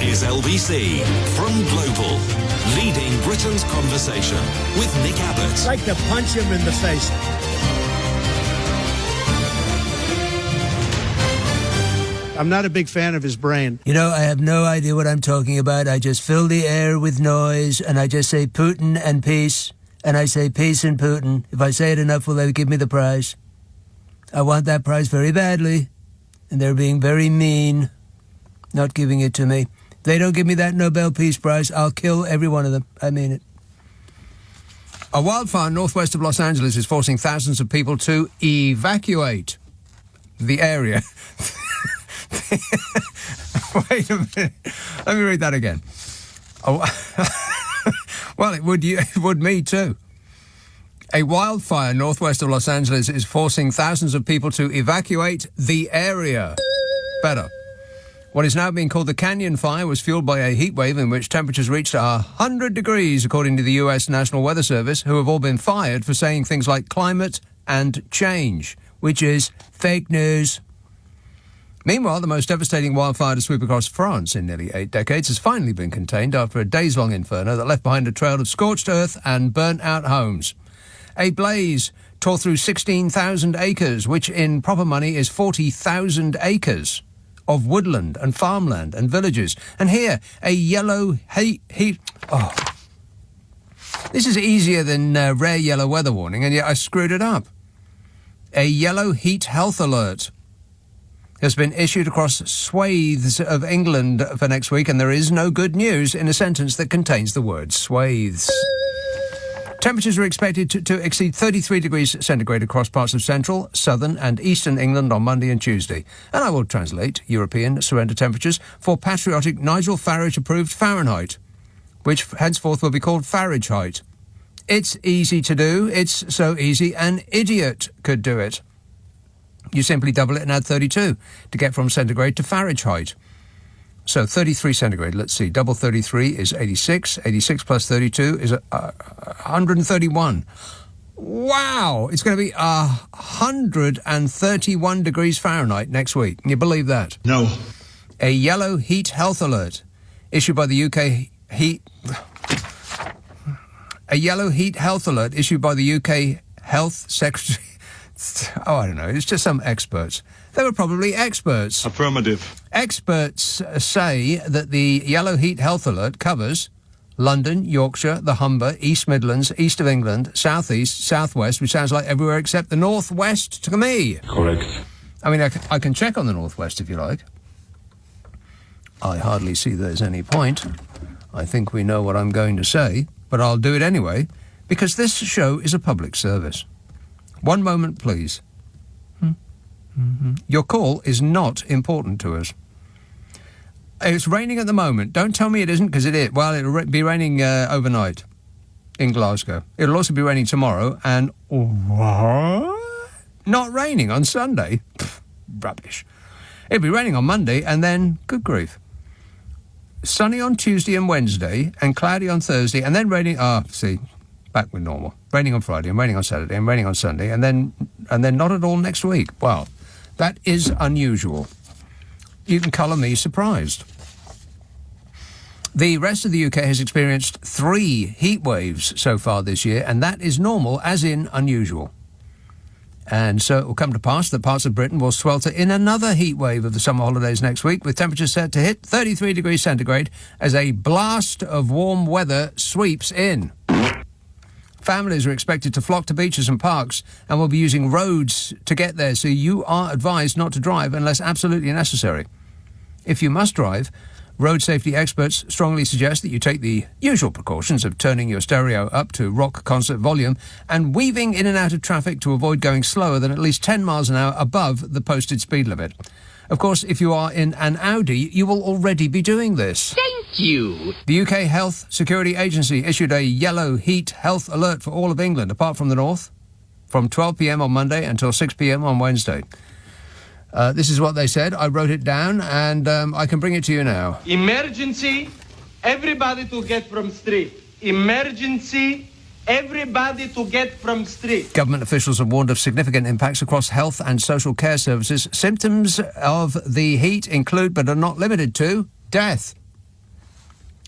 is LBC from Global, leading Britain's conversation with Nick Abbott. I'd like to punch him in the face. I'm not a big fan of his brain. You know, I have no idea what I'm talking about. I just fill the air with noise, and I just say Putin and peace, and I say peace and Putin. If I say it enough, will they give me the prize? I want that prize very badly, and they're being very mean, not giving it to me. If they don't give me that Nobel Peace Prize, I'll kill every one of them. I mean it. A wildfire northwest of Los Angeles is forcing thousands of people to evacuate the area. Wait a minute. Let me read that again. Oh, well, it would me too. A wildfire northwest of Los Angeles is forcing thousands of people to evacuate the area. Better. What is now being called the Canyon Fire was fueled by a heat wave in which temperatures reached 100 degrees, according to the U.S. National Weather Service, who have all been fired for saying things like climate and change, which is fake news. Meanwhile, the most devastating wildfire to sweep across France in nearly 8 decades has finally been contained after a days-long inferno that left behind a trail of scorched earth and burnt-out homes. A blaze tore through 16,000 acres, which in proper money is 40,000 acres of woodland and farmland and villages. And here, a yellow heat... Oh. This is easier than rare yellow weather warning, and yet I screwed it up. A yellow heat health alert has been issued across swathes of England for next week, and there is no good news in a sentence that contains the word swathes. Temperatures are expected to exceed 33 degrees centigrade across parts of central, southern and eastern England on Monday and Tuesday. And I will translate European surrender temperatures for patriotic Nigel Farage-approved Fahrenheit, which henceforth will be called Farageheight. It's easy to do. It's so easy an idiot could do it. You simply double it and add 32 to get from centigrade to Farageheight. So 33 centigrade, let's see, double 33 is 86. 86 plus 32 is 131. Wow! It's going to be 131 degrees Fahrenheit next week. Can you believe that? No. A yellow heat health alert issued by the UK heat... A yellow heat health alert issued by the UK Health Secretary... Oh, I don't know. It's just some experts. They were probably experts. Affirmative. Experts say that the yellow heat health alert covers London, Yorkshire, the Humber, East Midlands, East of England, South East, South West, which sounds like everywhere except the North West to me. Correct. I mean, I can check on the North West if you like. I hardly see there's any point. I think we know what I'm going to say, but I'll do it anyway, because this show is a public service. One moment, please. Your call is not important to us. It's raining at the moment. Don't tell me it isn't, because it is. Well, it'll be raining overnight in Glasgow. It'll also be raining tomorrow, and not raining on Sunday. Pfft, rubbish. It'll be raining on Monday, and then, good grief, sunny on Tuesday and Wednesday, and cloudy on Thursday, and then raining... back with normal. Raining on Friday and raining on Saturday and raining on Sunday and then not at all next week. Wow, that is unusual. You can colour me surprised. The rest of the UK has experienced 3 heat waves so far this year, and that is normal, as in unusual. And so it will come to pass that parts of Britain will swelter in another heat wave of the summer holidays next week, with temperatures set to hit 33 degrees centigrade as a blast of warm weather sweeps in. Families are expected to flock to beaches and parks and will be using roads to get there, so you are advised not to drive unless absolutely necessary. If you must drive, road safety experts strongly suggest that you take the usual precautions of turning your stereo up to rock concert volume and weaving in and out of traffic to avoid going slower than at least 10 miles an hour above the posted speed limit. Of course, if you are in an Audi, you will already be doing this. Thank you. The UK Health Security Agency issued a yellow heat health alert for all of England, apart from the north, from 12 p.m. on Monday until 6 p.m. on Wednesday. This is what they said. I wrote it down, and I can bring it to you now. Emergency, everybody to get from street. Emergency, everybody to get from street. Government officials have warned of significant impacts across health and social care services. Symptoms of the heat include, but are not limited to, death.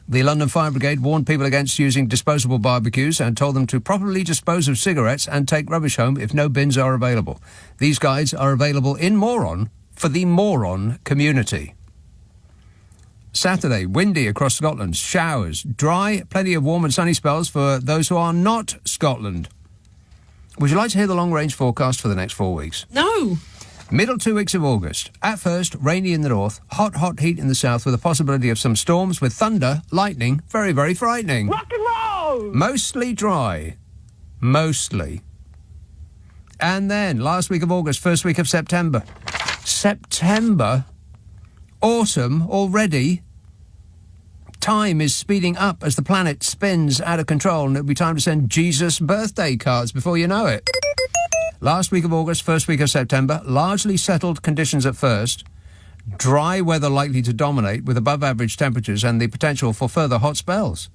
The London Fire Brigade warned people against using disposable barbecues and told them to properly dispose of cigarettes and take rubbish home if no bins are available. These guides are available in Moron for the Moron community. Saturday, windy across Scotland, showers, dry, plenty of warm and sunny spells for those who are not Scotland. Would you like to hear the long-range forecast for the next 4 weeks? No. Middle 2 weeks of August. At first, rainy in the north, hot heat in the south with a possibility of some storms with thunder, lightning, very, very frightening. Rock and roll! Mostly dry. Mostly. And then, last week of August, first week of September. September? Autumn already? Time is speeding up as the planet spins out of control, and it'll be time to send Jesus birthday cards before you know it. Last week of August, first week of September, largely settled conditions at first. Dry weather likely to dominate with above average temperatures and the potential for further hot spells.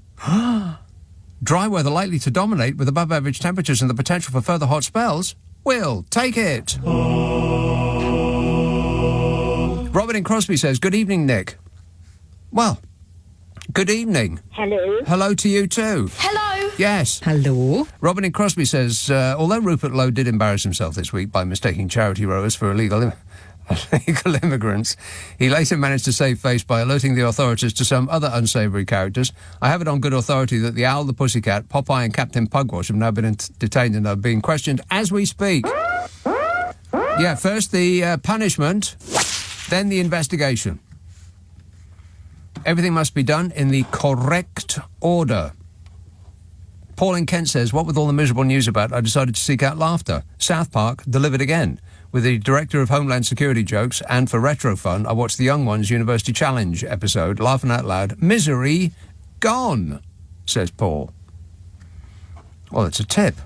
Dry weather likely to dominate with above average temperatures and the potential for further hot spells? We'll take it. Robin in Crosby says, good evening, Nick. Well, good evening. Hello. Hello to you too. Hello. Yes. Hello. Robin in Crosby says, although Rupert Lowe did embarrass himself this week by mistaking charity rowers for illegal immigrants, he later managed to save face by alerting the authorities to some other unsavoury characters. I have it on good authority that the Owl, the Pussycat, Popeye and Captain Pugwash have now been detained and are being questioned as we speak. Yeah, first the punishment, then the investigation. Everything must be done in the correct order. Paul in Kent says, what with all the miserable news about, I decided to seek out laughter. South Park delivered again. With the Director of Homeland Security jokes, and for retro fun, I watched the Young Ones University Challenge episode, laughing out loud. Misery gone, says Paul. Well, it's a tip.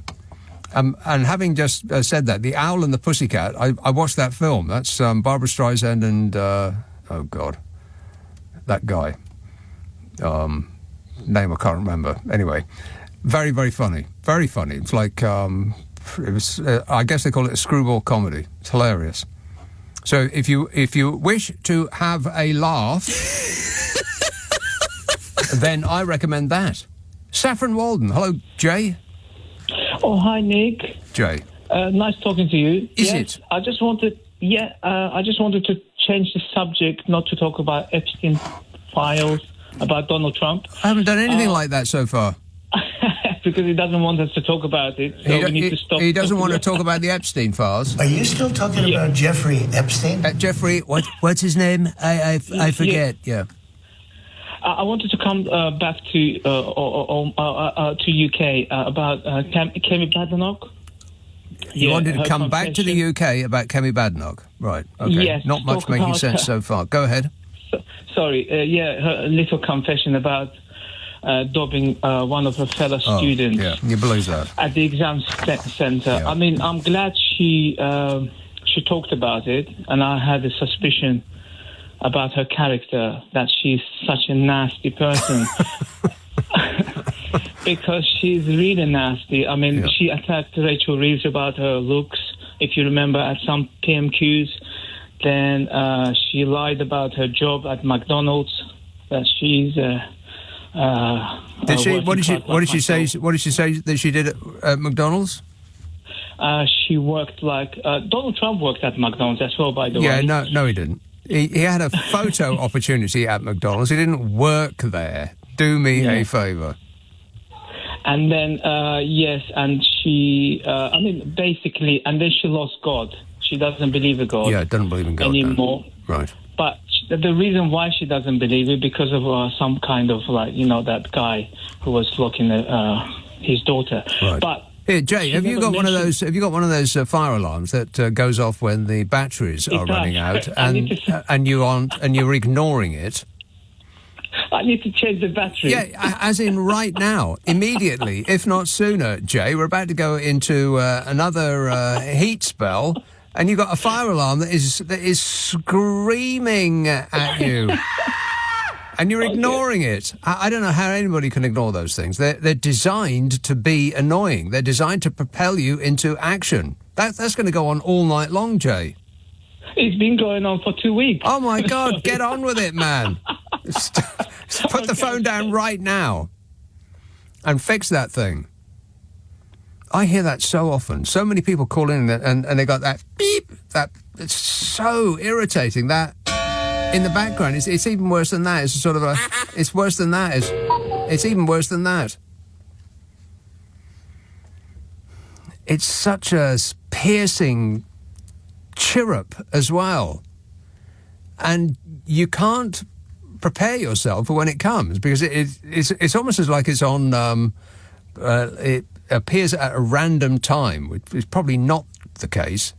And having just said that, The Owl and the Pussycat, I watched that film. That's Barbara Streisand and, oh, God, that guy. Name I can't remember. Anyway, very, very funny. Very funny. It's like, it was, I guess they call it a screwball comedy. It's hilarious. So if you wish to have a laugh, then I recommend that. Saffron Walden. Hello, Jay. Oh, hi, Nick. Jay. Nice talking to you. Is it? I just wanted to change the subject, not to talk about Epstein files, about Donald Trump. I haven't done anything like that so far. Because he doesn't want us to talk about it, so we need to stop. He doesn't want to talk about the Epstein files. Are you still talking about Jeffrey Epstein? Jeffrey, what's his name? I forget. Yeah. I wanted to come back to UK about Kemi Badenoch. You wanted to come back to the UK about Kemi Badenoch, right? Okay. Yes. Not much making sense so far. Go ahead. Sorry. Her little confession about dobbing one of her fellow students. Yeah, you believe that? At the exam centre. Yeah. I mean, I'm glad she talked about it, and I had a suspicion about her character, that she's such a nasty person. Because she's really nasty. I mean, She attacked Rachel Reeves about her looks, if you remember, at some PMQs. Then she lied about her job at McDonald's, that she's... Did she? What did she say? What did she say that she did at McDonald's? She worked like Donald Trump worked at McDonald's as well. By the way. Yeah, no, he didn't. He had a photo opportunity at McDonald's. He didn't work there. Do me a favour. And then and she, basically, and then she lost God. She doesn't believe in God. Yeah, doesn't believe in God anymore. No. Right. But the reason why she doesn't believe it because of some kind of that guy who was looking at his daughter. Right. But here, Jay, have you got one of those? Have you got one of those fire alarms that goes off when the batteries are running out, and you're ignoring it? I need to change the battery. Yeah, as in right now, immediately, if not sooner, Jay. We're about to go into another heat spell. And you've got a fire alarm that is screaming at you. And you're ignoring it. I don't know how anybody can ignore those things. They're designed to be annoying. They're designed to propel you into action. That's going to go on all night long, Jay. It's been going on for 2 weeks. Oh, my God. Get on with it, man. Put the phone down right now and fix that thing. I hear that so often. So many people call in and they got that beep. It's so irritating. That in the background, it's even worse than that. It's sort of a. It's worse than that. It's even worse than that. It's such a piercing chirrup as well, and you can't prepare yourself for when it comes because it's almost as like it's on. It appears at a random time, which is probably not the case.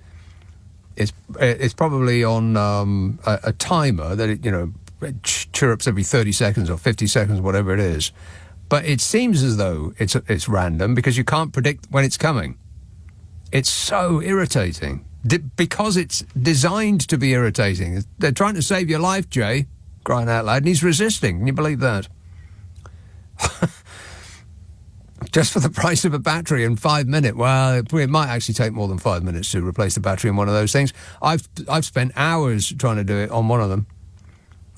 It's probably on a timer that it chirrups every 30 seconds or 50 seconds, whatever it is. But it seems as though it's random because you can't predict when it's coming. It's so irritating because it's designed to be irritating. They're trying to save your life, Jay, crying out loud, and he's resisting. Can you believe that? Just for the price of a battery in 5 minutes. Well, it might actually take more than 5 minutes to replace the battery in one of those things. I've spent hours trying to do it on one of them.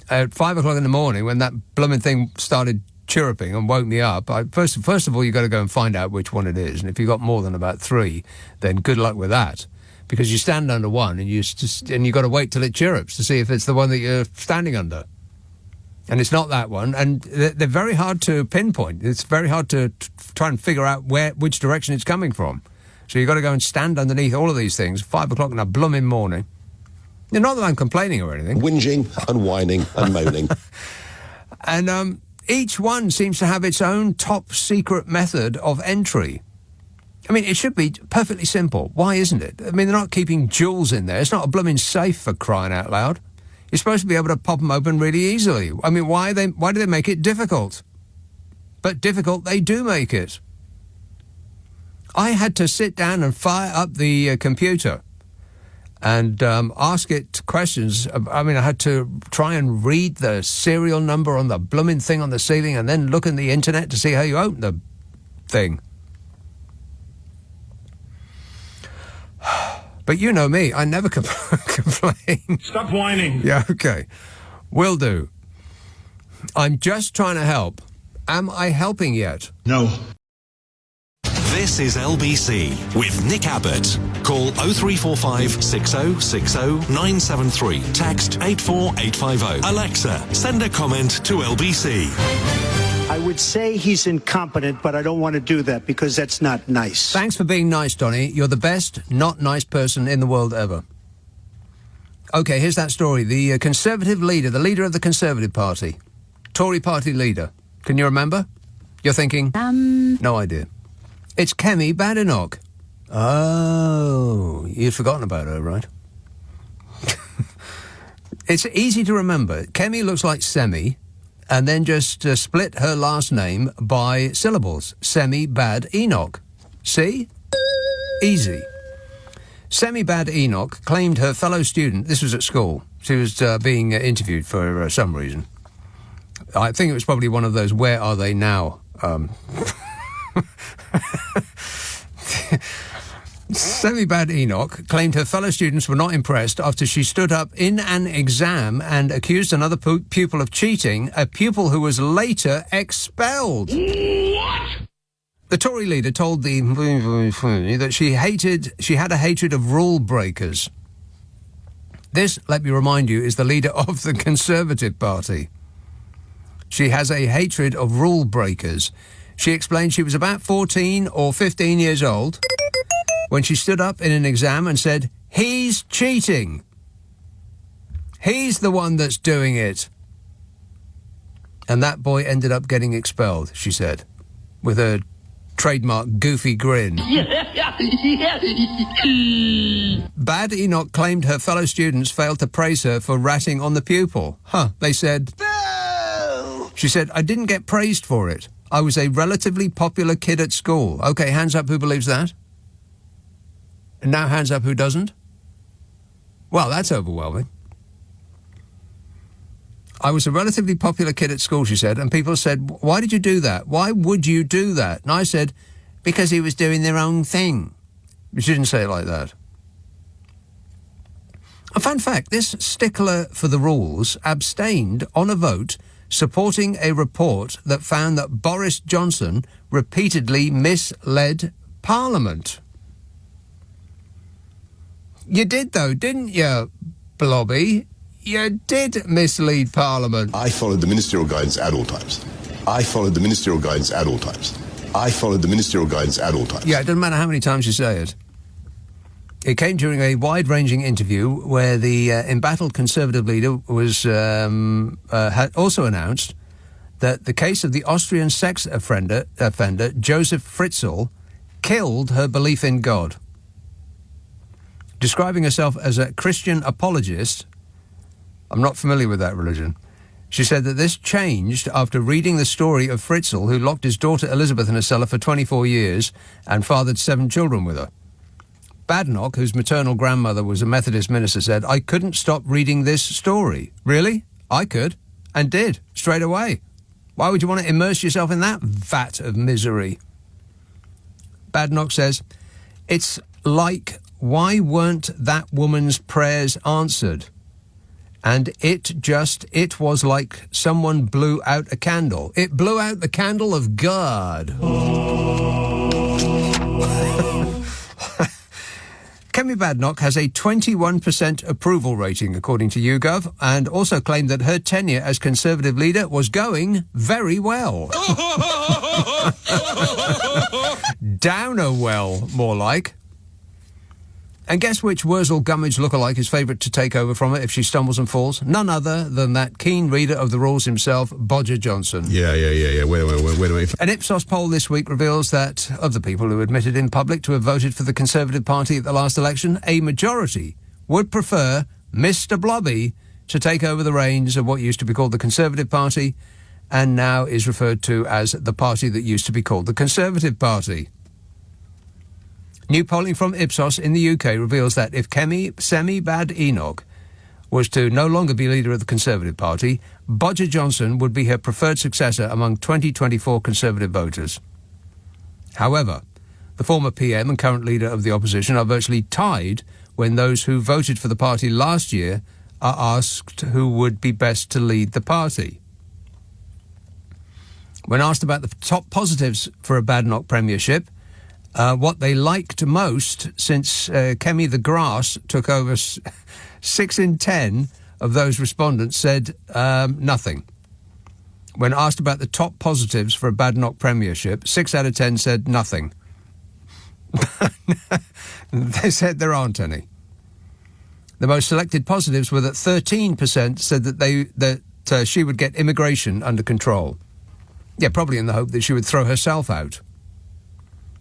At 5 o'clock in the morning, when that blooming thing started chirruping and woke me up, first of all, you've got to go and find out which one it is. And if you've got more than about 3, then good luck with that. Because you stand under one and you've got to wait till it chirrups to see if it's the one that you're standing under. And it's not that one, and they're very hard to pinpoint. It's very hard to try and figure out which direction it's coming from. So you've got to go and stand underneath all of these things, 5 o'clock in a blooming morning. Not that I'm complaining or anything. Whinging and whining and moaning. And each one seems to have its own top secret method of entry. I mean, it should be perfectly simple. Why isn't it? I mean, they're not keeping jewels in there. It's not a blooming safe, for crying out loud. You're supposed to be able to pop them open really easily. I mean, why do they make it difficult? But difficult they do make it. I had to sit down and fire up the computer and ask it questions. I mean, I had to try and read the serial number on the blooming thing on the ceiling and then look in the internet to see how you open the thing. But you know me, I never complain. Stop whining. Yeah, okay. Will do. I'm just trying to help. Am I helping yet? No. This is LBC with Nick Abbott. Call 0345 6060 973. Text 84850. Alexa, send a comment to LBC. I would say he's incompetent, but I don't want to do that because that's not nice. Thanks for being nice, Donny. You're the best not nice person in the world ever. Okay, here's that story. The Conservative leader, the leader of the Conservative Party, Tory party leader. Can you remember? You're thinking? No idea. It's Kemi Badenoch. Oh, you'd forgotten about her, right? It's easy to remember. Kemi looks like Semi, and then just split her last name by syllables. Semi-Badenoch. See? Easy. Semi-Badenoch claimed her fellow student, this was at school, she was being interviewed for some reason. I think it was probably one of those where are they now Semi-Badenoch claimed her fellow students were not impressed after she stood up in an exam and accused another pupil of cheating, a pupil who was later expelled. What? The Tory leader told the that she had a hatred of rule breakers. This, let me remind you, is the leader of the Conservative Party. She has a hatred of rule breakers. She explained she was about 14 or 15 years old when she stood up in an exam and said, "He's cheating. He's the one that's doing it." And that boy ended up getting expelled, she said, with her trademark goofy grin. Badenoch claimed her fellow students failed to praise her for ratting on the pupil. They said... No! She said, "I didn't get praised for it. I was a relatively popular kid at school." Okay, hands up who believes that. And now hands up who doesn't. Well, that's overwhelming. "I was a relatively popular kid at school," she said, and people said, "Why did you do that? Why would you do that?" And I said, "Because he was doing their own thing." But she didn't say it like that. A fun fact, this stickler for the rules abstained on a vote supporting a report that found that Boris Johnson repeatedly misled Parliament. You did, though, didn't you, Blobby? You did mislead Parliament. I followed the ministerial guidance at all times. I followed the ministerial guidance at all times. I followed the ministerial guidance at all times. Yeah, it doesn't matter how many times you say it. It came during a wide-ranging interview where the embattled Conservative leader was had also announced that the case of the Austrian sex offender Joseph Fritzl killed her belief in God. Describing herself as a Christian apologist, I'm not familiar with that religion, she said that this changed after reading the story of Fritzl, who locked his daughter Elizabeth in a cellar for 24 years and fathered 7 children with her. Badenoch, whose maternal grandmother was a Methodist minister, said, "I couldn't stop reading this story." Really? I could, and did, straight away. Why would you want to immerse yourself in that vat of misery? Badenoch says, "It's like, why weren't that woman's prayers answered? And it was like someone blew out a candle. It blew out the candle of God." Kemi Badenoch has a 21% approval rating, according to YouGov, and also claimed that her tenure as Conservative leader was going very well. Down a well, more like. And guess which Wurzel Gummidge lookalike is favourite to take over from her if she stumbles and falls? None other than that keen reader of the rules himself, Bodger Johnson. Yeah. Wait a minute. An Ipsos poll this week reveals that, of the people who admitted in public to have voted for the Conservative Party at the last election, a majority would prefer Mr. Blobby to take over the reins of what used to be called the Conservative Party and now is referred to as the party that used to be called the Conservative Party. New polling from Ipsos in the UK reveals that if Kemi Badenoch was to no longer be leader of the Conservative Party, Bodger Johnson would be her preferred successor among 2024 Conservative voters. However, the former PM and current leader of the opposition are virtually tied when those who voted for the party last year are asked who would be best to lead the party. When asked about the top positives for a Badenoch premiership, what they liked most since Kemi the Grass took over, 6 in 10 of those respondents said nothing. When asked about the top positives for a Badenoch premiership, 6 out of 10 said nothing. They said there aren't any. The most selected positives were that 13% said that she would get immigration under control. Yeah, probably in the hope that she would throw herself out.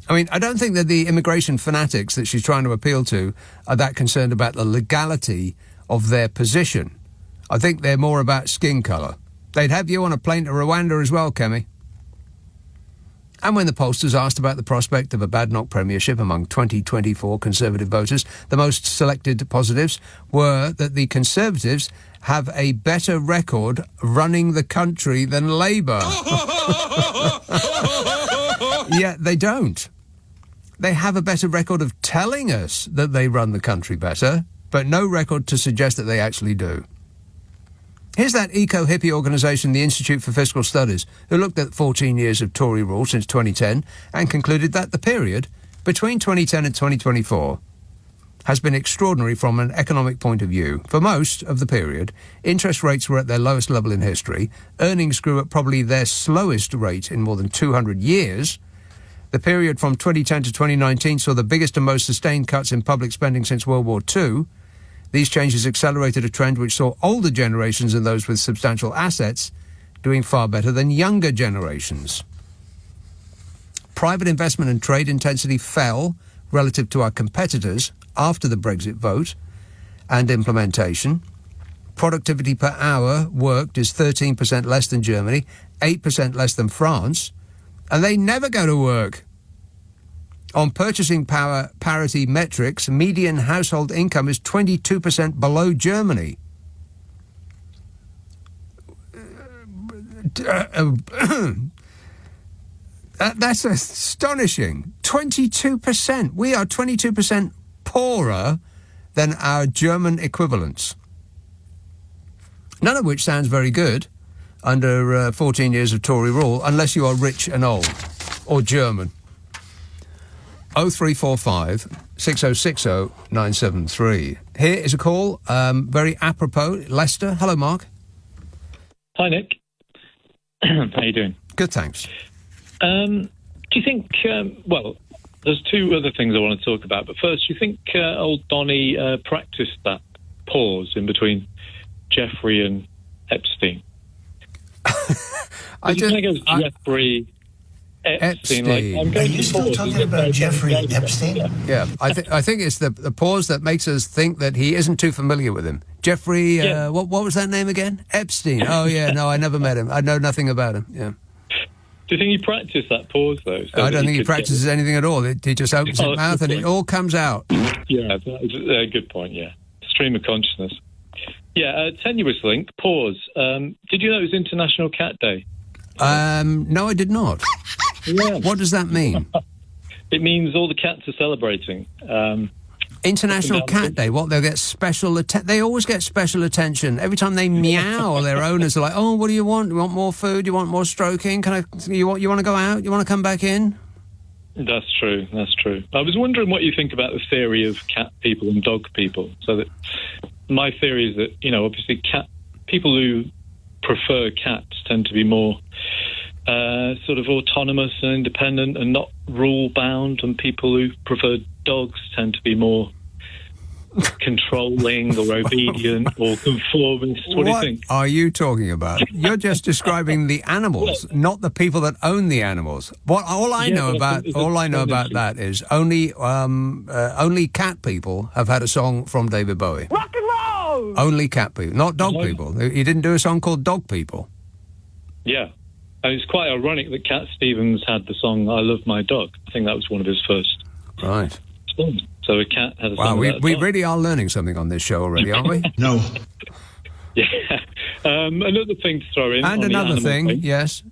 I mean, I don't think that the immigration fanatics that she's trying to appeal to are that concerned about the legality of their position. I think they're more about skin colour. They'd have you on a plane to Rwanda as well, Kemi. And when the pollsters asked about the prospect of a Badenoch premiership among 2024 Conservative voters, the most selected positives were that the Conservatives have a better record running the country than Labour. Yeah, they don't. They have a better record of telling us that they run the country better, but no record to suggest that they actually do. Here's that eco-hippie organisation, the Institute for Fiscal Studies, who looked at 14 years of Tory rule since 2010 and concluded that the period between 2010 and 2024 has been extraordinary from an economic point of view. For most of the period, interest rates were at their lowest level in history, earnings grew at probably their slowest rate in more than 200 years. The period from 2010 to 2019 saw the biggest and most sustained cuts in public spending since World War II. These changes accelerated a trend which saw older generations and those with substantial assets doing far better than younger generations. Private investment and trade intensity fell relative to our competitors after the Brexit vote and implementation. Productivity per hour worked is 13% less than Germany, 8% less than France, and they never go to work. On purchasing power parity metrics, median household income is 22% below Germany. That's astonishing. 22%. We are 22% poorer than our German equivalents. None of which sounds very good, under 14 years of Tory rule, unless you are rich and old or German. 0345 6060 973. Here is a call, very apropos. Leicester. Hello, Mark. Hi, Nick. How you doing? Good, thanks. Do you think, well, there's two other things I want to talk about, but first, do you think old Donny practiced that pause in between Jeffrey and Epstein? I just... Jeffrey... Epstein. Are you still talking about Jeffrey Epstein? Yeah, I think it's the pause that makes us think that he isn't too familiar with him. Jeffrey, what was that name again? Epstein. Oh, yeah, no, I never met him. I know nothing about him, yeah. Do you think he practiced that pause, though? I don't think he practices anything at all. He just opens his mouth and it all comes out. Yeah, that's a good point, yeah. Stream of consciousness. Yeah, tenuous link, pause. Did you know it was International Cat Day? No, I did not. Yeah. What does that mean? It means all the cats are celebrating. International Cat Day. What, they'll get special attention? They always get special attention. Every time they meow, their owners are like, "Oh, what do you want? You want more food? You want more stroking? You want to go out? You want to come back in?" That's true. That's true. I was wondering what you think about the theory of cat people and dog people. So that my theory is that, obviously people who prefer cats tend to be more sort of autonomous and independent and not rule-bound, and people who prefer dogs tend to be more controlling or obedient or conformist. What do you think? What are you talking about? You're just describing the animals, not the people that own the animals. All I know about that is only cat people have had a song from David Bowie. Rock and roll! Only cat people, not dog people. He didn't do a song called Dog People. Yeah. And it's quite ironic that Cat Stevens had the song "I Love My Dog." I think that was one of his first songs. So a cat had a song. Wow, we really are learning something on this show already, aren't we? No. Yeah. Another thing to throw in. And another thing, yes.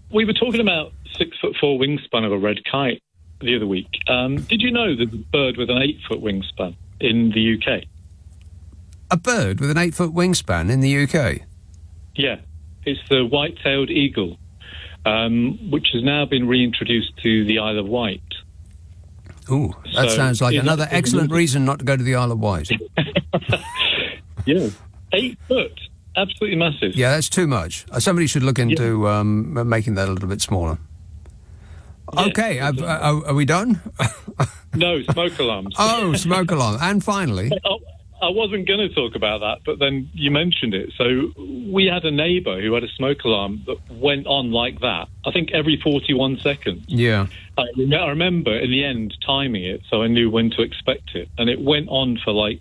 We were talking about 6'4" wingspan of a red kite the other week. Did you know there's a bird with an 8-foot wingspan in the UK? A bird with an 8-foot wingspan in the UK? Yeah. It's the white-tailed eagle, which has now been reintroduced to the Isle of Wight. Ooh, that sounds like another excellent reason not to go to the Isle of Wight. Yeah, 8 foot, absolutely massive. Yeah, that's too much. Somebody should look into making that a little bit smaller. Yeah, okay, are we done? No, smoke alarms. Oh, smoke alarm. And finally... I wasn't going to talk about that, but then you mentioned it. So we had a neighbour who had a smoke alarm that went on like that, I think every 41 seconds. Yeah. I remember in the end timing it, so I knew when to expect it. And it went on for I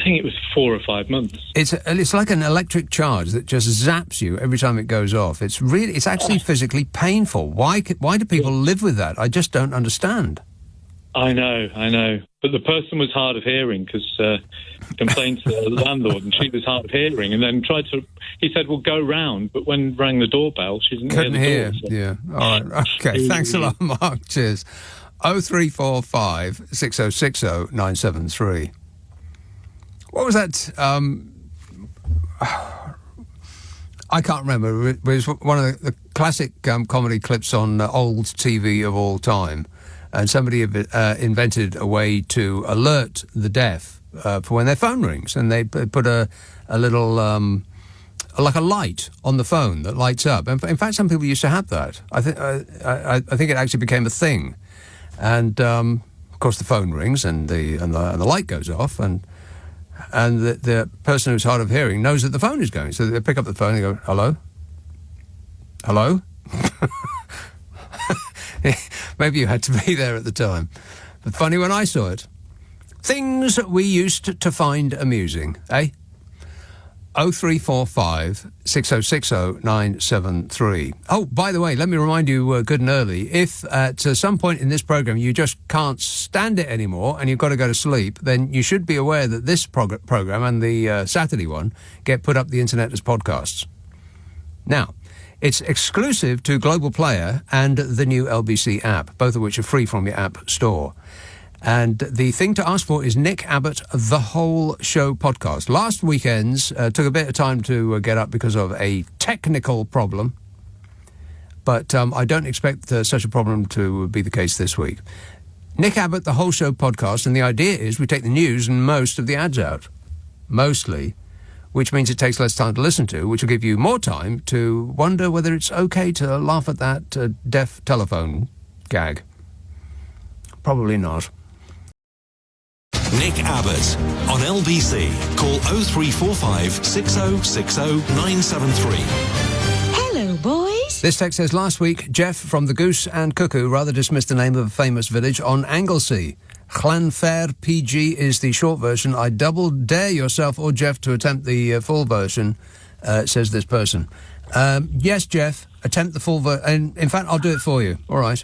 think it was 4 or 5 months. It's like an electric charge that just zaps you every time it goes off. It's actually physically painful. Why do people live with that? I just don't understand. I know. But the person was hard of hearing because complained to the landlord, and she was hard of hearing, and then he said, well, go round, but when rang the doorbell, she couldn't hear the door. So. Yeah, all right. Okay, thanks a lot, Mark. Cheers. 0345 6060 973. What was that? I can't remember. It was one of the classic comedy clips on old TV of all time. And somebody invented a way to alert the deaf for when their phone rings, and they put a little like a light on the phone that lights up. And in fact, some people used to have that. I think it actually became a thing. And of course, the phone rings and the light goes off, and the person who's hard of hearing knows that the phone is going. So they pick up the phone and they go, "Hello, hello." Maybe you had to be there at the time. But funny when I saw it. Things we used to find amusing, eh? 0345 6060 973. Oh, by the way, let me remind you good and early, if at some point in this programme you just can't stand it anymore and you've got to go to sleep, then you should be aware that this programme and the Saturday one get put up the internet as podcasts. Now, it's exclusive to Global Player and the new LBC app, both of which are free from your app store. And the thing to ask for is Nick Abbott, The Whole Show podcast. Last weekend's took a bit of time to get up because of a technical problem. But I don't expect such a problem to be the case this week. Nick Abbott, The Whole Show podcast, and the idea is we take the news and most of the ads out. Mostly. Which means it takes less time to listen to, which will give you more time to wonder whether it's okay to laugh at that deaf telephone gag. Probably not. Nick Abbott on LBC. Call 0345 6060 973. Hello, boys. This text says, last week, Jeff from The Goose and Cuckoo rather dismissed the name of a famous village on Anglesey. Llanfair PG is the short version. I double dare yourself or Jeff to attempt the full version, says this person. Yes, Jeff, attempt the full version. In fact, I'll do it for you. All right.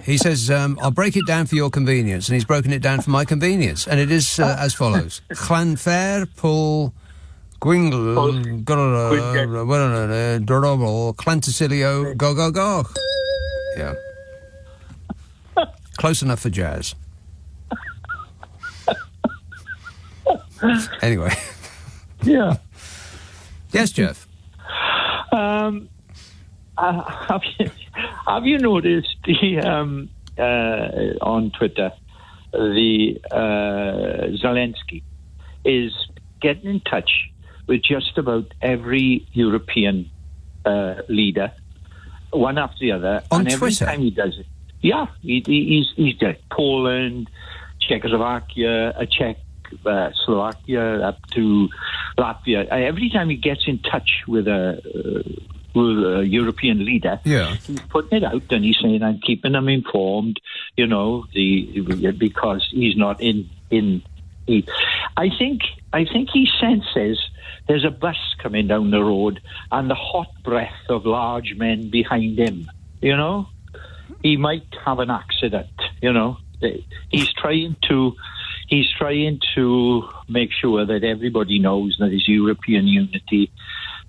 He says, I'll break it down for your convenience, and he's broken it down for my convenience. And it is as follows. Llanfair Pull Gwingle Clanticilio Go Go Go. Yeah. Close enough for jazz. Anyway. Yeah. Yes, Jeff. Have you noticed the on Twitter the Zelensky is getting in touch with just about every European leader, one after the other, on and every Twitter? time he does it. Yeah, he's done Poland, Czechoslovakia, Slovakia, up to Latvia. Every time he gets in touch with a European leader, he's putting it out and he's saying, "I'm keeping them informed," because he's not in. I think he senses there's a bus coming down the road and the hot breath of large men behind him. He might have an accident, He's trying to make sure that everybody knows that there's European unity,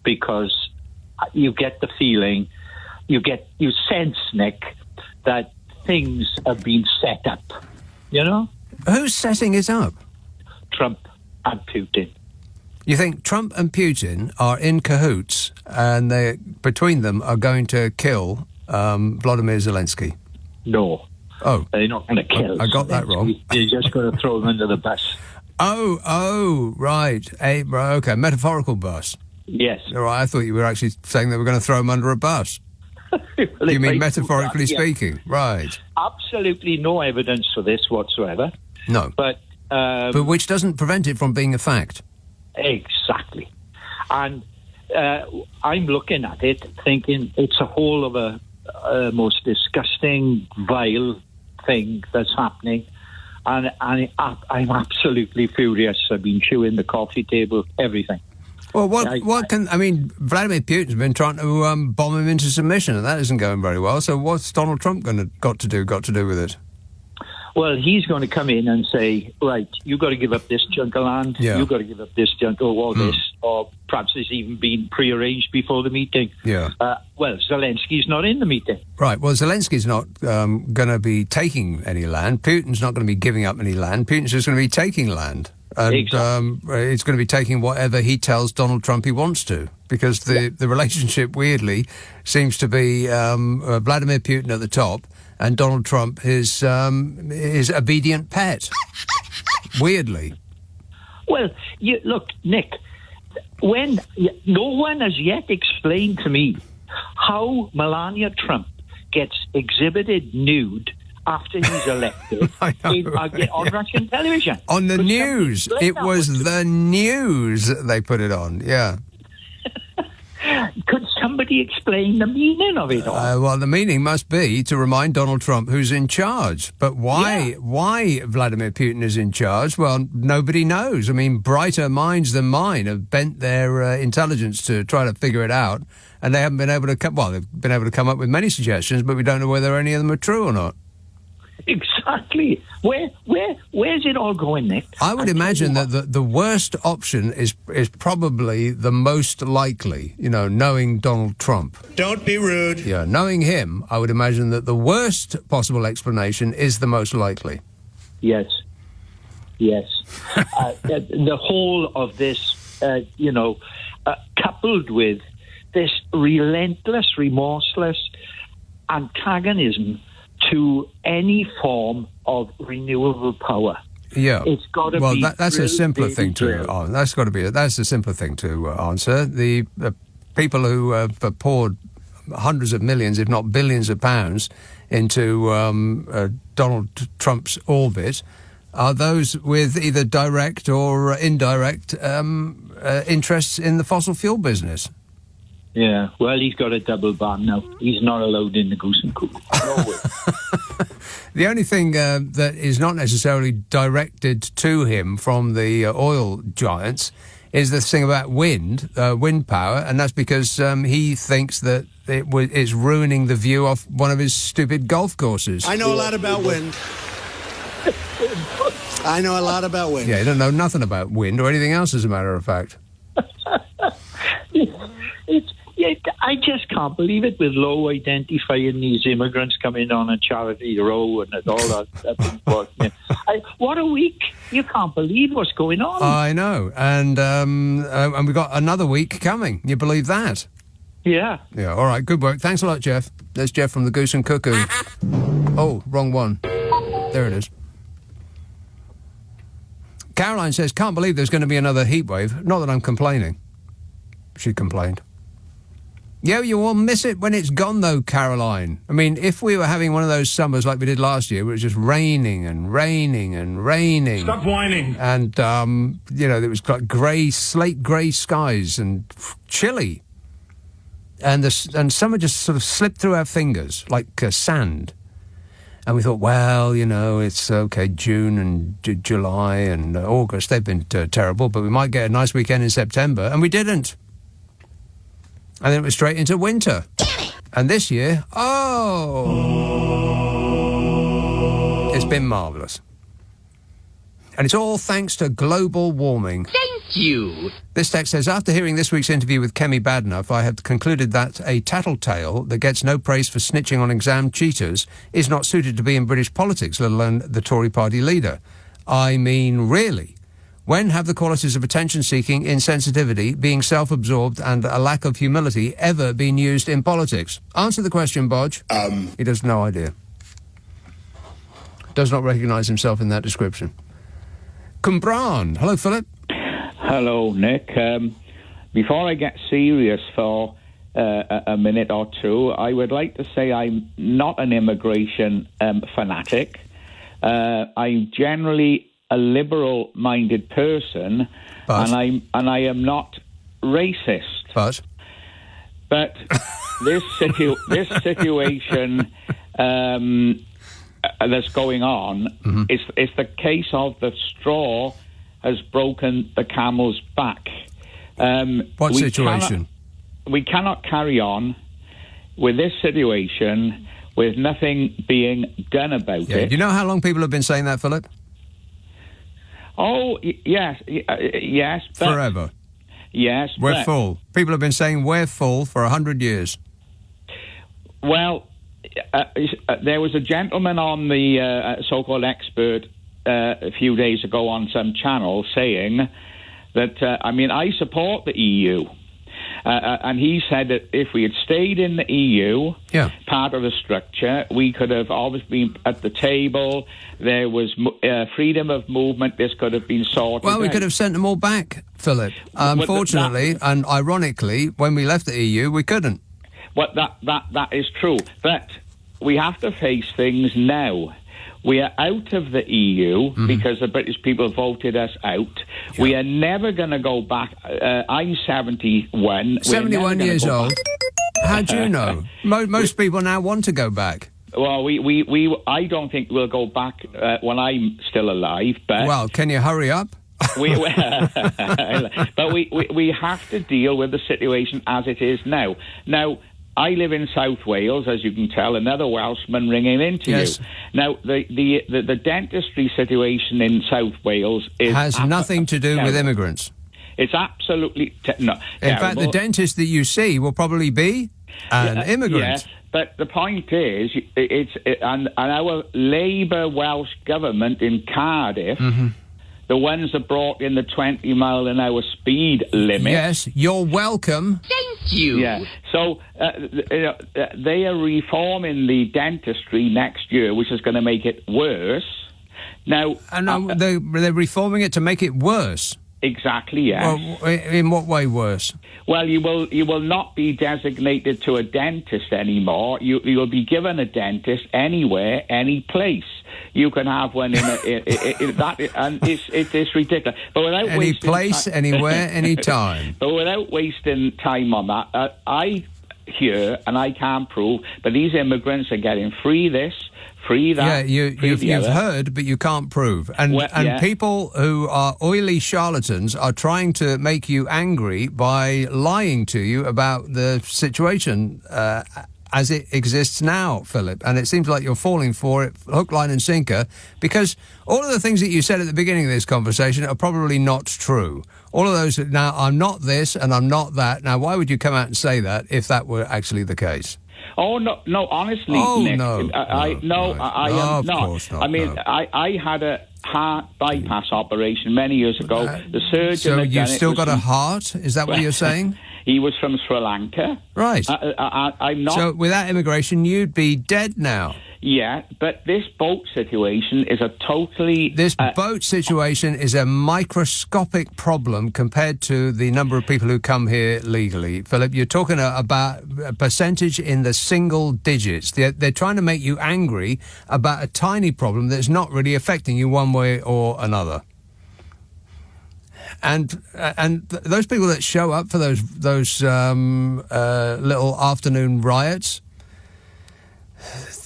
because you get the feeling, you sense, Nick, that things have been set up, Who's setting it up? Trump and Putin. You think Trump and Putin are in cahoots and they, between them, are going to kill Vladimir Zelensky? No. Oh. They're not going to kill I got Zelensky. that wrong. They're just going to throw him under the bus. Oh, right. Okay, metaphorical bus. Yes. All right, I thought you were actually saying they were going to throw him under a bus. You mean metaphorically speaking? Right. Absolutely no evidence for this whatsoever. No. But which doesn't prevent it from being a fact. Exactly. And I'm looking at it thinking it's a whole of a most disgusting, vile thing that's happening. And I'm absolutely furious. I've been chewing the coffee table, everything. Well, Vladimir Putin's been trying to bomb him into submission, and that isn't going very well. So what's Donald Trump got to do with it? Well, he's going to come in and say, right, you've got to give up this chunk of land, you've got to give up this chunk, or this, or perhaps it's even been prearranged before the meeting. Yeah. Well, Zelensky's not in the meeting. Right, well, Zelensky's not going to be taking any land. Putin's not going to be giving up any land. Putin's just going to be taking land. And exactly. It's going to be taking whatever he tells Donald Trump he wants to, because the relationship, weirdly, seems to be Vladimir Putin at the top and Donald Trump his obedient pet. Weirdly. Well, look, Nick, when no one has yet explained to me how Melania Trump gets exhibited nude after he's elected on Russian television. On the news. It was the news that they put it on, yeah. Could somebody explain the meaning of it all? Well, the meaning must be to remind Donald Trump who's in charge. But why Vladimir Putin is in charge? Well, nobody knows. I mean, brighter minds than mine have bent their intelligence to try to figure it out, and they haven't been able to they've been able to come up with many suggestions, but we don't know whether any of them are true or not. Exactly. Where's it all going, Nick? I would imagine that the worst option is probably the most likely, knowing Donald Trump. Don't be rude. Yeah, knowing him, I would imagine that the worst possible explanation is the most likely. Yes. The whole of this, coupled with this relentless, remorseless antagonism to any form of renewable power. Yeah, it's got to be. Well, that's a simpler thing to. That's got to be. That's a simpler thing to answer. The people who have poured hundreds of millions, if not billions, of pounds into Donald Trump's orbit are those with either direct or indirect interests in the fossil fuel business. Yeah, well, he's got a double ban now. He's not allowed in the Goose and Cuckoo. No way. The only thing that is not necessarily directed to him from the oil giants is this thing about wind power, and that's because he thinks that it's ruining the view off one of his stupid golf courses. I know a lot about wind. I know a lot about wind. Yeah, you don't know nothing about wind or anything else, as a matter of fact. I just can't believe it, with Lowe identifying these immigrants coming on a charity row and all that. What a week. You can't believe what's going on. I know. And we've got another week coming. You believe that? Yeah. Yeah, all right. Good work. Thanks a lot, Jeff. There's Jeff from the Goose and Cuckoo. Oh, wrong one. There it is. Caroline says, can't believe there's going to be another heat wave. Not that I'm complaining. She complained. Yeah, you will miss it when it's gone, though, Caroline. I mean, if we were having one of those summers like we did last year, where it was just raining and raining and raining. Stop whining. And, there was like slate grey skies and chilly. And summer just sort of slipped through our fingers like sand. And we thought, well, it's okay, June and July and August, they've been terrible, but we might get a nice weekend in September. And we didn't. And then it was straight into winter. And this year, it's been marvellous. And it's all thanks to global warming. Thank you. This text says, after hearing this week's interview with Kemi Badenoch, I have concluded that a tattletale that gets no praise for snitching on exam cheaters is not suited to be in British politics, let alone the Tory party leader. I mean, really? When have the qualities of attention-seeking, insensitivity, being self-absorbed and a lack of humility ever been used in politics? Answer the question, Bodge. He has no idea. Does not recognise himself in that description. Cumbran. Hello, Philip. Hello, Nick. Before I get serious for a minute or two, I would like to say I'm not an immigration fanatic. I'm generally a liberal-minded person, and I am not racist. But this situation that's going on is the case of the straw has broken the camel's back. What situation? We cannot carry on with this situation with nothing being done about it. Do you know how long people have been saying that, Philip? Oh, yes. Forever. Yes. We're full. People have been saying we're full for 100 years. Well, there was a gentleman on the so-called expert a few days ago on some channel saying that, I support the EU. And he said that if we had stayed in the EU, part of the structure, we could have always been at the table. There was freedom of movement. This could have been sorted out. Well, we could have sent them all back, Philip. Unfortunately, and ironically, when we left the EU, we couldn't. Well, that is true. But we have to face things now. We are out of the EU because the British people voted us out. Yeah. We are never going to go back. I'm 71. 71 years old. How do you know? Most people now want to go back. Well, I don't think we'll go back when I'm still alive. But well, can you hurry up? But we have to deal with the situation as it is now. Now, I live in South Wales, as you can tell, another Welshman ringing into you. Now, the dentistry situation in South Wales has nothing to do with immigrants. It's absolutely no. In fact, the dentist that you see will probably be an immigrant. Yeah, but the point is, and our Labour Welsh government in Cardiff, the ones that brought in the 20-mile-an-hour speed limit. Yes, you're welcome. Thank you. Yeah, so they are reforming the dentistry next year, which is going to make it worse. Now, they're reforming it to make it worse. Exactly, yes. Well, in what way worse? Well, you will not be designated to a dentist anymore. You'll be given a dentist anywhere, any place. You can have one in that, and it's ridiculous. But without any place, anywhere, any time. But without wasting time on that, I hear and I can't prove, but these immigrants are getting free this. Free that. Yeah, you've heard, but you can't prove. And people who are oily charlatans are trying to make you angry by lying to you about the situation as it exists now, Philip. And it seems like you're falling for it, hook, line and sinker, because all of the things that you said at the beginning of this conversation are probably not true. All of those, now, I'm not this and I'm not that. Now, why would you come out and say that if that were actually the case? Oh, no, honestly, Nick, I am not. I mean, I had a heart bypass operation many years ago. The surgeon... So you've still got a heart? Is that what you're saying? He was from Sri Lanka. Right. I'm not... So without immigration, you'd be dead now. Yeah, but this boat situation is a totally... This boat situation is a microscopic problem compared to the number of people who come here legally. Philip, you're talking about a percentage in the single digits. They're trying to make you angry about a tiny problem that's not really affecting you one way or another. And those people that show up for those little afternoon riots...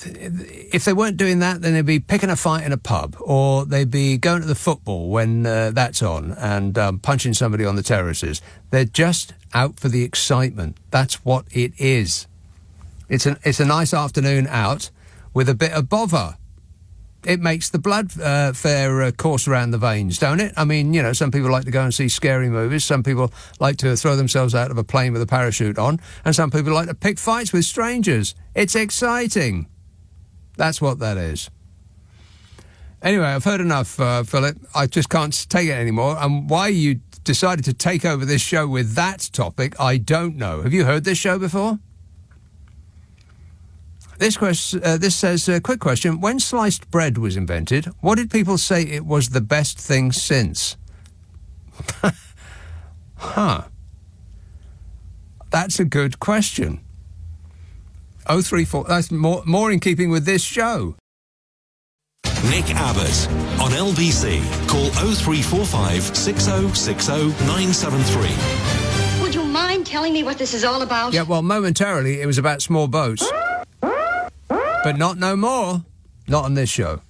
If they weren't doing that, then they'd be picking a fight in a pub, or they'd be going to the football when that's on and punching somebody on the terraces. They're just out for the excitement. That's what it is. It's a nice afternoon out with a bit of bother. It makes the blood fair course around the veins, don't it? I mean, some people like to go and see scary movies. Some people like to throw themselves out of a plane with a parachute on. And some people like to pick fights with strangers. It's exciting. That's what that is. Anyway, I've heard enough, Philip. I just can't take it anymore. And why you decided to take over this show with that topic, I don't know. Have you heard this show before? This says, quick question. When sliced bread was invented, what did people say it was the best thing since? Huh. That's a good question. 034. That's more in keeping with this show. Nick Abbott on LBC. Call 0345 6060 973. Would you mind telling me what this is all about? Yeah, well, momentarily it was about small boats. But not no more. Not on this show.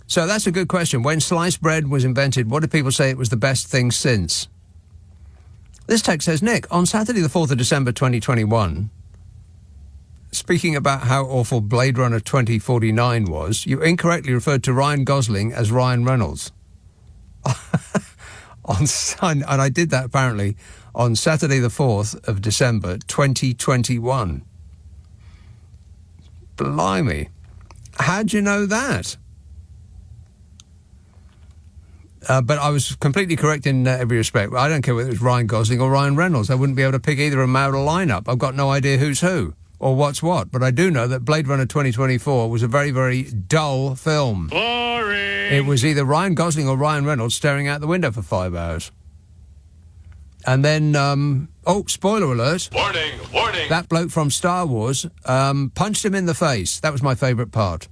So that's a good question. When sliced bread was invented, what did people say it was the best thing since? This text says, Nick, on Saturday the 4th of December 2021, speaking about how awful Blade Runner 2049 was, you incorrectly referred to Ryan Gosling as Ryan Reynolds. And I did that apparently on Saturday the 4th of December 2021. Blimey. How'd you know that? But I was completely correct in every respect. I don't care whether it was Ryan Gosling or Ryan Reynolds. I wouldn't be able to pick either of them out of a lineup. I've got no idea who's who or what's what. But I do know that Blade Runner 2024 was a very, very dull film. Boring! It was either Ryan Gosling or Ryan Reynolds staring out the window for 5 hours. And then, spoiler alert. Warning, warning. That bloke from Star Wars punched him in the face. That was my favourite part.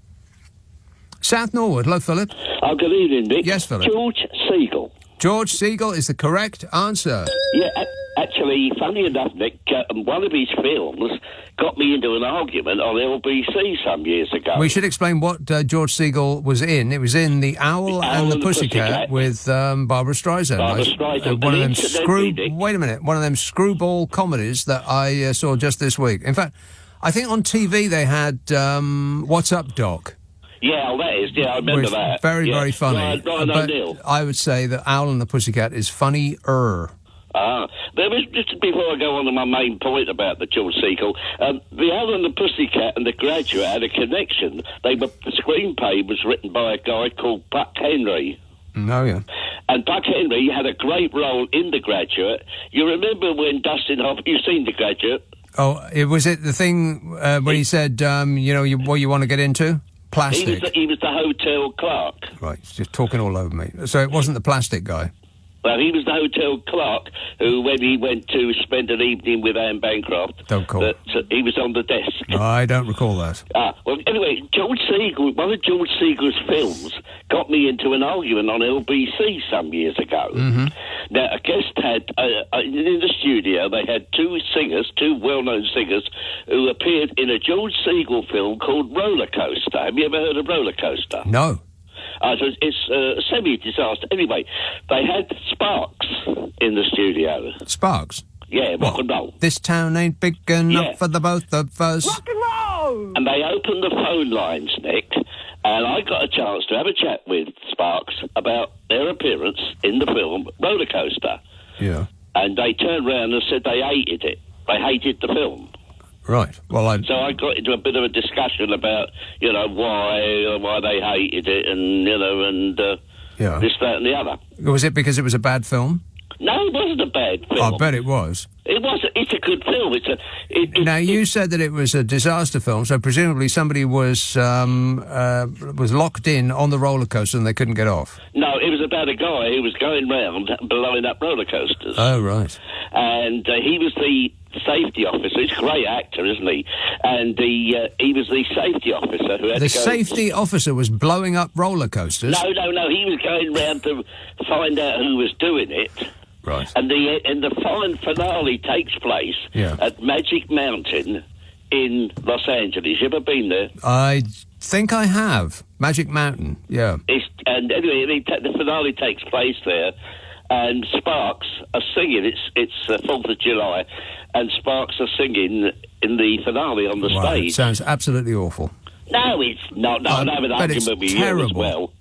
South Norwood. Hello, Philip. Oh, good evening, Nick. Yes, Philip. George Segal. George Segal is the correct answer. Yeah, at actually, funny enough, Nick, one of his films got me into an argument on LBC some years ago. We should explain what George Segal was in. It was in The Owl and the Pussycat with Barbara Streisand. Barbara Streisand. One of them wait a minute. One of them screwball comedies that I saw just this week. In fact, I think on TV they had What's Up, Doc? Yeah, that is. Yeah, I remember that. Very, very funny. Ryan O'Neill. I would say that Owl and the Pussycat is funnier. There was, just before I go on to my main point about the George Segal, The Owl and the Pussycat and The Graduate had a connection. The screenplay was written by a guy called Buck Henry. Oh, yeah. And Buck Henry had a great role in The Graduate. You remember when Dustin Hoffman... You've seen The Graduate? Oh, was it the thing when he said, what you want to get into? Plastic. He was the hotel clerk. Right, he's just talking all over me. So it wasn't the plastic guy? Well, he was the hotel clerk who, when he went to spend an evening with Anne Bancroft... Don't call. He was on the desk. I don't recall that. Well, anyway, George Segal, one of George Segal's films got me into an argument on LBC some years ago. Mm-hmm. Now, a guest had, in the studio, they had two well-known singers, who appeared in a George Segal film called Roller Coaster. Have you ever heard of Roller Coaster? No. So it's a semi-disaster. Anyway, they had Sparks in the studio. Sparks? Yeah, rock and roll. This town ain't big enough for the both of us. Rock and roll! And they opened the phone lines, Nick, and I got a chance to have a chat with Sparks about their appearance in the film Roller Coaster. Yeah. And they turned around and said they hated it. They hated the film. Right. Well, So I got into a bit of a discussion about, why they hated it and, this, that and the other. Was it because it was a bad film? No, it wasn't a bad film. I bet it was. It was. It's a good film. Now, you said that it was a disaster film, so presumably somebody was locked in on the roller coaster and they couldn't get off. No, it was about a guy who was going round blowing up roller coasters. Oh, right. And he was the safety officer. He's a great actor, isn't he? And he was the safety officer who had the to go... safety officer was blowing up roller coasters? No. He was going round to find out who was doing it. Right. And the fine finale takes place at Magic Mountain in Los Angeles. You ever been there? I think I have. Magic Mountain, yeah. And anyway, the finale takes place there, and Sparks are singing. It's 4th of July, and Sparks are singing in the finale on the stage. It sounds absolutely awful. No, it's not. No, I'm having an argument with you as well.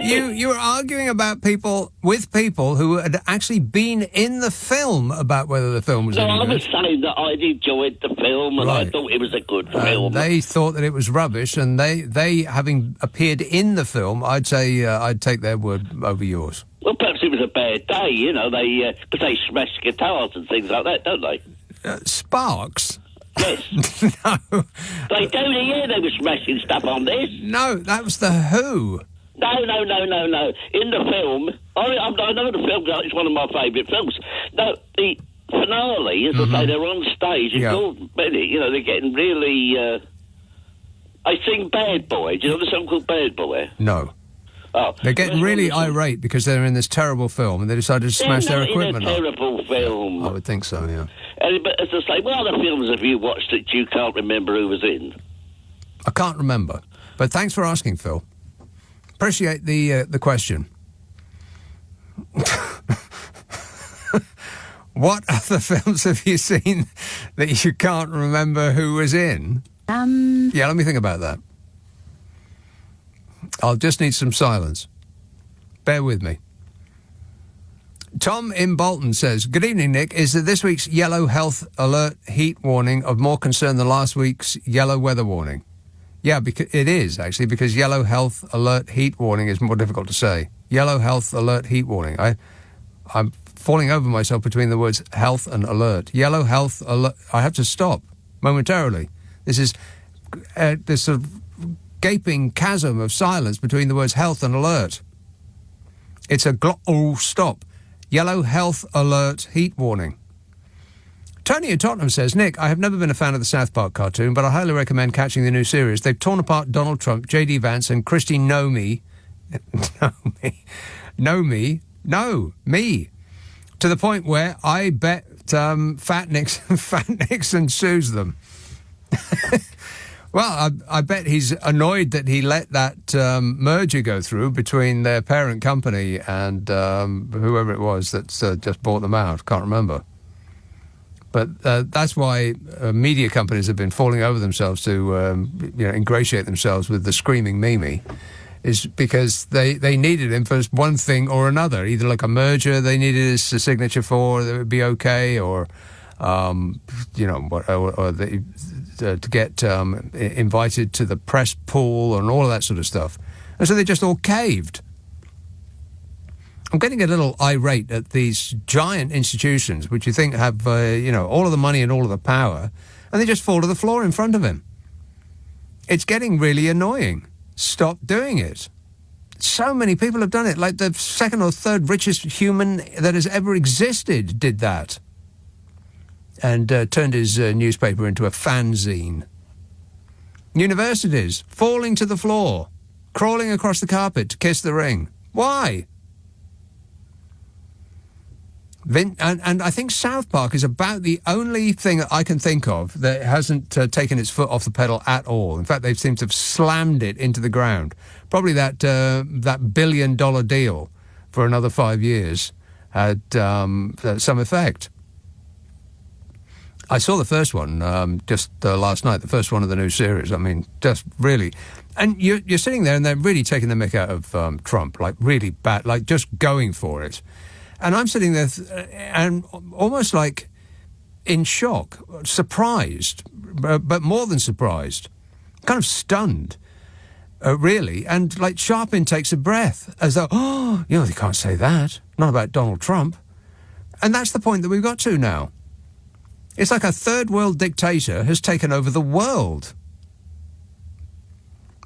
You were arguing about people who had actually been in the film about whether the film was any good. I was saying that I enjoyed the film and I thought it was a good film. They thought that it was rubbish, and they having appeared in the film, I'd say I'd take their word over yours. Well, perhaps it was a bad day, because they smash guitars and things like that, don't they? Sparks? Yes. No. They do, they were smashing stuff on this. No, that was the Who. No. In the film, I know the film, it's one of my favourite films. No, the finale, as I say, they're on stage, and Gordon Bennett, they're getting really... I sing Bad Boy. Do you know the song called Bad Boy? No. Oh, they're getting really irate because they're in this terrible film and they decided to smash their equipment up. Terrible film. I would think so, yeah. But as I say, what other films have you watched that you can't remember who was in? I can't remember. But thanks for asking, Phil. Appreciate the question. What other films have you seen that you can't remember who was in? Yeah, let me think about that. I'll just need some silence. Bear with me. Tom in Bolton says, good evening, Nick. Is this week's yellow health alert heat warning of more concern than last week's yellow weather warning? Yeah, because it is, actually, because yellow health alert heat warning is more difficult to say. Yellow health alert heat warning. I'm falling over myself between the words health and alert. Yellow health alert. I have to stop momentarily. This is this sort of gaping chasm of silence between the words health and alert. It's a stop. Yellow health alert heat warning. Tony in Tottenham says, Nick, I have never been a fan of the South Park cartoon, but I highly recommend catching the new series. They've torn apart Donald Trump, J.D. Vance and Christy Me. To the point where I bet Fat Nixon sues them. Well, I bet he's annoyed that he let that merger go through between their parent company and whoever it was that just bought them out. Can't remember. But that's why media companies have been falling over themselves to ingratiate themselves with the screaming Mimi, is because they needed him for one thing or another, either like a merger they needed his signature for that would be okay, or to get invited to the press pool and all of that sort of stuff. And so they just all caved. I'm getting a little irate at these giant institutions, which you think have, all of the money and all of the power, and they just fall to the floor in front of him. It's getting really annoying. Stop doing it. So many people have done it. Like the second or third richest human that has ever existed did that. And turned his newspaper into a fanzine. Universities falling to the floor, crawling across the carpet to kiss the ring. Why? And I think South Park is about the only thing that I can think of that hasn't taken its foot off the pedal at all. In fact, they seem to have slammed it into the ground. Probably that $1 billion deal for another 5 years had some effect. I saw the first one just last night, the first one of the new series. I mean, just really... And you're sitting there and they're really taking the mick out of Trump, like really bad, like just going for it. And I'm sitting there and almost like in shock, surprised, but more than surprised, kind of stunned, really, and like sharp intakes of breath, as though, they can't say that, not about Donald Trump. And that's the point that we've got to now. It's like a third world dictator has taken over the world.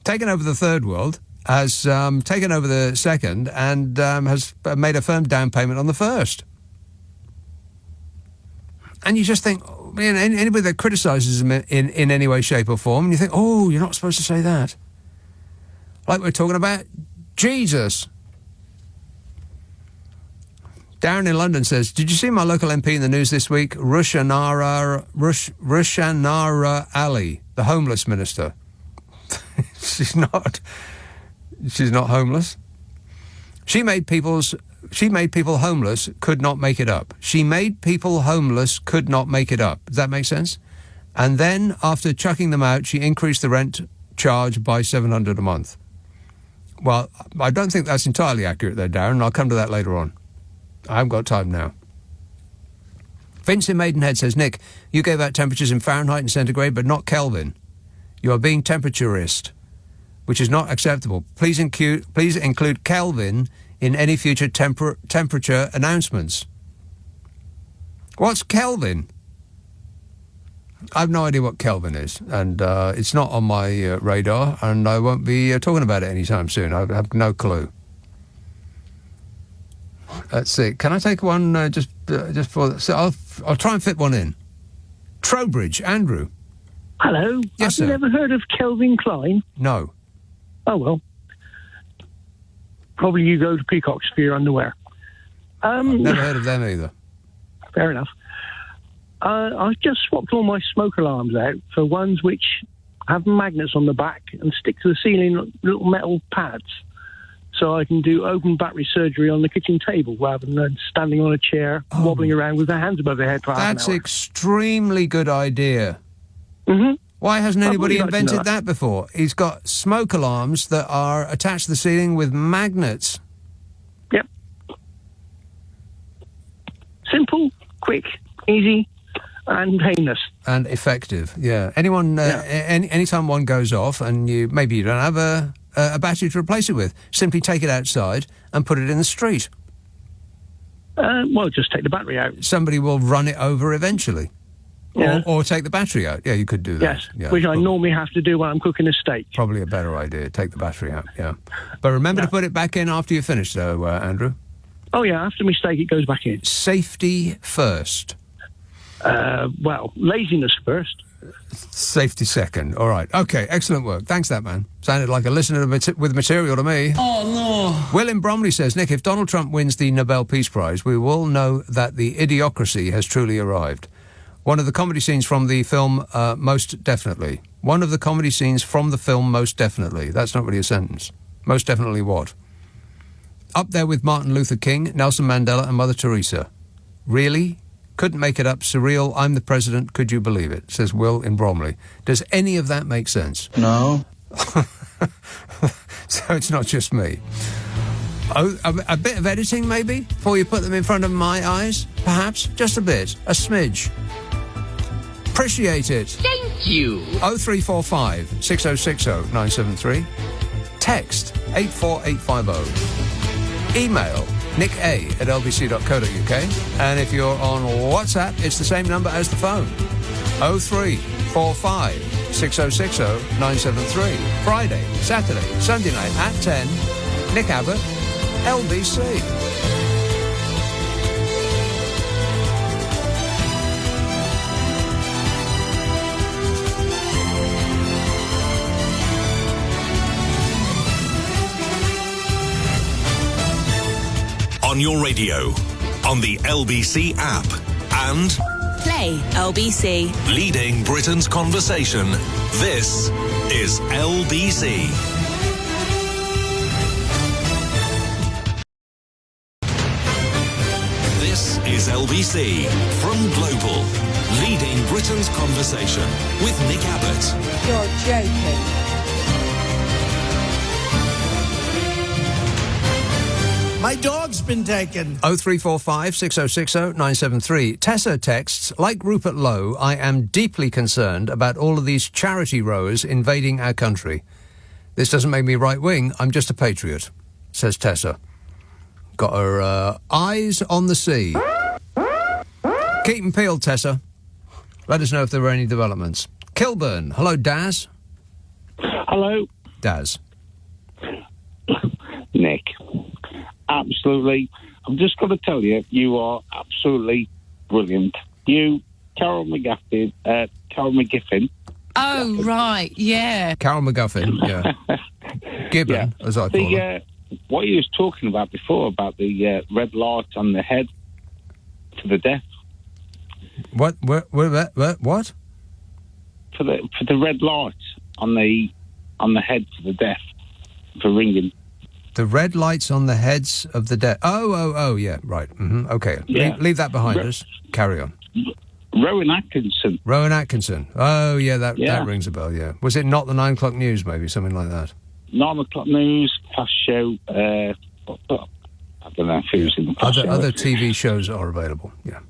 Taken over the third world, has taken over the second, and has made a firm down payment on the first. And you just think, anybody that criticises him in any way, shape or form, and you think, you're not supposed to say that. Like we're talking about Jesus. Darren in London says, did you see my local MP in the news this week? Rushanara Ali, the homeless minister. She's not homeless. She made people homeless, could not make it up. She made people homeless, could not make it up. Does that make sense? And then, after chucking them out, she increased the rent charge by $700 a month. Well, I don't think that's entirely accurate there, Darren. I'll come to that later on. I haven't got time now. Vince in Maidenhead says, Nick, you gave out temperatures in Fahrenheit and centigrade, but not Kelvin. You are being temperaturist, which is not acceptable. Please include Kelvin in any future temperature announcements. What's Kelvin? I have no idea what Kelvin is, and it's not on my radar, and I won't be talking about it anytime soon. I have no clue. Let's see. Can I take one just for... So I'll try and fit one in. Trowbridge, Andrew. Hello. Yes, Have sir. you ever heard of Kelvin Klein? No. Oh, well. Probably you go to Peacocks for your underwear. I've never heard of them either. Fair enough. I've just swapped all my smoke alarms out for ones which have magnets on the back and stick to the ceiling little metal pads, so I can do open battery surgery on the kitchen table rather than standing on a chair, wobbling around with their hands above their head for half an hour. That's extremely good idea. Mm-hmm. Why hasn't anybody invented that before? He's got smoke alarms that are attached to the ceiling with magnets. Yep. Simple, quick, easy, and painless. And effective, yeah. Anytime one goes off and maybe you don't have a battery to replace it with, simply take it outside and put it in the street. Well, just take the battery out. Somebody will run it over eventually. Yeah. Or take the battery out. Yeah, you could do that. Yes, yeah, which I normally have to do when I'm cooking a steak. Probably a better idea. Take the battery out, yeah. But remember to put it back in after you finish, though, Andrew. Oh, yeah, after my steak, it goes back in. Safety first. Well, laziness first. Safety second. All right. Okay, excellent work. Thanks, that man. Sounded like a listener with material to me. Oh, no. Will in Bromley says, Nick, if Donald Trump wins the Nobel Peace Prize, we will know that the idiocracy has truly arrived. One of the comedy scenes from the film, most definitely. One of the comedy scenes from the film, most definitely. That's not really a sentence. Most definitely what? Up there with Martin Luther King, Nelson Mandela and Mother Teresa. Really? Couldn't make it up. Surreal. I'm the president. Could you believe it? Says Will in Bromley. Does any of that make sense? No. So it's not just me. Oh, a bit of editing, maybe? Before you put them in front of my eyes? Perhaps? Just a bit. A smidge. Appreciate it. Thank you. 0345 6060 973. Text 84850. Email nicka@lbc.co.uk. And if you're on WhatsApp, it's the same number as the phone. 0345 6060 973. Friday, Saturday, Sunday night at 10. Nick Abbot, LBC. On your radio, on the LBC app, and Play LBC. leading Britain's conversation. This is LBC. This is LBC from Global, leading Britain's conversation with Nick Abbot. You're joking. My dog's been taken. 0345 6060 973. Tessa texts, like Rupert Lowe, I am deeply concerned about all of these charity rowers invading our country. This doesn't make me right-wing, I'm just a patriot, says Tessa. Got her eyes on the sea. Keep them peeled, Tessa. Let us know if there were any developments. Kelvin, hello, Daz. Hello. Daz. Nick. Absolutely. I'm just going to tell you, you are absolutely brilliant. You, Carol McGuffin. Oh, right, yeah. Carol McGuffin, yeah. Gibbon, as I call her. What you was talking about before, about the red light on the head for the deaf. What? What? For the red light on the head for the deaf, for ringing. The red lights on the heads of the deaf. Oh, yeah, right. Mm-hmm. Okay, Yeah. leave that behind us. Carry on. Rowan Atkinson. Rowan Atkinson. Oh, yeah, that rings a bell, yeah. Was it not the 9 o'clock news, maybe, something like that? 9 o'clock news, fast show. I don't know who's in the fast show. Other TV shows are available, yeah.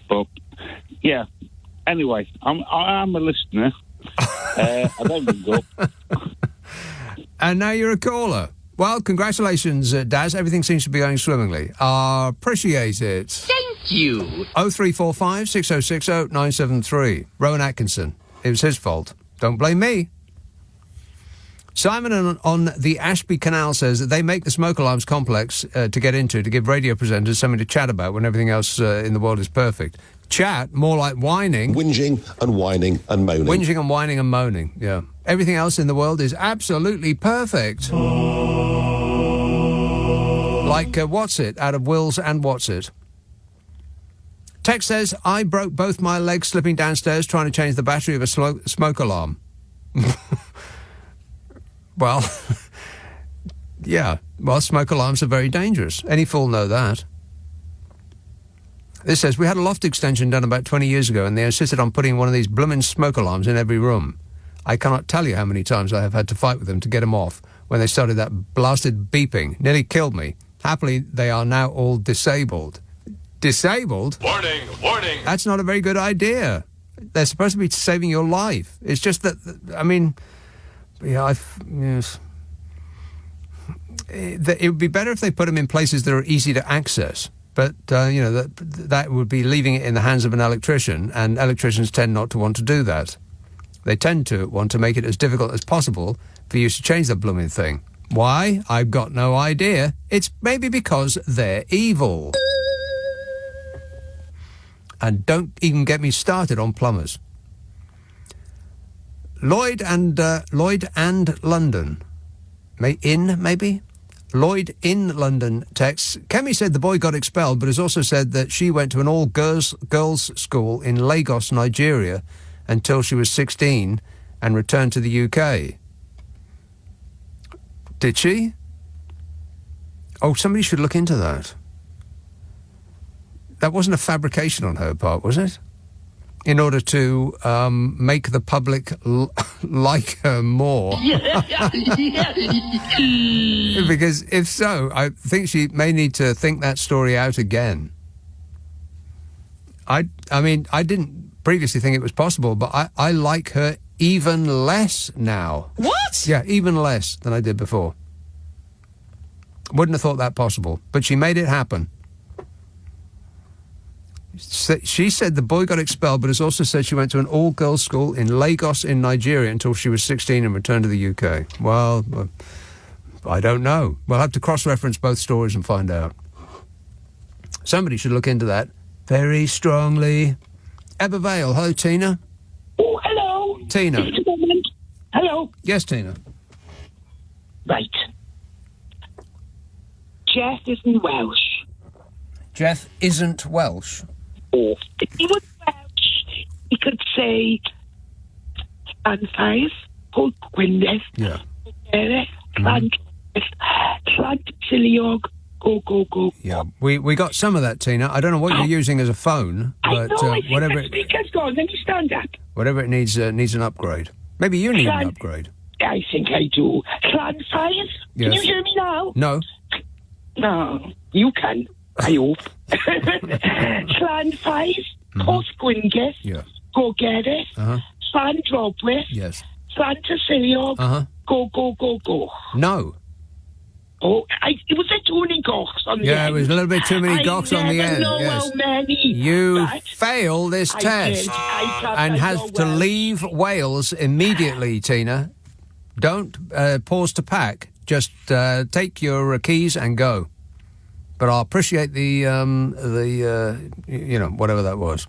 But, yeah. Anyway, I am a listener. I don't ring up. And now you're a caller. Well, congratulations, Daz. Everything seems to be going swimmingly. Appreciate it. Thank you. 0345 6060 973. Rowan Atkinson. It was his fault. Don't blame me. Simon on the Ashby Canal says that they make the smoke alarms complex to get into, to give radio presenters something to chat about when everything else in the world is perfect. Chat, more like whining. Whinging and whining and moaning. Whinging and whining and moaning, yeah. Everything else in the world is absolutely perfect. Like What's It out of Wills and What's It. Text says, I broke both my legs slipping downstairs trying to change the battery of a smoke alarm. Well, yeah. Well, smoke alarms are very dangerous. Any fool know that. This says, we had a loft extension done about 20 years ago and they insisted on putting one of these blooming smoke alarms in every room. I cannot tell you how many times I have had to fight with them to get them off when they started that blasted beeping. Nearly killed me. Happily, they are now all disabled. Disabled? Warning, warning. That's not a very good idea. They're supposed to be saving your life. It's just that, I mean, yeah, yes. It would be better if they put them in places that are easy to access. But, that would be leaving it in the hands of an electrician, and electricians tend not to want to do that. They tend to want to make it as difficult as possible for you to change the blooming thing. Why? I've got no idea. It's maybe because they're evil. And don't even get me started on plumbers. Lloyd and London. Maybe? Lloyd in London texts, Kemi said the boy got expelled, but has also said that she went to an all-girls school in Lagos, Nigeria, until she was 16 and returned to the UK. Did she? Oh, somebody should look into that. That wasn't a fabrication on her part, was it? In order to make the public like her more. Because if so, I think she may need to think that story out again. I mean, I didn't previously think it was possible, but I like her even less now. What? Yeah, even less than I did before. Wouldn't have thought that possible, but she made it happen. She said the boy got expelled, but has also said she went to an all-girls school in Lagos in Nigeria until she was 16 and returned to the UK. Well, I don't know. We'll have to cross-reference both stories and find out. Somebody should look into that very strongly. Ebba Vale, hello, Tina. Oh, hello. Tina. Just a moment. Hello. Yes, Tina. Right. Jeff isn't Welsh. Jeff isn't Welsh. Oh, if he was Welsh, he could say Anfais, Paul Gwyneth, yeah. Siliog, go. Yeah, we got some of that, Tina. I don't know what you're using as a phone, but whatever it, speaker's gone, then you stand up. Whatever it needs an upgrade. Maybe you need an upgrade. I think I do. Clanfires? Yes. Can you hear me now? No. No, you can. I hope. Clanfires, Port Gwyneth, yeah. Go get it. Slan Dropwith, yes. Slan Taciliog, go. No. Oh, it was a Tony Gox on the end. Yeah, it was a little bit too many Gox on the end. I know how many. You fail this test and have know to Welsh. leave Wales immediately, Tina. Don't pause to pack. Just take your keys and go. But I'll appreciate the whatever that was.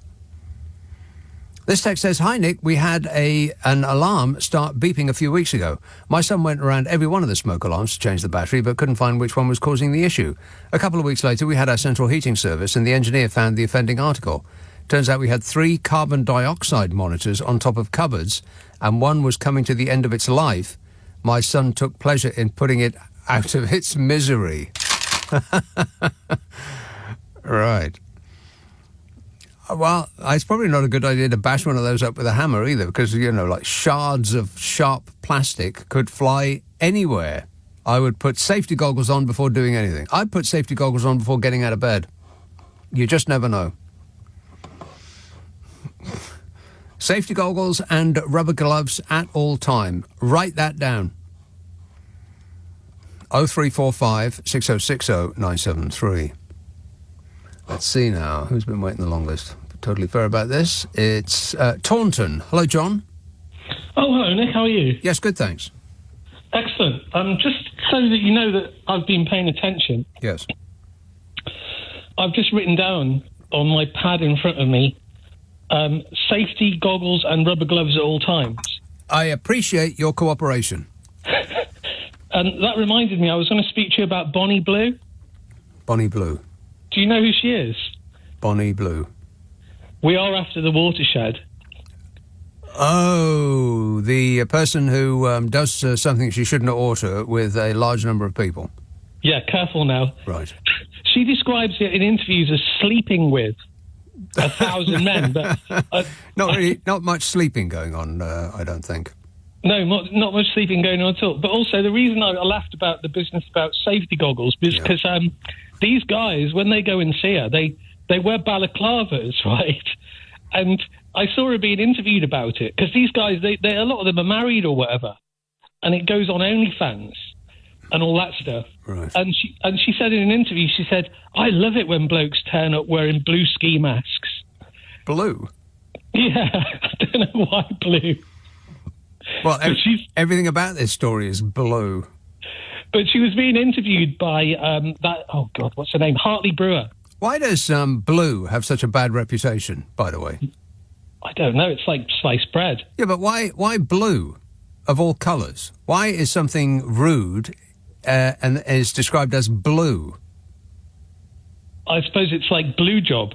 This text says, "Hi Nick, we had an alarm start beeping a few weeks ago. My son went around every one of the smoke alarms to change the battery, but couldn't find which one was causing the issue. A couple of weeks later, we had our central heating service, and the engineer found the offending article. Turns out we had 3 carbon dioxide monitors on top of cupboards, and one was coming to the end of its life. My son took pleasure in putting it out of its misery." Right. Well, it's probably not a good idea to bash one of those up with a hammer either, because, like shards of sharp plastic could fly anywhere. I would put safety goggles on before doing anything. I'd put safety goggles on before getting out of bed. You just never know. Safety goggles and rubber gloves at all time. Write that down. 0345 6060 973. Let's see now. Who's been waiting the longest? Totally fair about this. It's Taunton. Hello, John. Oh, hello, Nick. How are you? Yes, good, thanks. Excellent. Just so that you know that I've been paying attention. Yes. I've just written down on my pad in front of me, safety goggles and rubber gloves at all times. I appreciate your cooperation. And that reminded me, I was going to speak to you about Bonnie Blue. Bonnie Blue. Do you know who she is? Bonnie Blue. We are after the watershed. Oh, the person who does something she shouldn't oughta with a large number of people. Yeah, careful now. Right. She describes it in interviews as sleeping with 1,000 men. But not much sleeping going on, I don't think. No, not much sleeping going on at all. But also, the reason I laughed about the business about safety goggles is because these guys, when they go and see her, they wear balaclavas, right? And I saw her being interviewed about it, because these guys, a lot of them are married or whatever, and it goes on OnlyFans and all that stuff. Right. And she said in an interview, she said, "I love it when blokes turn up wearing blue ski masks." Blue? Yeah, I don't know why blue. Well, everything about this story is blue. But she was being interviewed by oh God, what's her name? Hartley Brewer. Why does blue have such a bad reputation, by the way? I don't know. It's like sliced bread. Yeah, but why blue, of all colours? Why is something rude and is described as blue? I suppose it's like blue job.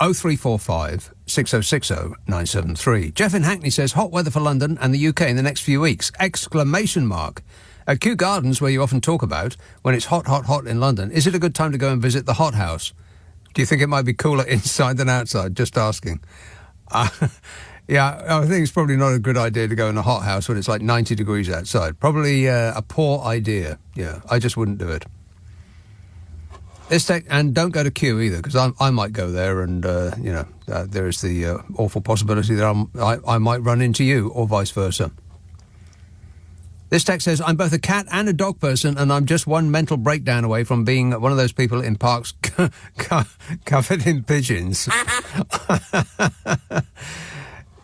0345 6060 973. Jeff in Hackney says, hot weather for London and the UK in the next few weeks! Exclamation mark. At Kew Gardens, where you often talk about, when it's hot, hot, hot in London, is it a good time to go and visit the hothouse? Do you think it might be cooler inside than outside? Just asking. Yeah, I think it's probably not a good idea to go in a hothouse when it's like 90 degrees outside. Probably a poor idea. Yeah, I just wouldn't do it. And don't go to Kew either, because I might go there and, there is the awful possibility that I might run into you, or vice versa. This text says, I'm both a cat and a dog person, and I'm just one mental breakdown away from being one of those people in parks covered in pigeons.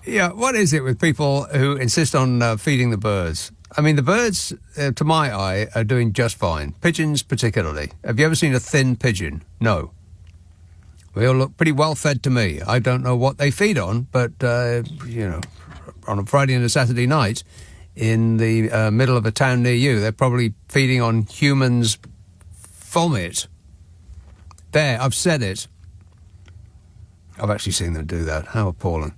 Yeah, what is it with people who insist on feeding the birds? I mean, the birds, to my eye, are doing just fine. Pigeons particularly. Have you ever seen a thin pigeon? No. They all look pretty well fed to me. I don't know what they feed on, but, on a Friday and a Saturday night, in the middle of a town near you, they're probably feeding on humans' vomit. There, I've said it. I've actually seen them do that. How appalling.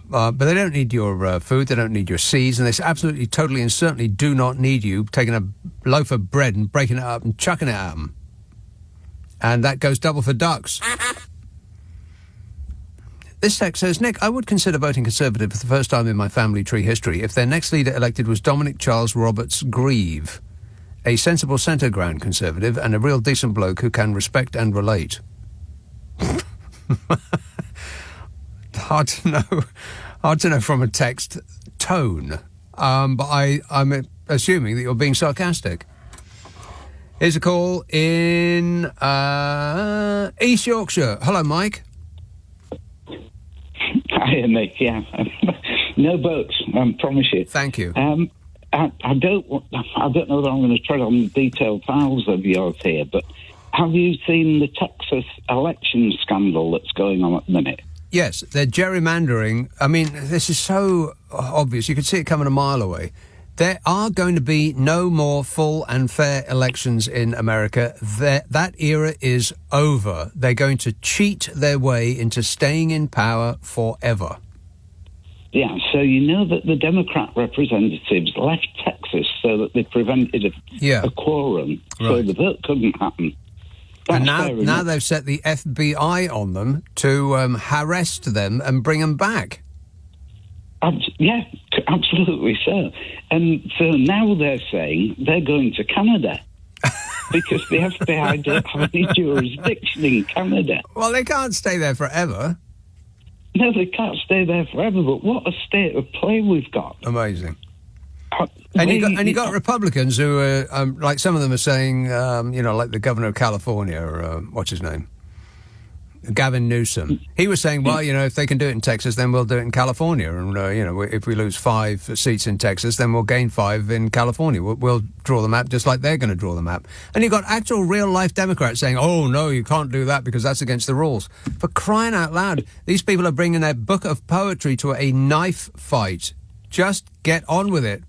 But they don't need your food, they don't need your seeds, and they absolutely, totally and certainly do not need you taking a loaf of bread and breaking it up and chucking it at them. And that goes double for ducks. This text says, Nick, I would consider voting Conservative for the first time in my family tree history if their next leader elected was Dominic Charles Roberts Grieve, a sensible centre ground Conservative and a real decent bloke who can respect and relate. Hard to know from a text tone, but I'm assuming that you're being sarcastic. Here's a call in East Yorkshire. Hello, Mike. Hi, Nick. Yeah, no votes. I promise you. Thank you. I don't know that I'm going to tread on the detailed files of yours here, but have you seen the Texas election scandal that's going on at the minute? Yes, they're gerrymandering. I mean, this is so obvious. You could see it coming a mile away. There are going to be no more full and fair elections in America. That era is over. They're going to cheat their way into staying in power forever. Yeah, so you know that the Democrat representatives left Texas so that they prevented a quorum, so the vote couldn't happen. And now they've set the FBI on them to harass them and bring them back. Yeah, absolutely so. And so now they're saying they're going to Canada because the FBI don't have any jurisdiction in Canada. Well, they can't stay there forever. No, they can't stay there forever, but what a state of play we've got. Amazing. And you got Republicans who are, like some of them are saying, like the governor of California, or what's his name? Gavin Newsom. He was saying, well, if they can do it in Texas, then we'll do it in California. And, if we lose 5 seats in Texas, then we'll gain 5 in California. We'll draw the map just like they're going to draw the map. And you've got actual real-life Democrats saying, oh, no, you can't do that because that's against the rules. For crying out loud, these people are bringing their book of poetry to a knife fight. Just get on with it.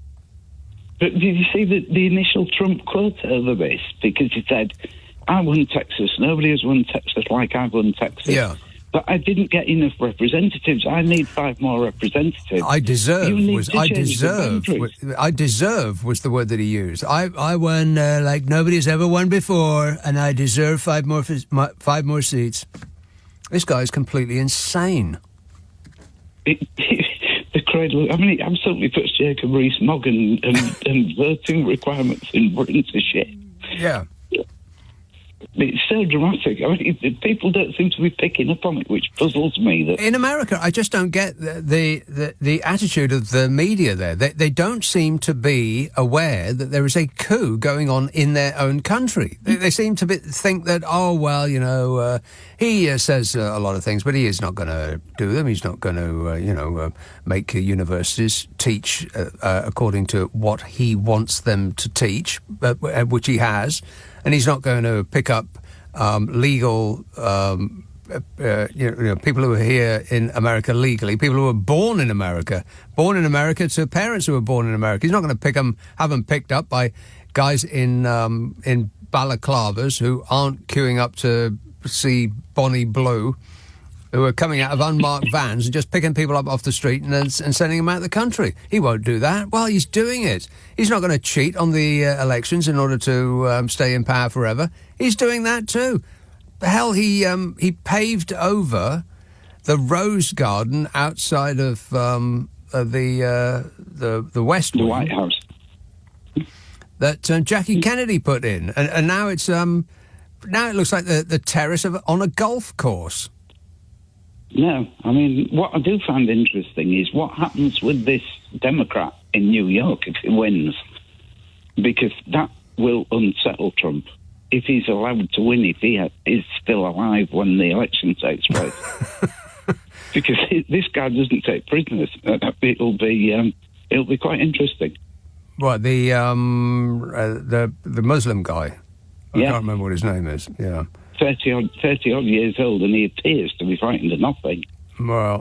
But did you see the initial Trump quote over this? Because he said, I won Texas. Nobody has won Texas like I've won Texas. Yeah. But I didn't get enough representatives. I need 5 more representatives. I deserve was the word that he used. I won like nobody's ever won before, and I deserve 5 more seats. This guy is completely insane. The cradle. I mean, it absolutely puts Jacob Rees-Mogg and voting requirements in Britain to shit. Yeah. It's so dramatic. I mean, people don't seem to be picking up on it, which puzzles me. That in America, I just don't get the attitude of the media there. They don't seem to be aware that there is a coup going on in their own country. They seem to think that, he says a lot of things, but he is not going to do them. He's not going to, make universities teach according to what he wants them to teach, which he has. and he's not going to pick up legal people who are here in America legally, people who are born in America to parents who were born in America. He's not going to have them picked up by guys in balaclavas who aren't queuing up to see Bonnie Blue, who are coming out of unmarked vans and just picking people up off the street and sending them out of the country. He won't do that. Well, he's doing it. He's not going to cheat on the elections in order to stay in power forever. He's doing that too. Hell, he paved over the rose garden outside of the West Wing, the White House, that Jackie Kennedy put in, and now it's now it looks like the terrace on a golf course. No, I mean, what I do find interesting is what happens with this Democrat in New York if he wins, because that will unsettle Trump. If he's allowed to win, if he is still alive when the election takes place. Because this guy doesn't take prisoners. It'll be quite interesting. What, the Muslim guy? I Yeah. can't remember what his name is. Yeah. 30 odd years old, and he appears to be frightened of nothing. Well,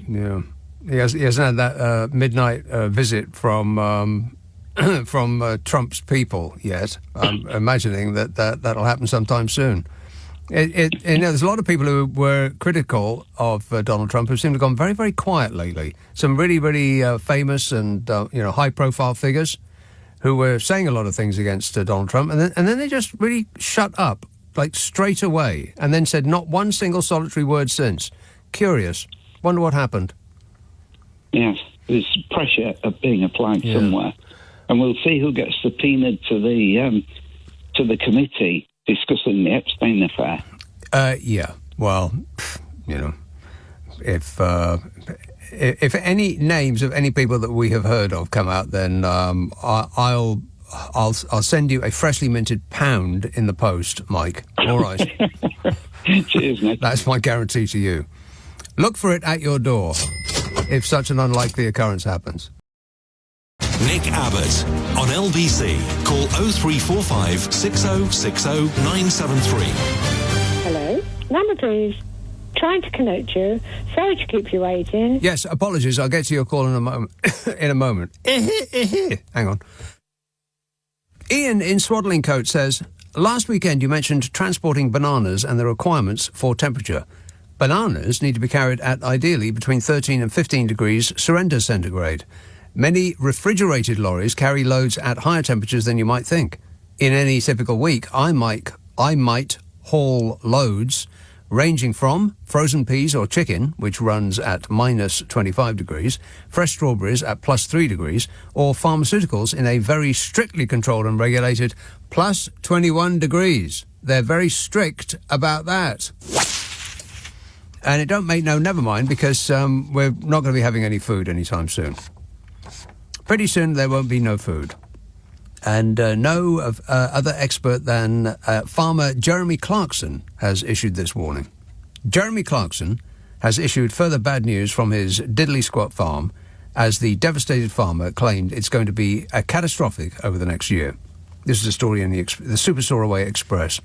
yeah. He hasn't had that midnight visit from Trump's people yet. I'm imagining that'll happen sometime soon. There's a lot of people who were critical of Donald Trump who seem to have gone very, very quiet lately. Some really, really famous and high-profile figures who were saying a lot of things against Donald Trump, and then they just really shut up, like straight away, and then said not one single solitary word since. Curious. Wonder what happened. Yes, there's pressure being applied somewhere. And we'll see who gets subpoenaed to the committee discussing the Epstein affair. Yeah. Well, if any names of any people that we have heard of come out, then I'll send you a freshly minted £1 in the post, Mike. All right. Cheers, Nick. That's my guarantee to you. Look for it at your door if such an unlikely occurrence happens. Nick Abbott on LBC. Call 0345 6060 973. Hello? Number, please. Trying to connect you. Sorry to keep you waiting. Yes, apologies. I'll get to your call in a moment. Hang on. Ian in Swaddling says, last weekend you mentioned transporting bananas and the requirements for temperature. Bananas need to be carried at ideally between 13 and 15 degrees surrender centigrade. Many refrigerated lorries carry loads at higher temperatures than you might think. In any typical week, I might haul loads ranging from frozen peas or chicken, which runs at minus 25 degrees, fresh strawberries at plus 3 degrees, or pharmaceuticals in a very strictly controlled and regulated plus 21 degrees. They're very strict about that. And it don't make no never mind, because we're not going to be having any food anytime soon. Pretty soon there won't be no food. And no other expert than farmer Jeremy Clarkson has issued this warning. Jeremy Clarkson has issued further bad news from his diddly squat farm, as the devastated farmer claimed it's going to be catastrophic over the next year. This is a story in the Super Soaraway Express.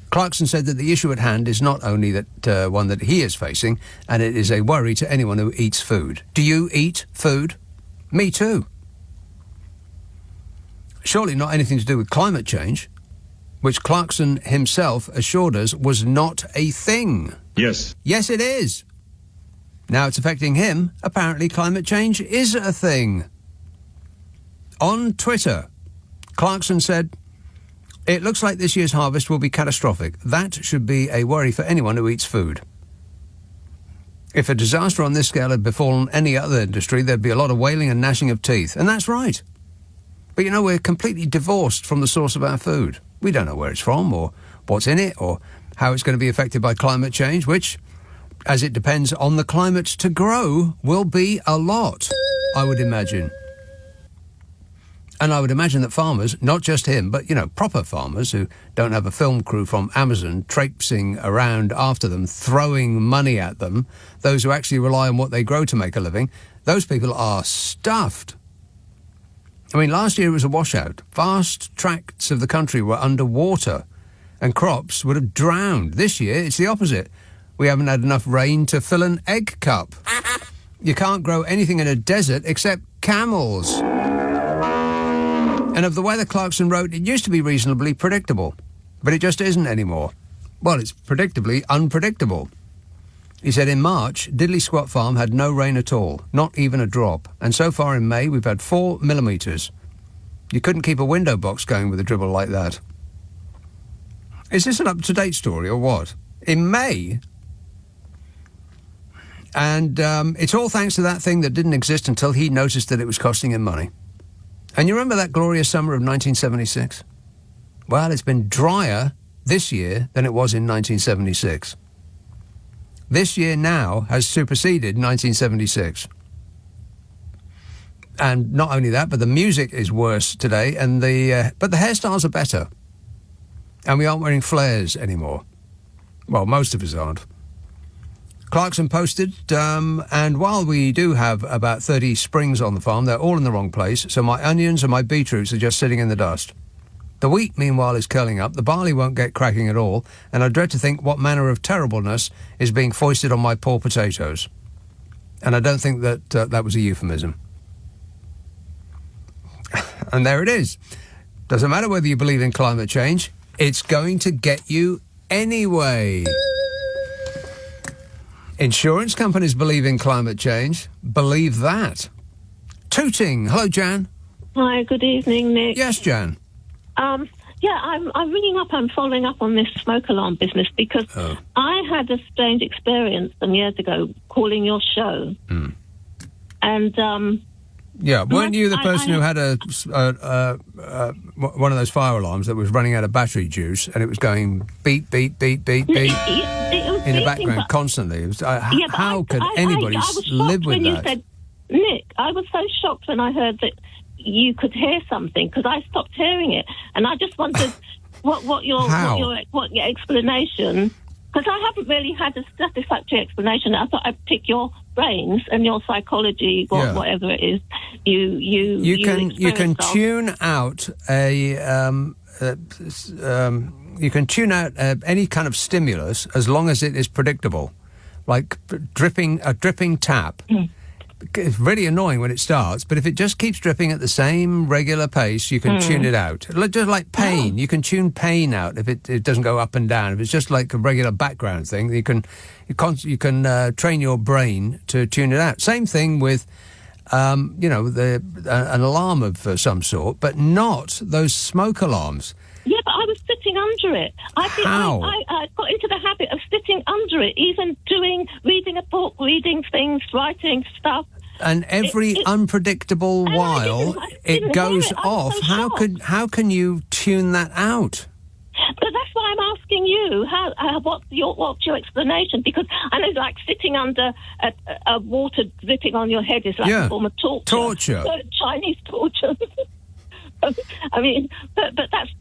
Clarkson said that the issue at hand is not only that one that he is facing, and it is a worry to anyone who eats food. Do you eat food? Me too. Surely not anything to do with climate change, which Clarkson himself assured us was not a thing. Yes. Yes, it is. Now it's affecting him. Apparently climate change is a thing. On Twitter, Clarkson said, "It looks like this year's harvest will be catastrophic. That should be a worry for anyone who eats food. If a disaster on this scale had befallen any other industry, there'd be a lot of wailing and gnashing of teeth." And that's right. But, we're completely divorced from the source of our food. We don't know where it's from, or what's in it, or how it's going to be affected by climate change, which, as it depends on the climate to grow, will be a lot, I would imagine. And I would imagine that farmers, not just him, but, proper farmers who don't have a film crew from Amazon traipsing around after them, throwing money at them, those who actually rely on what they grow to make a living, those people are stuffed. I mean, last year it was a washout. Vast tracts of the country were underwater and crops would have drowned. This year, it's the opposite. We haven't had enough rain to fill an egg cup. You can't grow anything in a desert except camels. And of the weather, Clarkson wrote, it used to be reasonably predictable, but it just isn't anymore. Well, it's predictably unpredictable. He said in March, Diddley Squat Farm had no rain at all, not even a drop. And so far in May, we've had 4 millimetres. You couldn't keep a window box going with a dribble like that. Is this an up-to-date story or what? In May? And it's all thanks to that thing that didn't exist until he noticed that it was costing him money. And you remember that glorious summer of 1976? Well, it's been drier this year than it was in 1976. This year now has superseded 1976. And not only that, but the music is worse today, and but the hairstyles are better. And we aren't wearing flares anymore. Well, most of us aren't. Clarkson posted, and while we do have about 30 springs on the farm, they're all in the wrong place, so my onions and my beetroots are just sitting in the dust. The wheat, meanwhile, is curling up, the barley won't get cracking at all, and I dread to think what manner of terribleness is being foisted on my poor potatoes. And I don't think that that was a euphemism. And there it is. Doesn't matter whether you believe in climate change, it's going to get you anyway. Insurance companies believe in climate change. Believe that. Tooting. Hello, Jan. Hi, good evening, Nick. Yes, Jan. I'm ringing up. I'm following up on this smoke alarm business because I had a strange experience some years ago calling your show. Mm. And yeah, weren't you the person who had one of those fire alarms that was running out of battery juice and it was going beep, beep, beep, beep, beep in the background constantly? It was, how could anybody live with that? You said, Nick, I was so shocked when I heard that you could hear something because I stopped hearing it, and I just wondered what your explanation. Because I haven't really had a satisfactory explanation. I thought I'd pick your brains and your psychology, whatever it is. You can tune out any kind of stimulus as long as it is predictable, like a dripping tap. Mm. It's really annoying when it starts, but if it just keeps dripping at the same regular pace, you can tune it out. Just like pain, you can tune pain out if it doesn't go up and down. If it's just like a regular background thing, you can train your brain to tune it out. Same thing with, an alarm of some sort, but not those smoke alarms. Yeah, but I was sitting under it. I got into the habit of sitting under it, even reading a book, reading things, writing stuff. And every unpredictable while it goes off. How can you tune that out? But that's why I'm asking you. What's your explanation? Because I know, like sitting under a water dripping on your head is like a form of torture. Chinese torture. I mean, but that's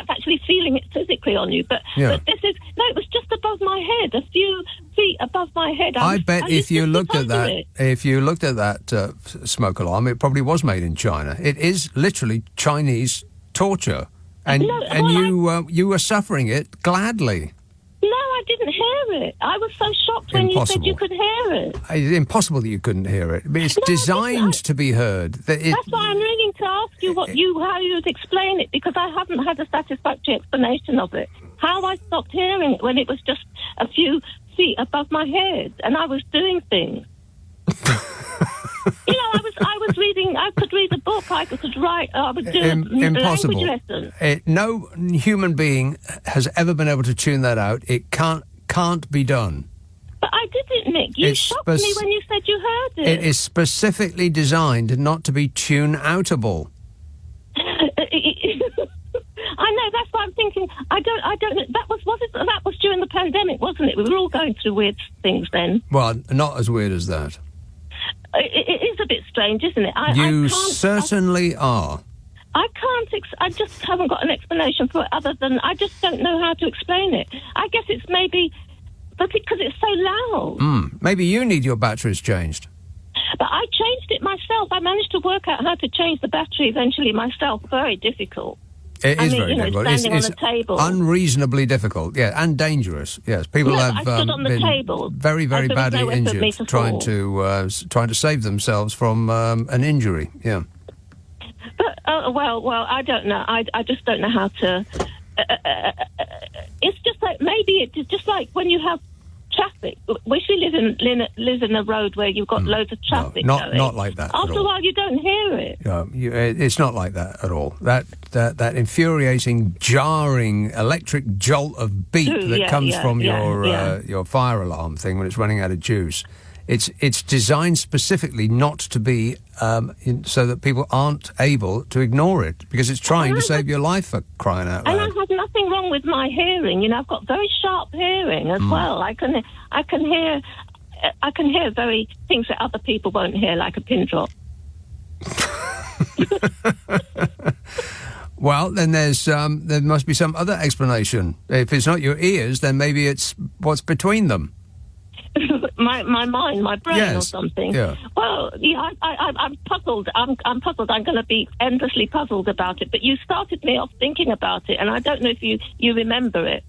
actually feeling it physically on you. But this is it was just above my head, a few feet above my head. I bet if you looked at that smoke alarm, it probably was made in China. It is literally Chinese torture, and you were suffering it gladly. No, I didn't hear it. I was so shocked when you said you could hear it. It's impossible that you couldn't hear it. It's designed to be heard. That's why I'm ringing to ask you how you would explain it, because I haven't had a satisfactory explanation of it. How I stopped hearing it when it was just a few feet above my head and I was doing things. I was reading. I could read a book. I could write. I was doing impossible. Language lessons. No human being has ever been able to tune that out. It can't be done. But I didn't, Nick. You shocked me when you said you heard it. It is specifically designed not to be tune-outable. I know. That's why I'm thinking. I don't know. That was during the pandemic, wasn't it? We were all going through weird things then. Well, not as weird as that. It is a bit strange, isn't it? You certainly are. I can't. I just haven't got an explanation for it other than I just don't know how to explain it. I guess it's maybe because it's so loud. Maybe you need your batteries changed. But I changed it it myself. I managed to work out how to change the battery eventually myself. Very difficult. It is very difficult. Standing on a table. Unreasonably difficult, and dangerous. Yes, people have I stood on the been table. very, very badly injured trying fall. to save themselves from an injury. Yeah. But well, I don't know. I just don't know how to. It's just like maybe it's just like when you have traffic. We live in a road where you've got loads of traffic. Not like that. After a while, you don't hear it. It's not like that at all. That infuriating, jarring electric jolt of beep that comes from your fire alarm thing when it's running out of juice. It's designed specifically not to be so that people aren't able to ignore it because it's trying to save your life, for crying out loud. And I have nothing wrong with my hearing. I've got very sharp hearing as well. I can hear very things that other people won't hear, like a pin drop. Well, then there must be some other explanation. If it's not your ears, then maybe it's what's between them. my mind, my brain, or something. Yeah. Well, I'm puzzled. I'm puzzled. I'm going to be endlessly puzzled about it. But you started me off thinking about it, and I don't know if you remember it.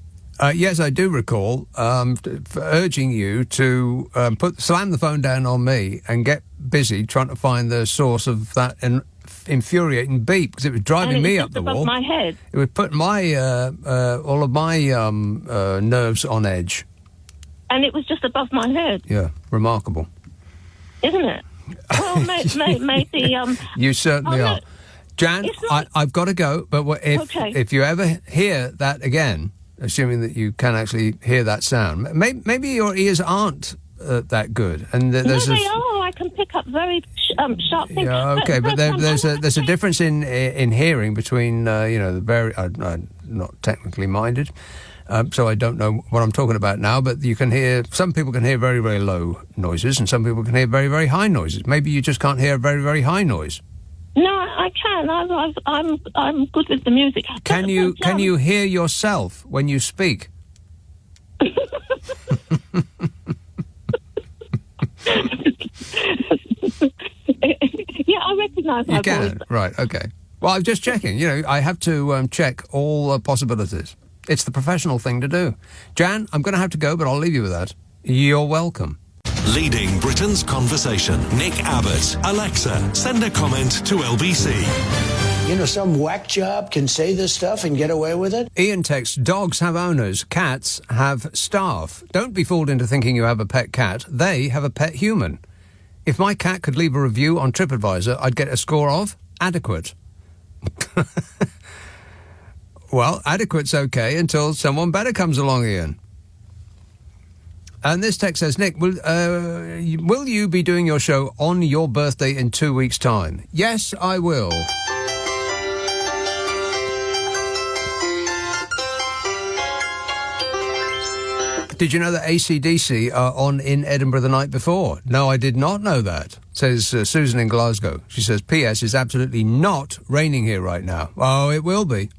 Yes, I do recall urging you to slam the phone down on me and get busy trying to find the source of that infuriating beep because it was driving me up the wall. Above my head. It would put my all of my nerves on edge. And it was just above my head. Yeah, remarkable. Isn't it? Well, maybe... you certainly are. Jan, I've got to go, but if you ever hear that again, assuming that you can actually hear that sound, maybe your ears aren't that good. And they are. I can pick up very sharp things. Yeah, okay, but there's a difference in hearing between, the very... I'm not technically minded. So I don't know what I'm talking about now, but you can hear, some people can hear very, very low noises and some people can hear very, very high noises. Maybe you just can't hear a very, very high noise. No, I can. I'm good with the music. Can you hear yourself when you speak? Yeah, I recognise my voice. You can? Right, okay. Well, I'm just checking. I have to check all possibilities. It's the professional thing to do. Jan, I'm going to have to go, but I'll leave you with that. You're welcome. Leading Britain's conversation. Nick Abbot. Alexa, send a comment to LBC. Some whack job can say this stuff and get away with it? Ian texts, dogs have owners, cats have staff. Don't be fooled into thinking you have a pet cat. They have a pet human. If my cat could leave a review on TripAdvisor, I'd get a score of adequate. Well, adequate's okay until someone better comes along, Ian. And this text says, Nick, will you be doing your show on your birthday in 2 weeks' time? Yes, I will. Did you know that AC/DC are on in Edinburgh the night before? No, I did not know that, says Susan in Glasgow. She says, P.S. it's absolutely not raining here right now. Oh, it will be.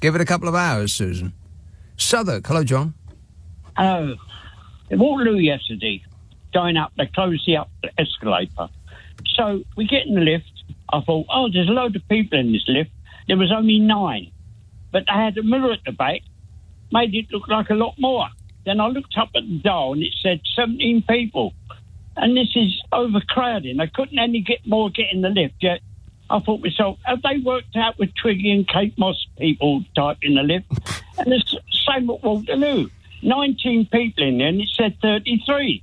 Give it a couple of hours, Susan. Southwark. Hello, John. Hello. In Waterloo yesterday, going up, they closed the escalator. So we get in the lift. I thought, there's a load of people in this lift. There was only 9. But they had a mirror at the back, made it look like a lot more. Then I looked up at the dial and it said 17 people. And this is overcrowding. They couldn't get in the lift yet. I thought to myself, have they worked out with Twiggy and Kate Moss people type in the lift? And the same at Waterloo. 19 people in there and it said 33.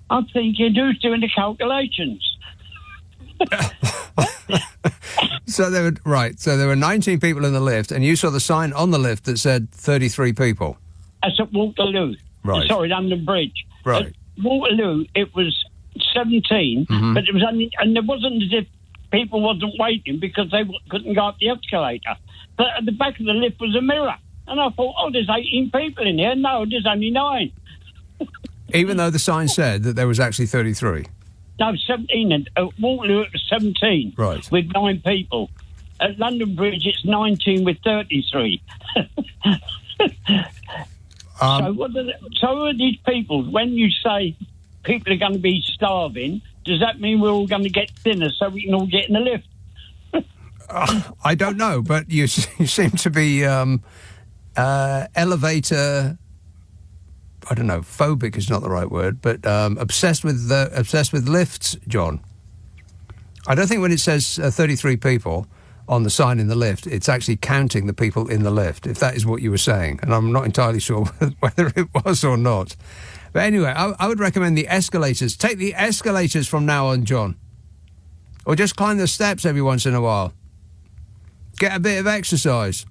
I'm thinking, who's doing the calculations? So there were 19 people in the lift and you saw the sign on the lift that said 33 people. That's at Waterloo. Right. Sorry, London Bridge. Right. At Waterloo, it was 17, but it was only, and there wasn't as if people wasn't waiting because they couldn't go up the escalator. But at the back of the lift was a mirror. And I thought, there's 18 people in here. No, there's only 9. Even though the sign said that there was actually 33? No, 17. And at Waterloo, it was 17. Right. With 9 people. At London Bridge, it's 19 with 33. So who are these people? When you say people are going to be starving, Does that mean we're all going to get thinner so we can all get in the lift? I don't know, but you seem to be elevator. I don't know. Phobic is not the right word, but obsessed with lifts, John. I don't think when it says 33 people on the sign in the lift, it's actually counting the people in the lift, if that is what you were saying. And I'm not entirely sure whether it was or not. But anyway, I would recommend the escalators. Take the escalators from now on, John. Or just climb the steps every once in a while. Get a bit of exercise.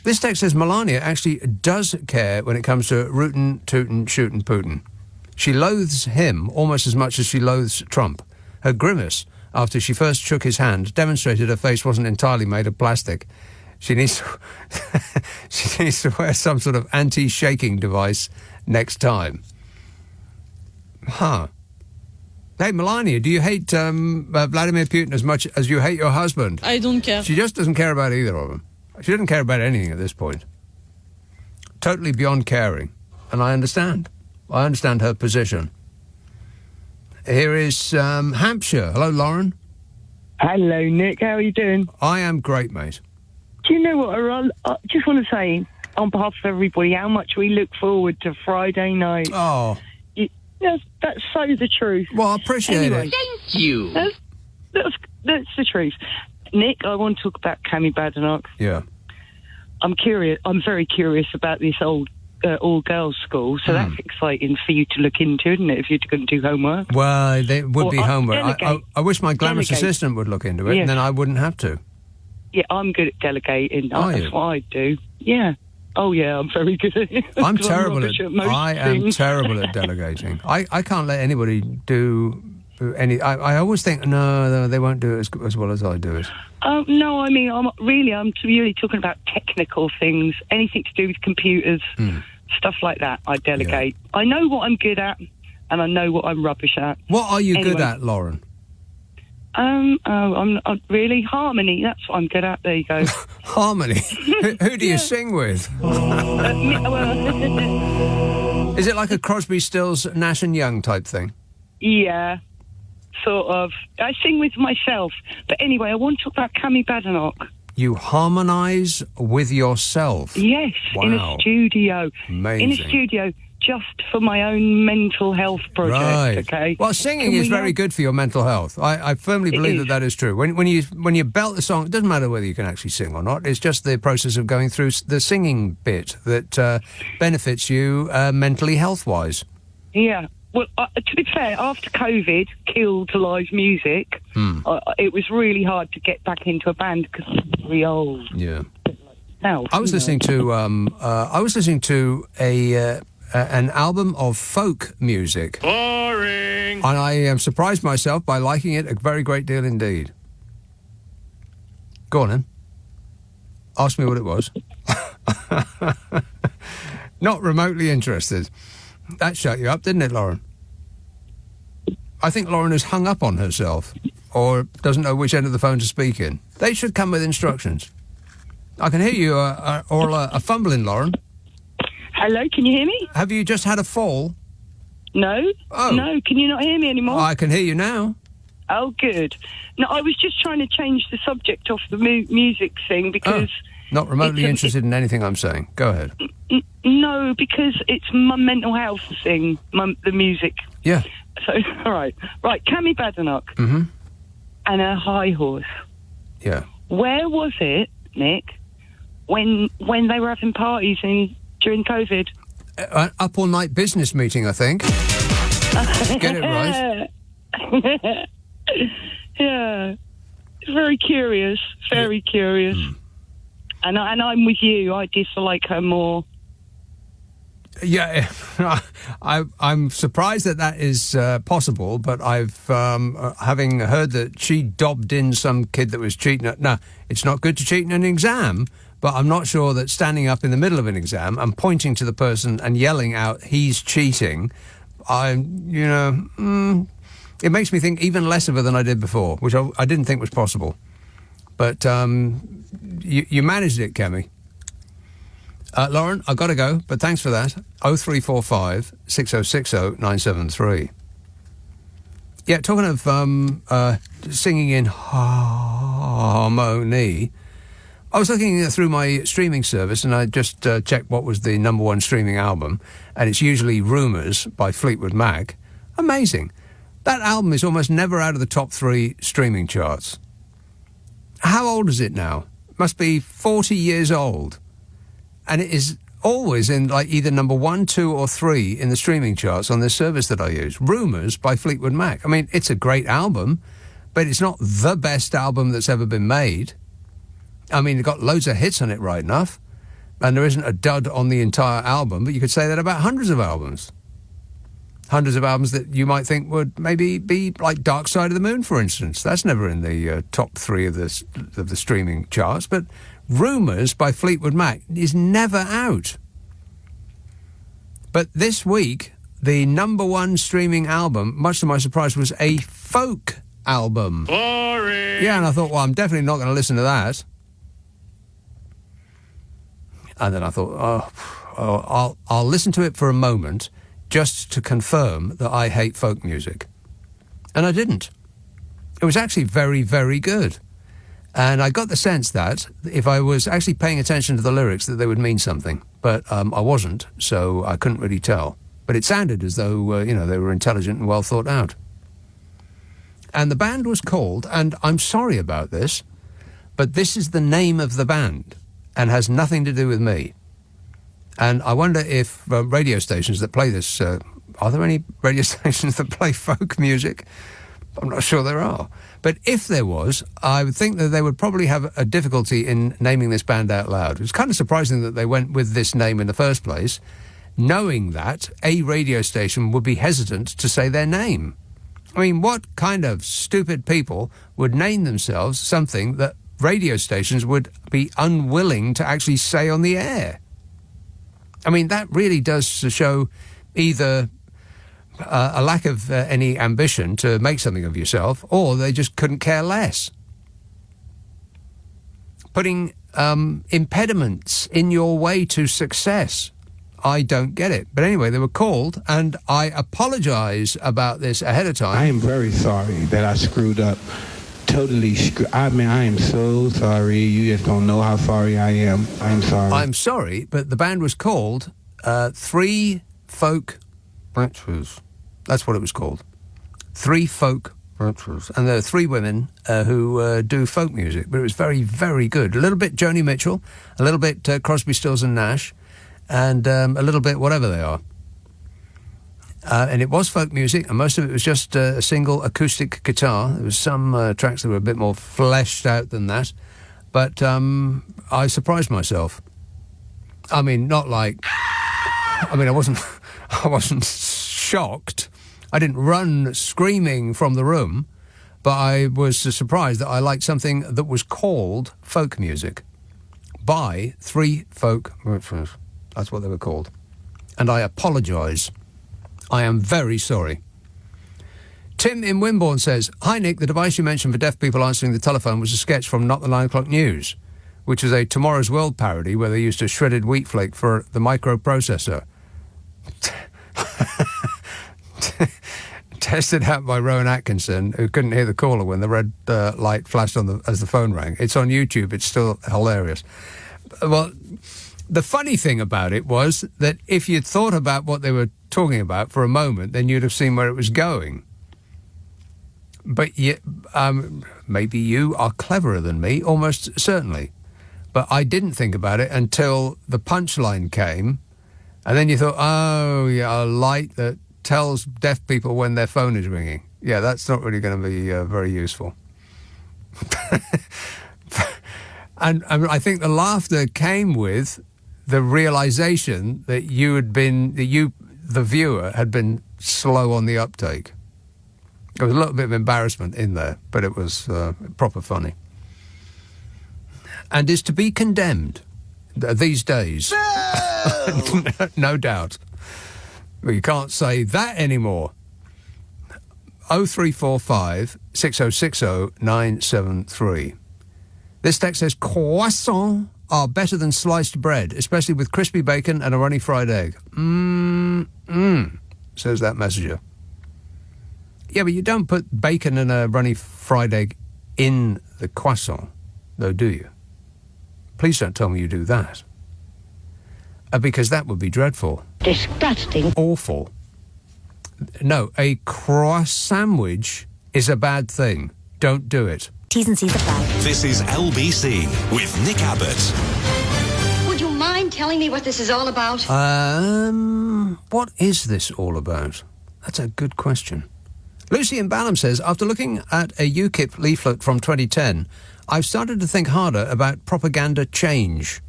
This text says Melania actually does care when it comes to rootin', tootin', shootin', Putin. She loathes him almost as much as she loathes Trump. Her grimace, after she first shook his hand, demonstrated her face wasn't entirely made of plastic. She needs to wear some sort of anti-shaking device next time. Huh. Hey, Melania, do you hate Vladimir Putin as much as you hate your husband? I don't care. She just doesn't care about either of them. She doesn't care about anything at this point. Totally beyond caring. And I understand. I understand her position. Here is Hampshire. Hello, Lauren. Hello, Nick. How are you doing? I am great, mate. Do you know what, I just want to say, on behalf of everybody, how much we look forward to Friday night. Oh. That's so the truth. Well, I appreciate it. Thank you. That's the truth. Nick, I want to talk about Kemi Badenoch. Yeah. I'm curious. I'm very curious about this all-girls school, so that's exciting for you to look into, isn't it, if you're going to do homework? Well, there would be homework. I wish my glamorous Delegate. assistant would look into it, and then I wouldn't have to. Yeah, I'm good at delegating. Are That's you? what I do. Yeah. Oh, yeah, I'm very good at it. I'm terrible rubbish at most I am things. terrible at delegating. I can't let anybody do any... I always think, no, they won't do it as well as I do it. No, I mean, I'm really talking about technical things, anything to do with computers, stuff like that, I delegate. Yeah. I know what I'm good at, and I know what I'm rubbish at. What are you good at, Lauren? I'm really harmony. That's what I'm good at. There you go. Harmony? Who do you sing with? Is it like a Crosby, Stills, Nash and Young type thing? Yeah, sort of. I sing with myself. But anyway, I want to talk about Kemi Badenoch. You harmonise with yourself? Yes, in a studio. Amazing. In a studio, just for my own mental health project, right. okay? Well, singing is very good for your mental health. I firmly believe that is true. When you belt the song, it doesn't matter whether you can actually sing or not. It's just the process of going through the singing bit that benefits you mentally health-wise. Yeah. Well, to be fair, after COVID killed live music, it was really hard to get back into a band because I'm very old. Yeah. Now, I was listening to an album of folk music. Boring. And I surprised myself by liking it a very great deal indeed. Go on, then. Ask me what it was. Not remotely interested. That shut you up, didn't it, Lauren? I think Lauren has hung up on herself or doesn't know which end of the phone to speak in. They should come with instructions. I can hear you all fumbling, Lauren. Hello, can you hear me? Have you just had a fall? No. Oh. No, can you not hear me anymore? I can hear you now. Oh, good. No, I was just trying to change the subject off the music thing because... Not remotely interested in anything I'm saying. Go ahead. No, because it's my mental health thing, the music. Yeah. So, all right. Right, Kemi Badenoch and her high horse. Yeah. Where was it, Nick, when they were having parties during COVID? Up all night business meeting, I think. Get it right. Yeah. Very curious. Very curious. And I'm with you. I dislike her more. Yeah, I'm surprised that is possible, but I've having heard that she dobbed in some kid that was cheating. Now, it's not good to cheat in an exam, but I'm not sure that standing up in the middle of an exam and pointing to the person and yelling out, he's cheating, it makes me think even less of her than I did before, which I didn't think was possible. But you managed it, Kemi. Lauren, I've got to go, but thanks for that. 0345 6060 973. Yeah, talking of singing in harmony, I was looking through my streaming service and I just checked what was the number one streaming album, and it's usually Rumours by Fleetwood Mac. Amazing. That album is almost never out of the top 3 streaming charts. How old is it now? Must be 40 years old. And it is always in like either number 1, 2 or 3 in the streaming charts on this service that I use. Rumours by Fleetwood Mac. I mean, it's a great album, but it's not the best album that's ever been made. I mean, it's got loads of hits on it, right enough, and there isn't a dud on the entire album, but you could say that about hundreds of albums. Hundreds of albums that you might think would maybe be like Dark Side of the Moon, for instance. That's never in the top 3 of the streaming charts, but Rumours by Fleetwood Mac is never out. But this week, the number 1 streaming album, much to my surprise, was a folk album. Boring! Yeah, and I thought, well, I'm definitely not going to listen to that. And then I thought, I'll listen to it for a moment just to confirm that I hate folk music. And I didn't. It was actually very, very good. And I got the sense that if I was actually paying attention to the lyrics, that they would mean something. But I wasn't, so I couldn't really tell. But it sounded as though, they were intelligent and well thought out. And the band was called, and I'm sorry about this, but this is the name of the band and has nothing to do with me. And I wonder if radio stations that play this, are there any radio stations that play folk music? I'm not sure there are. But if there was, I would think that they would probably have a difficulty in naming this band out loud. It was kind of surprising that they went with this name in the first place, knowing that a radio station would be hesitant to say their name. I mean, what kind of stupid people would name themselves something that radio stations would be unwilling to actually say on the air? I mean, that really does show either a lack of any ambition to make something of yourself, or they just couldn't care less. Putting impediments in your way to success. I don't get it. But anyway, they were called, and I apologise about this ahead of time. I am very sorry that I screwed up. Totally I mean, I am so sorry. You just don't know how sorry I am. I'm sorry. I'm sorry, but the band was called 3 Folk Breakfasts. That's what it was called. 3 Folk Breakfasts. And there are 3 women who do folk music, but it was very, very good. A little bit Joni Mitchell, a little bit Crosby, Stills and Nash, and a little bit whatever they are. And it was folk music, and most of it was just a single acoustic guitar. There was some tracks that were a bit more fleshed out than that. But I surprised myself. I mean, not like... I mean, I wasn't shocked. I didn't run screaming from the room, but I was surprised that I liked something that was called folk music by 3 Folk... That's what they were called. And I apologise. I am very sorry. Tim in Wimborne says, "Hi Nick, the device you mentioned for deaf people answering the telephone was a sketch from Not the 9 O'Clock News, which was a Tomorrow's World parody where they used a shredded wheat flake for the microprocessor. Tested out by Rowan Atkinson, who couldn't hear the caller when the red light flashed on as the phone rang. It's on YouTube. It's still hilarious." Well, the funny thing about it was that if you'd thought about what they were talking about for a moment, then you'd have seen where it was going. But maybe you are cleverer than me, almost certainly. But I didn't think about it until the punchline came, and then you thought, oh, yeah, a light that tells deaf people when their phone is ringing. Yeah, that's not really going to be very useful. And I think the laughter came with the realization that the viewer, had been slow on the uptake. There was a little bit of embarrassment in there, but it was proper funny. And is to be condemned these days. No doubt. Well, you can't say that anymore. 0345 6060 973. This text says, "Croissants are better than sliced bread, especially with crispy bacon and a runny fried egg." Says that messenger. Yeah, but you don't put bacon and a runny fried egg in the croissant, though, do you? Please don't tell me you do that. Because that would be dreadful. Disgusting. Awful. No, a croissant sandwich is a bad thing. Don't do it. T's and C's apply. This is LBC with Nick Abbott. Would you mind telling me what this is all about? What is this all about? That's a good question. Lucy in Balham says, after looking at a UKIP leaflet from 2010, I've started to think harder about propaganda change.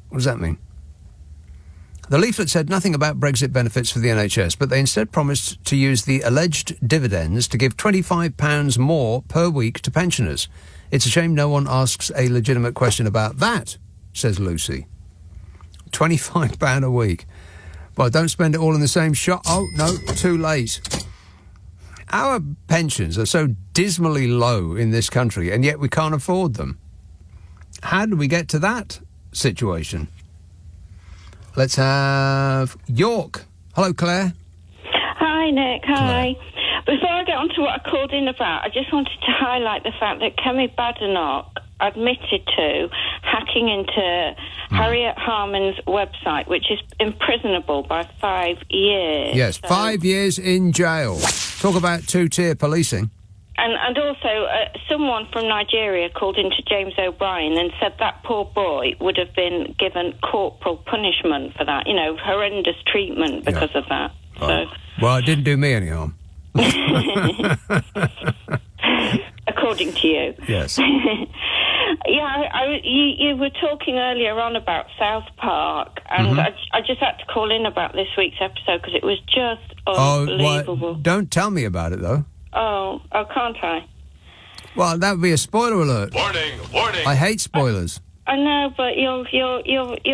What does that mean? The leaflet said nothing about Brexit benefits for the NHS, but they instead promised to use the alleged dividends to give £25 more per week to pensioners. It's a shame no one asks a legitimate question about that, says Lucy. £25 a week. Well, don't spend it all in the same shot. Oh, no, too late. Our pensions are so dismally low in this country, and yet we can't afford them. How did we get to that situation? Let's have York. Hello, Claire. Hi, Nick. Hi. Before I get on to what I called in about, I just wanted to highlight the fact that Kemi Badenoch admitted to hacking into Harriet Harman's website, which is imprisonable by 5 years. Yes, 5 years in jail. Talk about two-tier policing. And also, someone from Nigeria called into James O'Brien and said that poor boy would have been given corporal punishment for that, horrendous treatment because of that. Oh. So, well, it didn't do me any harm. According to you. Yes. Yeah, you were talking earlier on about South Park, and I just had to call in about this week's episode because it was just unbelievable. Well, don't tell me about it, though. Oh, can't I? Well, that would be a spoiler alert. Warning! I hate spoilers. I know, but your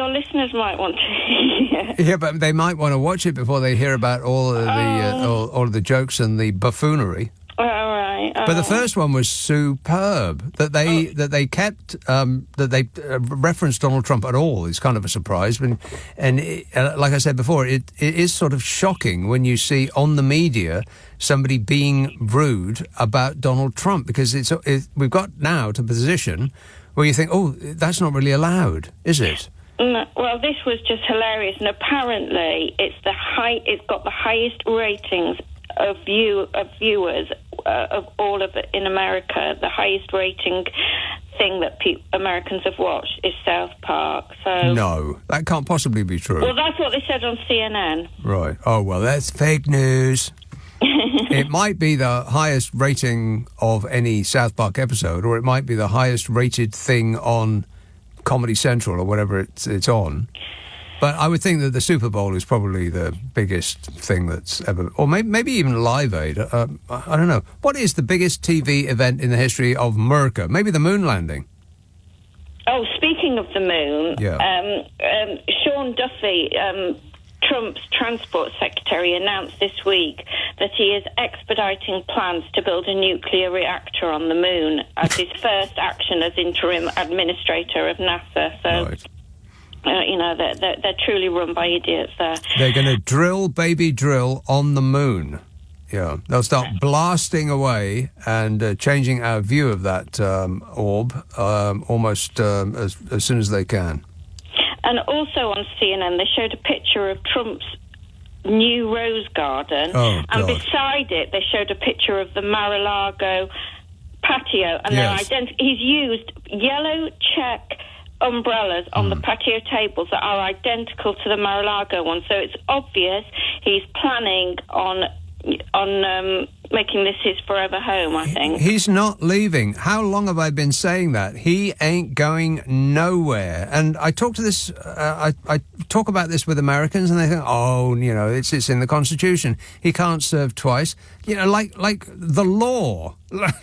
listeners might want to hear. Yeah, but they might want to watch it before they hear about all of the jokes and the buffoonery. All right. But the first one was superb. That they kept referenced Donald Trump at all is kind of a surprise. And like I said before, it is sort of shocking when you see on the media somebody being rude about Donald Trump, because we've got now to a position where you think, oh, that's not really allowed, is it? No, well, this was just hilarious, and apparently it's got the highest ratings of viewers of all of it in America. The highest rating thing that Americans have watched is South Park. So no, that can't possibly be true. Well, that's what they said on CNN. Right. Oh, well, that's fake news. It might be the highest rating of any South Park episode, or it might be the highest rated thing on Comedy Central or whatever it's on. But I would think that the Super Bowl is probably the biggest thing that's ever... Or maybe even Live Aid. I don't know. What is the biggest TV event in the history of America? Maybe the moon landing. Oh, speaking of the moon, Sean Duffy, Trump's transport secretary, announced this week that he is expediting plans to build a nuclear reactor on the moon as his first action as interim administrator of NASA. So... Right. They're truly run by idiots there. They're going to drill on the moon. Yeah, they'll start blasting away and changing our view of that orb almost as soon as they can. And also on CNN, they showed a picture of Trump's new rose garden. Oh, and God. Beside it, they showed a picture of the Mar-a-Lago patio. And yes. He's used yellow check umbrellas on the patio tables that are identical to the Mar-a-Lago one. So it's obvious he's planning on making this his forever home, I think. He's not leaving. How long have I been saying that? He ain't going nowhere. And I talk to this, I talk about this with Americans, and they think, oh, it's in the Constitution. He can't serve twice. Like the law,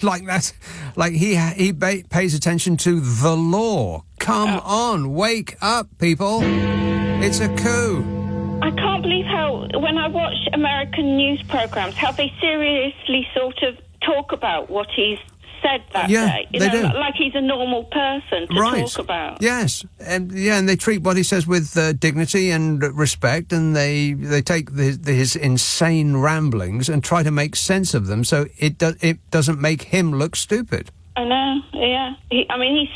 like that, like he pays attention to the law. Come on, wake up, people. It's a coup. I can't believe how, when I watch American news programs, how they seriously sort of talk about what he's said that day. They do. Like he's a normal person to talk about. Yes, and they treat what he says with dignity and respect, and they take his insane ramblings and try to make sense of them, so it doesn't make him look stupid. I know, yeah. He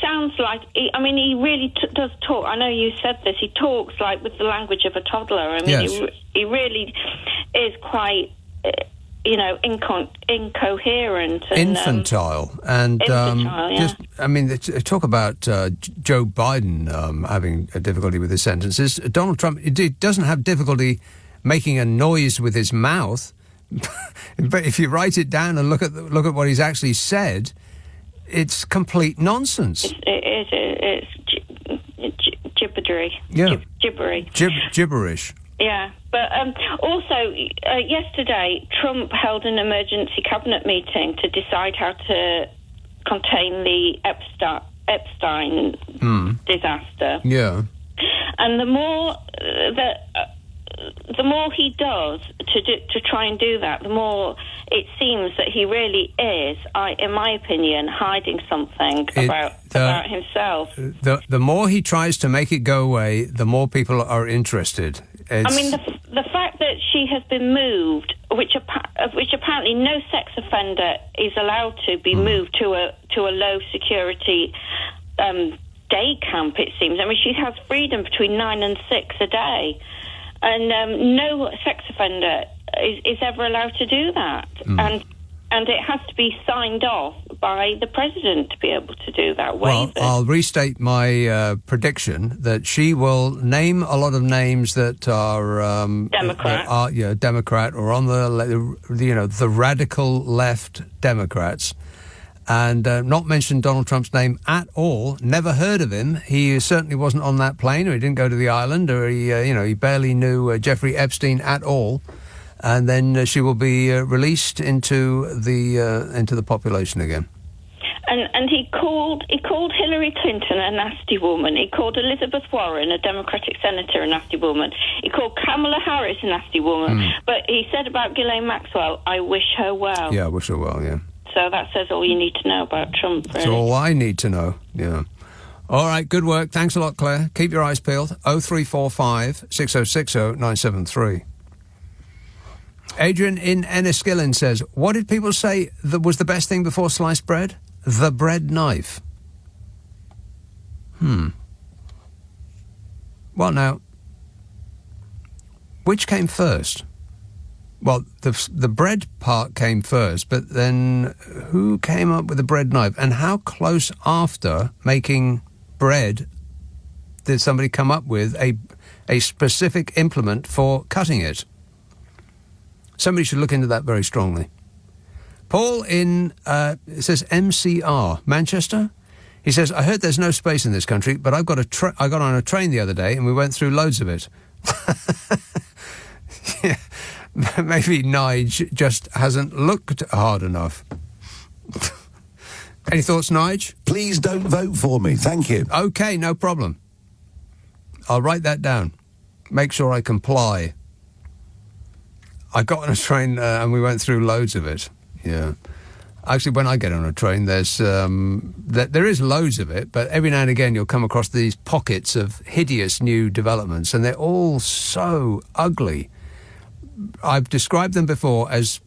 sounds like... he really does talk. I know you said this. He talks like with the language of a toddler. He really is quite... incoherent and infantile, talk about Joe Biden having a difficulty with his sentences. Donald Trump doesn't have difficulty making a noise with his mouth, but if you write it down and look at what he's actually said, it's complete nonsense. It's gibbery. Yeah, gibberish. Yeah, but also yesterday Trump held an emergency cabinet meeting to decide how to contain the Epstein disaster. Yeah, and the more he does to try and do that, the more it seems that he really is, in my opinion, hiding something about himself. The more he tries to make it go away, the more people are interested. The fact that she has been moved, which apparently no sex offender is allowed to be moved to a low security day camp, it seems. She has freedom between 9 and 6 a day, and no sex offender is ever allowed to do that. And it has to be signed off by the president to be able to do that. Well, I'll restate my prediction that she will name a lot of names that are Democrat. Democrat, or on the radical left Democrats, and not mention Donald Trump's name at all. Never heard of him. He certainly wasn't on that plane, or he didn't go to the island, or he barely knew Jeffrey Epstein at all. And then she will be released into the population again. And he called Hillary Clinton a nasty woman. He called Elizabeth Warren, a Democratic senator, a nasty woman. He called Kamala Harris a nasty woman. But he said about Ghislaine Maxwell, I wish her well. Yeah, I wish her well, yeah. So that says all you need to know about Trump, really. That's all I need to know, yeah. All right, good work. Thanks a lot, Claire. Keep your eyes peeled. 0345 6060 973. Adrian in Enniskillen says, what did people say that was the best thing before sliced bread? The bread knife. Well, now, which came first? Well, the bread part came first, but then who came up with the bread knife? And how close after making bread did somebody come up with a specific implement for cutting it? Somebody should look into that very strongly. Paul in, it says MCR, Manchester. He says, I heard there's no space in this country, but I got on a train the other day and we went through loads of it. Yeah, maybe Nige just hasn't looked hard enough. Any thoughts, Nige? Please don't vote for me. Thank you. Okay, no problem. I'll write that down. Make sure I comply. I got on a train and we went through loads of it. Yeah. Actually, when I get on a train, there is loads of it, but every now and again you'll come across these pockets of hideous new developments, and they're all so ugly. I've described them before as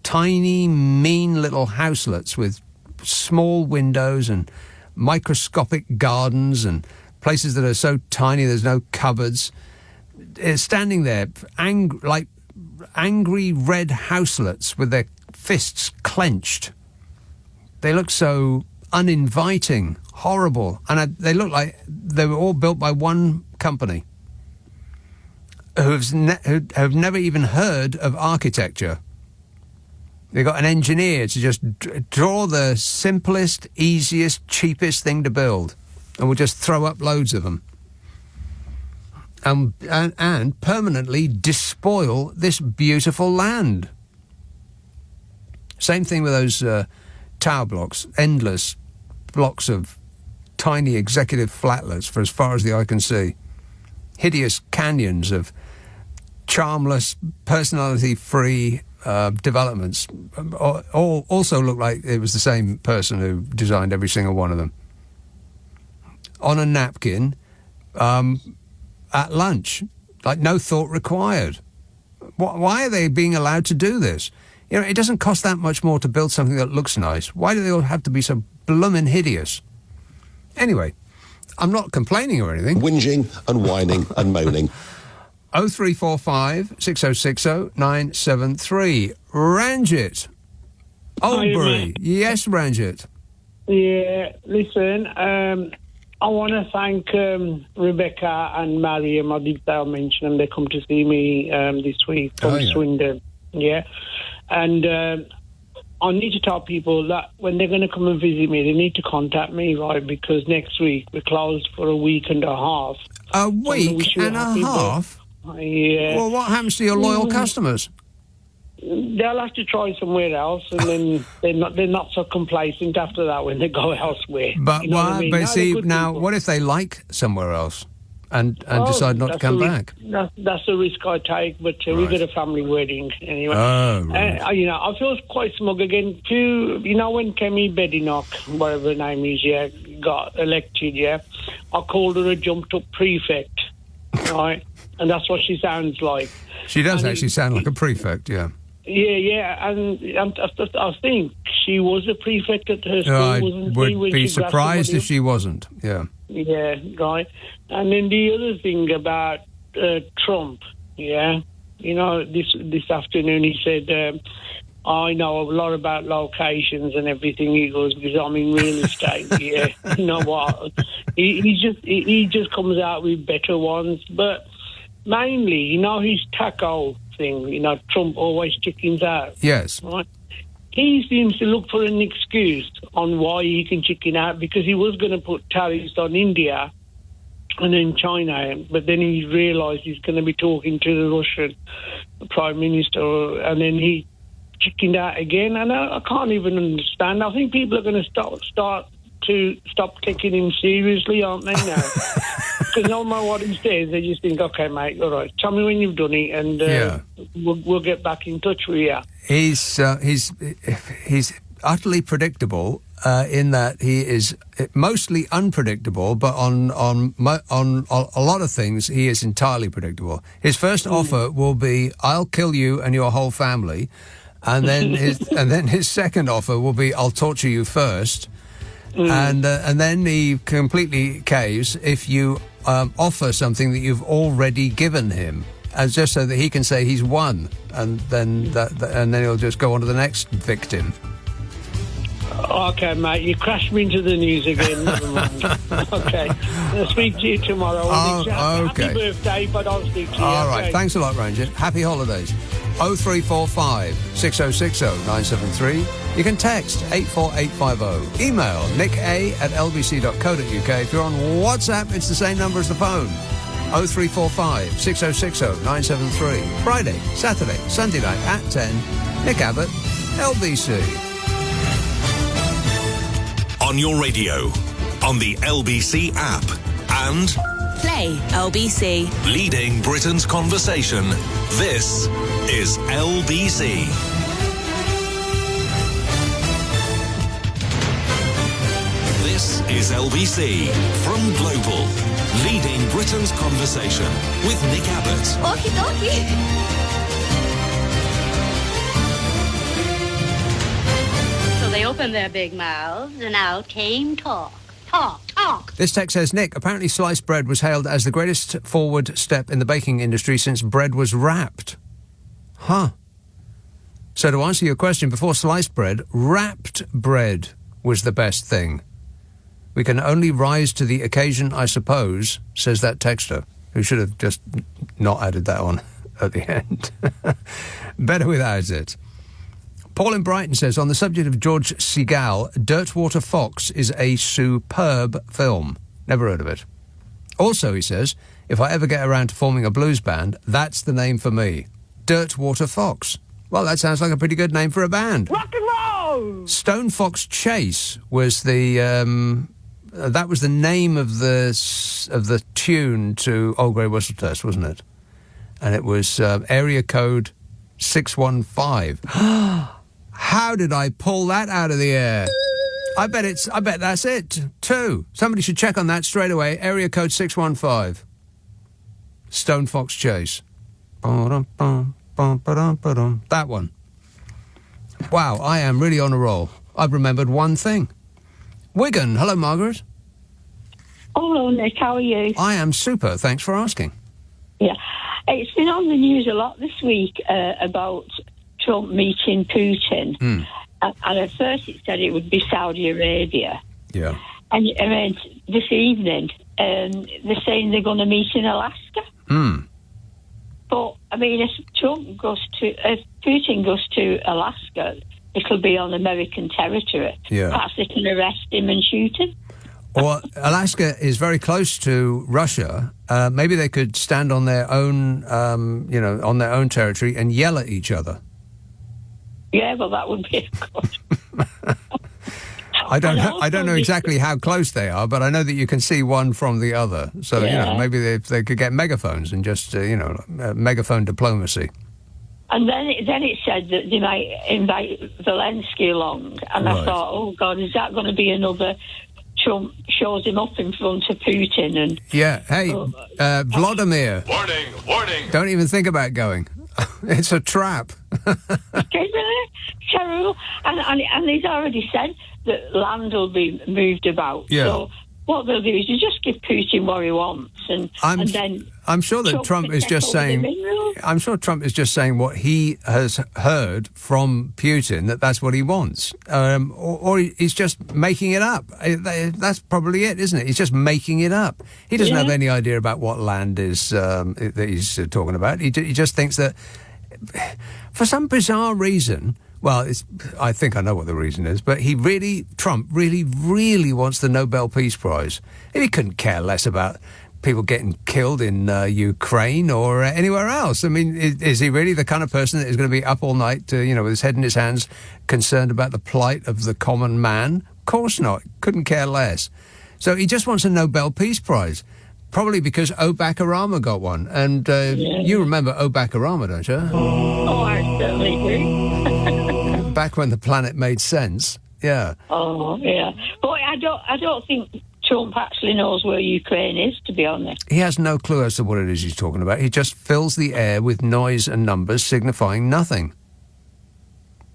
tiny, mean little houselets with small windows and microscopic gardens and places that are so tiny there's no cupboards. Standing there, like angry red houselets with their fists clenched. They look so uninviting, horrible, and they look like they were all built by one company who have never even heard of architecture. They got an engineer to just draw the simplest, easiest, cheapest thing to build, and we'll just throw up loads of them. And permanently despoil this beautiful land. Same thing with those tower blocks, endless blocks of tiny executive flatlets for as far as the eye can see. Hideous canyons of charmless, personality-free developments all also look like it was the same person who designed every single one of them. On a napkin, at lunch, like no thought required. Why are they being allowed to do this? You know, it doesn't cost that much more to build something that looks nice. Why do they all have to be so bloomin' hideous? Anyway, I'm not complaining or anything. Whinging and whining and moaning. 0345 6060 973. Ranjit. Obrien. Yes, Ranjit. Yeah, listen, I want to thank Rebecca and Mariam. I did mention them. They come to see me this week from Swindon. Yeah. And I need to tell people that when they're going to come and visit me, they need to contact me, right? Because next week we're closed for a week and a half. A week and a half? Yeah. Well, what happens to your loyal customers? They'll have to try somewhere else, and then they're not so complacent after that when they go elsewhere. But you know what I mean? But see, now, what if they like somewhere else and decide not to come back? That's the risk I take, but we've got a family wedding anyway. Oh, right. I feel quite smug again. You know, when Kemi Badenoch, whatever her name is, got elected, I called her a jumped-up prefect, right? And that's what she sounds like. She does actually sound like a prefect, yeah. Yeah, and I think she was a prefect at her school, wasn't she? I would be surprised if she wasn't, yeah. Yeah, right. And then the other thing about Trump, you know, this afternoon he said, I know a lot about locations and everything. He goes, because I'm in real estate, yeah. You know what? He just comes out with better ones, but mainly, you know, his taco thing, you know, Trump always chickens out. Yes. Right? He seems to look for an excuse on why he can chicken out, because he was going to put tariffs on India and then China, but then he realised he's going to be talking to the Russian Prime Minister, and then he chickened out again, and I can't even understand. I think people are going to stop taking him seriously, aren't they, now? Because no matter what he says, they just think, okay, mate, all right, tell me when you've done it, and we'll get back in touch with you. He's utterly predictable in that he is mostly unpredictable, but on a lot of things he is entirely predictable. His first offer will be, "I'll kill you and your whole family," and then his second offer will be, "I'll torture you first." And then he completely caves if you offer something that you've already given him, and just so that he can say he's won, and then he'll just go on to the next victim. Okay, mate, you crashed me into the news again. Never mind. Okay, I'll speak to you tomorrow. Okay. Happy birthday, but I'll speak to you. All right, thanks a lot, Ranger. Happy holidays. 0345 6060 973. You can text 84850. Email nicka@lbc.co.uk. If you're on WhatsApp, it's the same number as the phone. 0345 6060 973. Friday, Saturday, Sunday night at 10. Nick Abbott, LBC. On your radio, on the LBC app, and Play LBC. leading Britain's conversation. This is LBC. This is LBC from Global, leading Britain's conversation with Nick Abbott. Okie dokie. So they opened their big mouths, and out came talk. Talk, talk. This text says, Nick, apparently sliced bread was hailed as the greatest forward step in the baking industry since bread was wrapped. Huh. So to answer your question, before sliced bread, wrapped bread was the best thing. We can only rise to the occasion, I suppose, says that texter, who should have just not added that on at the end. Better without it. Paul in Brighton says, on the subject of George Segal, Dirtwater Fox is a superb film. Never heard of it. Also, he says, if I ever get around to forming a blues band, that's the name for me. Dirtwater Fox. Well, that sounds like a pretty good name for a band. Rock and roll! Stone Fox Chase was the that was the name of the tune to Old Grey Whistle Test, wasn't it? And it was area code 615. How did I pull that out of the air? I bet that's it. 2. Somebody should check on that straight away. Area code 615. Stone Fox Chase. That one. Wow, I am really on a roll. I've remembered one thing. Wigan. Hello, Margaret. Hello, Nick. How are you? I am super. Thanks for asking. Yeah. It's been on the news a lot this week about Trump meeting Putin. And at first it said it would be Saudi Arabia. Yeah. And this evening, they're saying they're going to meet in Alaska. But, if Putin goes to Alaska, it'll be on American territory. Yeah. Perhaps they can arrest him and shoot him. Well, Alaska is very close to Russia. Maybe they could stand on their own, on their own territory and yell at each other. Yeah, well, that would be good. I don't know exactly how close they are, but I know that you can see one from the other. So, maybe they could get megaphones and just, megaphone diplomacy. And then it said that they might invite Zelensky along. And I thought, oh, God, is that going to be another Trump shows him up in front of Putin? And yeah, hey, Vladimir. Warning. Don't even think about going. It's a trap. Terrible. And he's already said that land will be moved about. Yeah. So what they'll do is just give Putin what he wants, and then I'm sure that Trump is just saying. I'm sure Trump is just saying what he has heard from Putin, that's what he wants, or he's just making it up. That's probably it, isn't it? He's just making it up. He doesn't have any idea about what land is that he's talking about. He just thinks that for some bizarre reason. Well, I think I know what the reason is, but Trump really, really wants the Nobel Peace Prize. He couldn't care less about people getting killed in Ukraine or anywhere else. I mean, is he really the kind of person that is going to be up all night, with his head in his hands, concerned about the plight of the common man? Of course not. Couldn't care less. So he just wants a Nobel Peace Prize. Probably because Obama got one. And you remember Obama, don't you? Oh, I certainly do. Back when the planet made sense. Yeah. Oh, yeah. But I don't think Trump actually knows where Ukraine is, to be honest. He has no clue as to what it is he's talking about. He just fills the air with noise and numbers signifying nothing.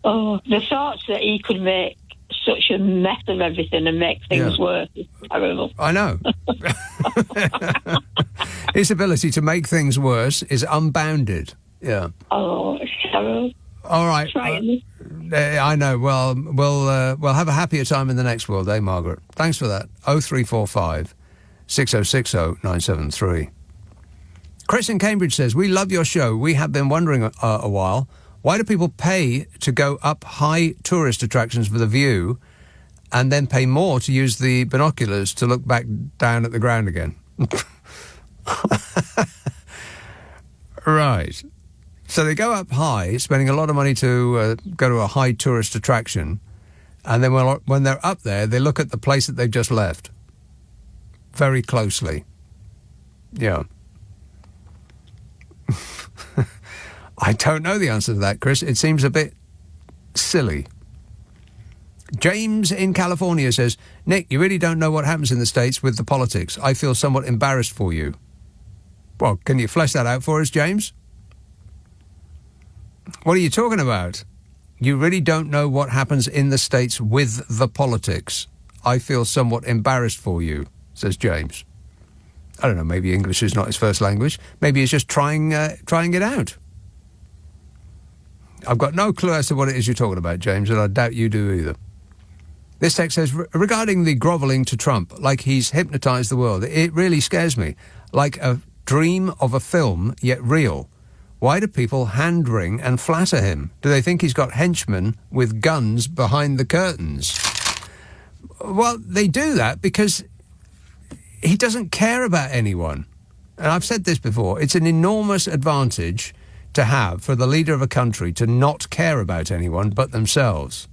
Oh, the thoughts that he could make such a mess of everything and make things worse is terrible. I know. His ability to make things worse is unbounded. Yeah. Oh, it's terrible. All right. I know. Well, we'll have a happier time in the next world, eh, Margaret? Thanks for that. 0345 6060 973. Chris in Cambridge says, we love your show. We have been wondering a while, why do people pay to go up high tourist attractions with a view and then pay more to use the binoculars to look back down at the ground again? Right. So they go up high, spending a lot of money to go to a high tourist attraction, and then when they're up there, they look at the place that they've just left very closely. Yeah. I don't know the answer to that, Chris. It seems a bit silly. James in California says, Nick, you really don't know what happens in the States with the politics. I feel somewhat embarrassed for you. Well, can you flesh that out for us, James? What are you talking about? You really don't know what happens in the States with the politics. I feel somewhat embarrassed for you, says James. I don't know, maybe English is not his first language. Maybe he's just trying it out. I've got no clue as to what it is you're talking about, James, and I doubt you do either. This text says, regarding the grovelling to Trump, like he's hypnotised the world, it really scares me. Like a dream of a film, yet real. Why do people hand-wring and flatter him? Do they think he's got henchmen with guns behind the curtains? Well, they do that because he doesn't care about anyone. And I've said this before, it's an enormous advantage to have for the leader of a country to not care about anyone but themselves.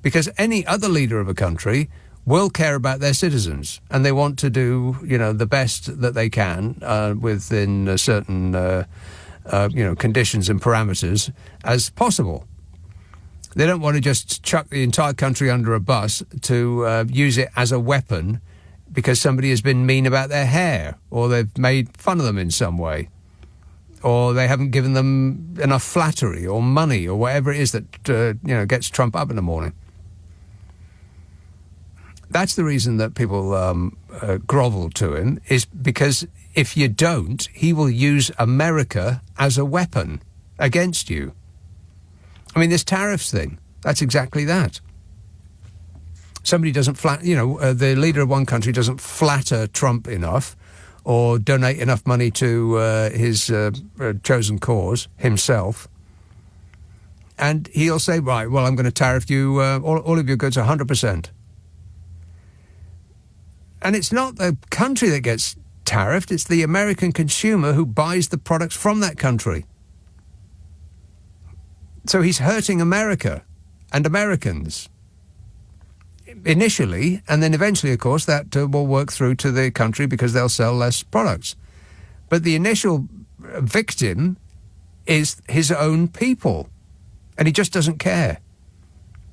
Because any other leader of a country will care about their citizens, and they want to do, the best that they can within certain conditions and parameters as possible. They don't want to just chuck the entire country under a bus to use it as a weapon because somebody has been mean about their hair, or they've made fun of them in some way, or they haven't given them enough flattery or money or whatever it is that gets Trump up in the morning. That's the reason that people grovel to him, is because if you don't, he will use America as a weapon against you. I mean, this tariffs thing, that's exactly that. Somebody doesn't the leader of one country doesn't flatter Trump enough or donate enough money to his chosen cause himself. And he'll say, right, well, I'm going to tariff you, all of your goods 100%. And it's not the country that gets tariffed, it's the American consumer who buys the products from that country. So he's hurting America and Americans initially, and then eventually, of course, that will work through to the country because they'll sell less products. But the initial victim is his own people, and he just doesn't care.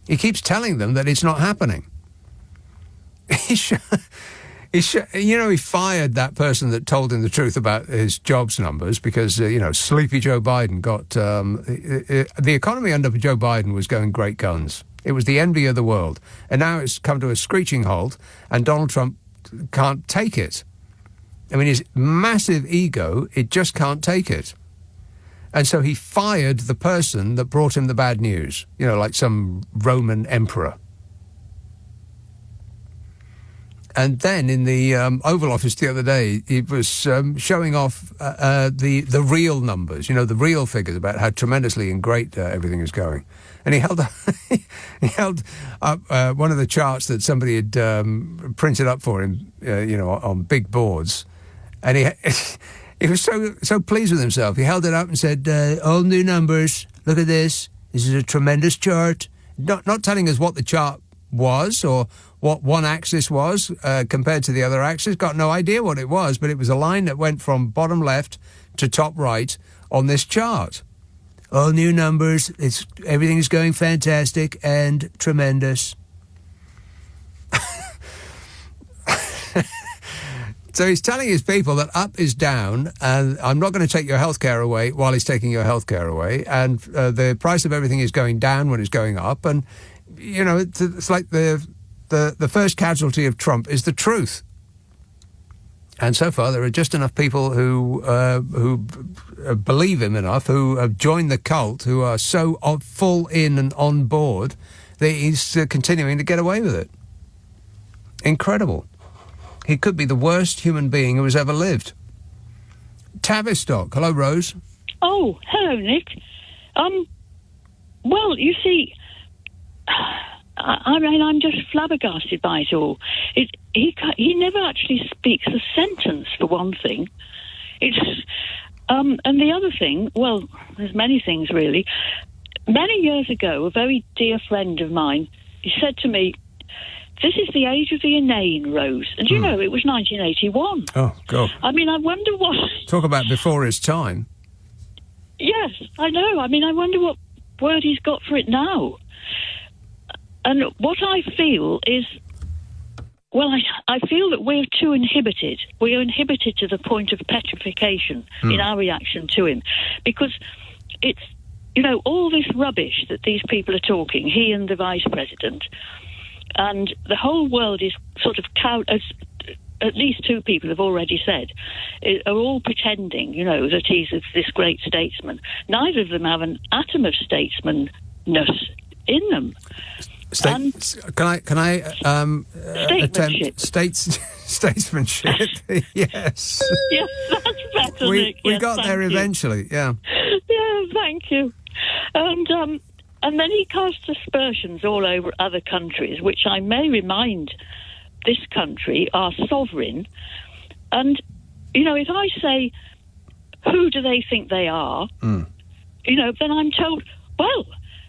He keeps telling them that it's not happening. He fired that person that told him the truth about his jobs numbers because, sleepy Joe Biden got... the economy under Joe Biden was going great guns. It was the envy of the world. And now it's come to a screeching halt, and Donald Trump can't take it. I mean, his massive ego, it just can't take it. And so he fired the person that brought him the bad news, like some Roman emperor. And then in the Oval Office the other day, he was showing off the real numbers, the real figures about how tremendously and great everything is going. And he held up one of the charts that somebody had printed up for him, on big boards. And he was so pleased with himself. He held it up and said, all new numbers, look at this. This is a tremendous chart. Not telling us what the chart was or what one axis was compared to the other axis. Got no idea what it was, but it was a line that went from bottom left to top right on this chart. All new numbers. Everything's going fantastic and tremendous. So he's telling his people that up is down, and I'm not going to take your healthcare away while he's taking your healthcare away, and the price of everything is going down when it's going up, and it's like the first casualty of Trump is the truth. And so far, there are just enough people who believe him enough, who have joined the cult, who are so full in and on board that he's continuing to get away with it. Incredible. He could be the worst human being who has ever lived. Tavistock. Hello, Rose. Oh, hello, Nick. Well, you see, I'm just flabbergasted by it all. He never actually speaks a sentence, for one thing. And the other thing, well, there's many things, really. Many years ago, a very dear friend of mine, he said to me, this is the age of the inane, Rose. And you know, it was 1981. Oh, God. I mean, I wonder what... Talk about before his time. Yes, I know. I mean, I wonder what word he's got for it now. And what I feel is... Well, I feel that we're too inhibited. We are inhibited to the point of petrification in our reaction to him. Because it's, all this rubbish that these people are talking, he and the vice president... And the whole world is sort of as at least two people have already said, are all pretending, that he's this great statesman. Neither of them have an atom of statesmanness in them. Can I attempt statesmanship? Yes. Yes, that's better, Nick. We got there eventually, yeah. Yeah, thank you. And then he casts aspersions all over other countries, which I may remind this country are sovereign. And, if I say, who do they think they are? Then I'm told, well,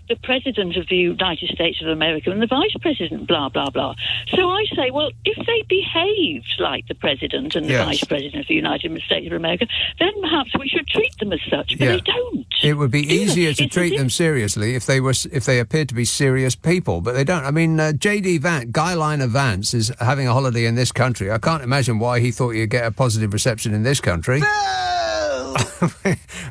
the President of the United States of America and the Vice President, blah, blah, blah. So I say, well, if they behaved like the President and the Vice President of the United States of America, then perhaps we should treat them as such, but they don't. It would be easier to treat them seriously if they appeared to be serious people, but they don't. I mean, J.D. Vance, Guy Liner Vance, is having a holiday in this country. I can't imagine why he thought he'd get a positive reception in this country.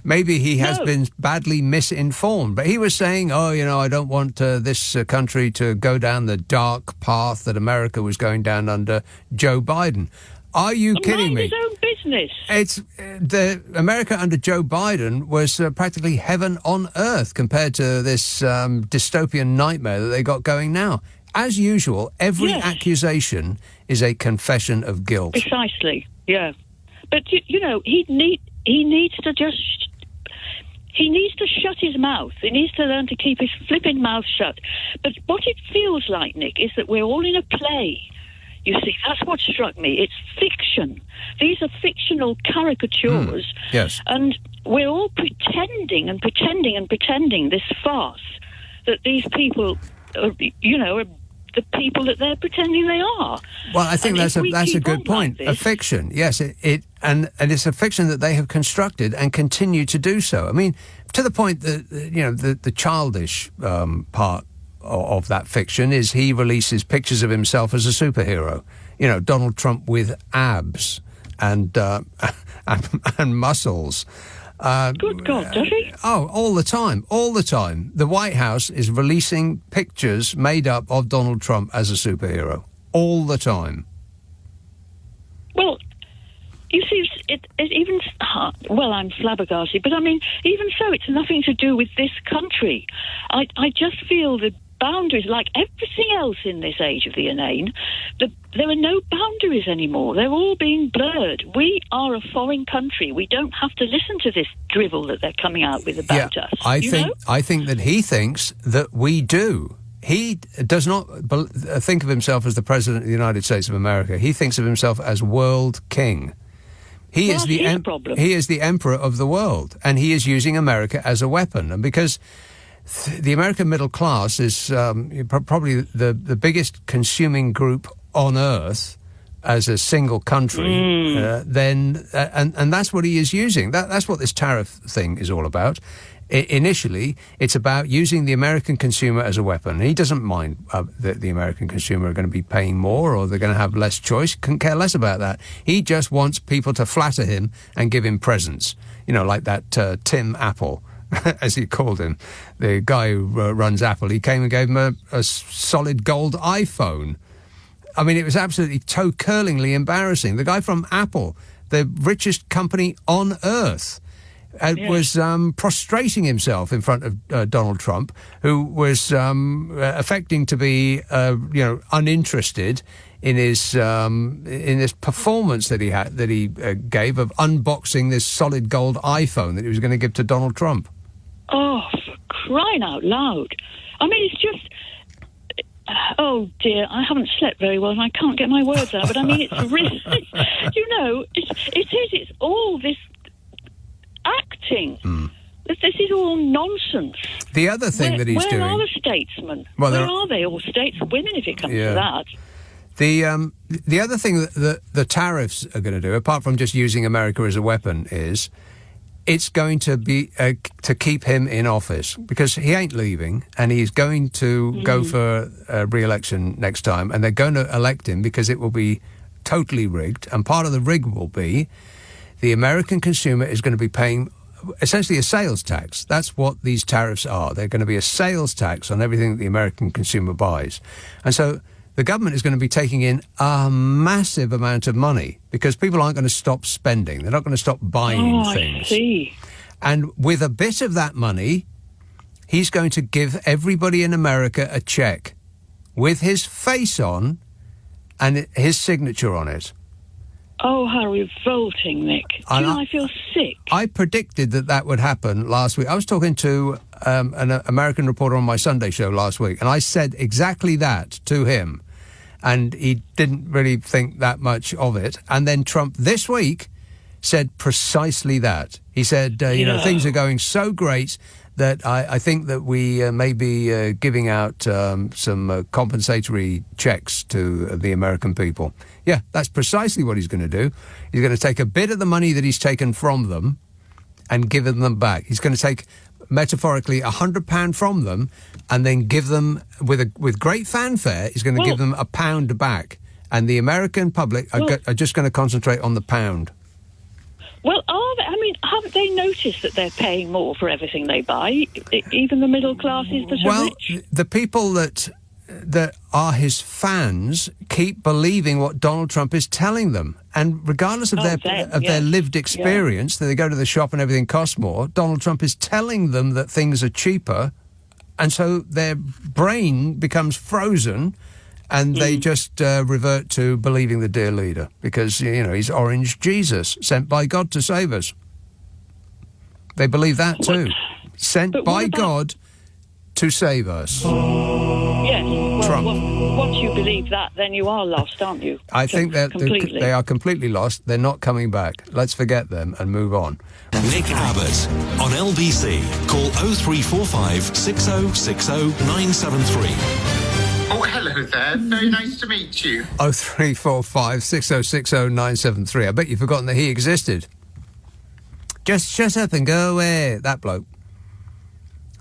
Maybe he has been badly misinformed, but he was saying, I don't want this country to go down the dark path that America was going down under Joe Biden. Are you kidding me? Mind his own business. It's the America under Joe Biden was practically heaven on earth compared to this dystopian nightmare that they got going now. As usual, every accusation is a confession of guilt. Precisely, yeah. But, he needs to shut his mouth. He needs to learn to keep his flipping mouth shut. But what it feels like, Nick, is that we're all in a play. You see, that's what struck me. It's fiction. These are fictional caricatures. Yes. And we're all pretending and pretending and pretending this farce that these people are the people that they're pretending they are. Well, I think that's a good point. Like a fiction, yes, and it's a fiction that they have constructed and continue to do so. I mean, to the point that the childish part of that fiction is he releases pictures of himself as a superhero. Donald Trump with abs and muscles. Good God, does he? Oh, all the time. The White House is releasing pictures made up of Donald Trump as a superhero. All the time. Well, you see, I'm flabbergasted, but I mean, even so, it's nothing to do with this country. I just feel that boundaries, like everything else in this age of the inane, there are no boundaries anymore. They're all being blurred. We are a foreign country. We don't have to listen to this drivel that they're coming out with about us. I think that he thinks that we do. He does not think of himself as the President of the United States of America. He thinks of himself as world king. He is the emperor of the world, and he is using America as a weapon. And because the American middle class is probably the biggest consuming group on earth as a single country. And that's what he is using. That's what this tariff thing is all about. Initially, it's about using the American consumer as a weapon. He doesn't mind that the American consumer are going to be paying more or they're going to have less choice. Couldn't care less about that. He just wants people to flatter him and give him presents. Like that Tim Apple, as he called him, the guy who runs Apple. He came and gave him a solid gold iPhone. I mean, it was absolutely toe-curlingly embarrassing. The guy from Apple, the richest company on earth, was prostrating himself in front of Donald Trump, who was affecting to be, uninterested in his performance that he gave of unboxing this solid gold iPhone that he was going to give to Donald Trump. Oh, for crying out loud! I mean, it's just. Oh dear, I haven't slept very well and I can't get my words out. But I mean, it's really, it's all this acting. This is all nonsense. The other thing that he's doing. Where are the statesmen? Well, where are they? Or stateswomen, if it comes to that. The other thing that the tariffs are going to do, apart from just using America as a weapon, is it's going to be to keep him in office because he ain't leaving and he's going to go for re-election next time and they're going to elect him because it will be totally rigged, and part of the rig will be the American consumer is going to be paying essentially a sales tax. That's what these tariffs are. They're going to be a sales tax on everything that the American consumer buys. And so the government is going to be taking in a massive amount of money because people aren't going to stop spending. They're not going to stop buying things. I see. And with a bit of that money, he's going to give everybody in America a check with his face on and his signature on it. Oh, how revolting, Nick. I feel sick. I predicted that would happen last week. I was talking to an American reporter on my Sunday show last week, and I said exactly that to him. And he didn't really think that much of it. And then Trump this week said precisely that. He said, things are going so great that I think that we may be giving out some compensatory checks to the American people. Yeah, that's precisely what he's going to do. He's going to take a bit of the money that he's taken from them and give them back. He's going to take, metaphorically, £100 from them and then give them, with great fanfare, he's going to give them £1 back. And the American public are just going to concentrate on the pound. Well, are they? I mean, haven't they noticed that they're paying more for everything they buy? Even the middle classes that are rich? Well, the people that are his fans keep believing what Donald Trump is telling them. And regardless of their lived experience, that they go to the shop and everything costs more, Donald Trump is telling them that things are cheaper. And so their brain becomes frozen and they just revert to believing the dear leader because, he's Orange Jesus, sent by God to save us. They believe that too. Sent by God to save us. Yes. Well, Trump. Once you believe that, then you are lost, aren't you? I think that they are completely lost. They're not coming back. Let's forget them and move on. Nick Abbott on LBC. Call 0345 6060 973. Oh, hello there. Very nice to meet you. 0345 6060 973. I bet you've forgotten that he existed. Just shut up and go away, that bloke.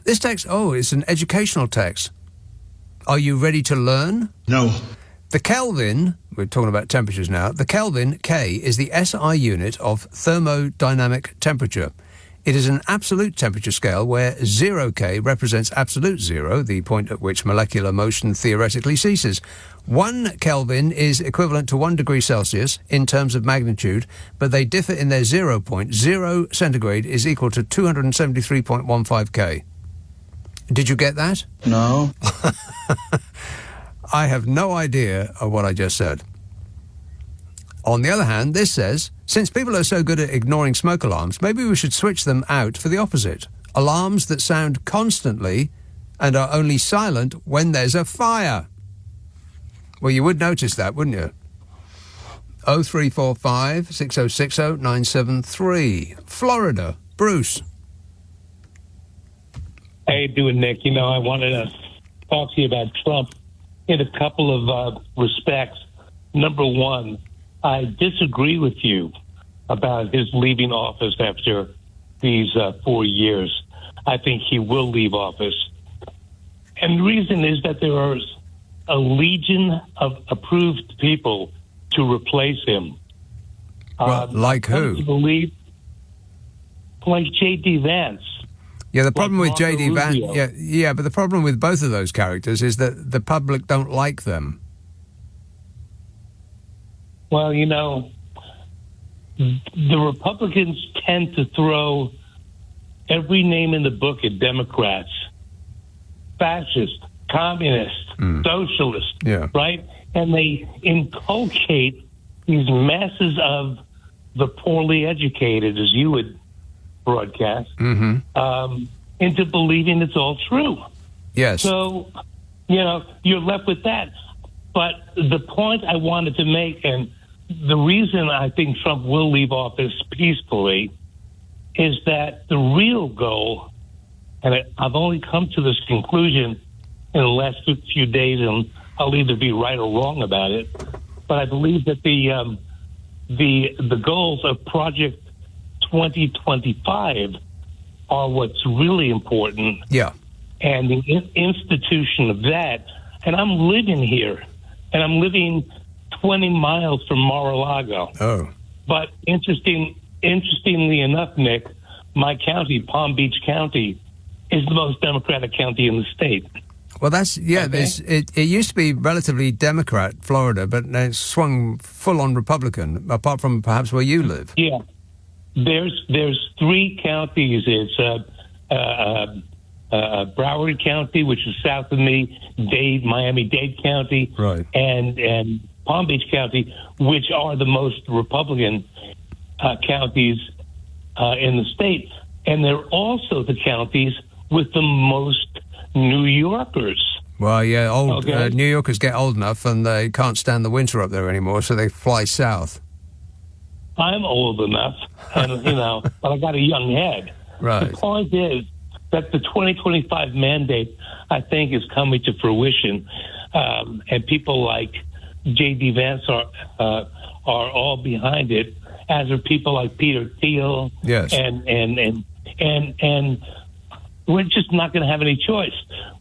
This text, it's an educational text. Are you ready to learn? No. The Kelvin, we're talking about temperatures now, the Kelvin, K, is the SI unit of thermodynamic temperature. It is an absolute temperature scale where 0K represents absolute zero, the point at which molecular motion theoretically ceases. 1 Kelvin is equivalent to 1 degree Celsius in terms of magnitude, but they differ in their 0 point. 0 centigrade is equal to 273.15 K. Did you get that? No. I have no idea of what I just said. On the other hand, this says, since people are so good at ignoring smoke alarms, maybe we should switch them out for the opposite. Alarms that sound constantly and are only silent when there's a fire. Well, you would notice that, wouldn't you? 0345 6060 973. Florida. Bruce. How you doing, Nick? I wanted to talk to you about Trump in a couple of respects. Number one, I disagree with you about his leaving office after these 4 years. I think he will leave office. And the reason is that there is a legion of approved people to replace him. Well, like who? Like J.D. Vance. Yeah, the problem with J.D. Vance... Yeah, but the problem with both of those characters is that the public don't like them. Well, the Republicans tend to throw every name in the book at Democrats. Fascist, communist, socialist, right? And they inculcate these masses of the poorly educated, as you would broadcast, into believing it's all true. Yes. So, you're left with that. But the point I wanted to make, and the reason I think Trump will leave office peacefully, is that the real goal, and I've only come to this conclusion in the last few days, and I'll either be right or wrong about it, but I believe that the goals of Project 2025 are what's really important. Yeah. And the institution of that, and I'm living here, and I'm living 20 miles from Mar-a-Lago. Oh. But interestingly enough, Nick, my county, Palm Beach County, is the most Democratic county in the state. Well, that's, it used to be relatively Democrat, Florida, but now it's swung full-on Republican, apart from perhaps where you live. Yeah. There's 3 counties. It's Broward County, which is south of me, Miami-Dade County, right, and Palm Beach County, which are the most Republican counties in the state. And they're also the counties with the most New Yorkers. Well, yeah, New Yorkers get old enough and they can't stand the winter up there anymore, so they fly south. I'm old enough, and but I got a young head. Right. The point is that the 2025 mandate, I think, is coming to fruition, and people like J.D. Vance are all behind it, as are people like Peter Thiel. Yes. And we're just not going to have any choice.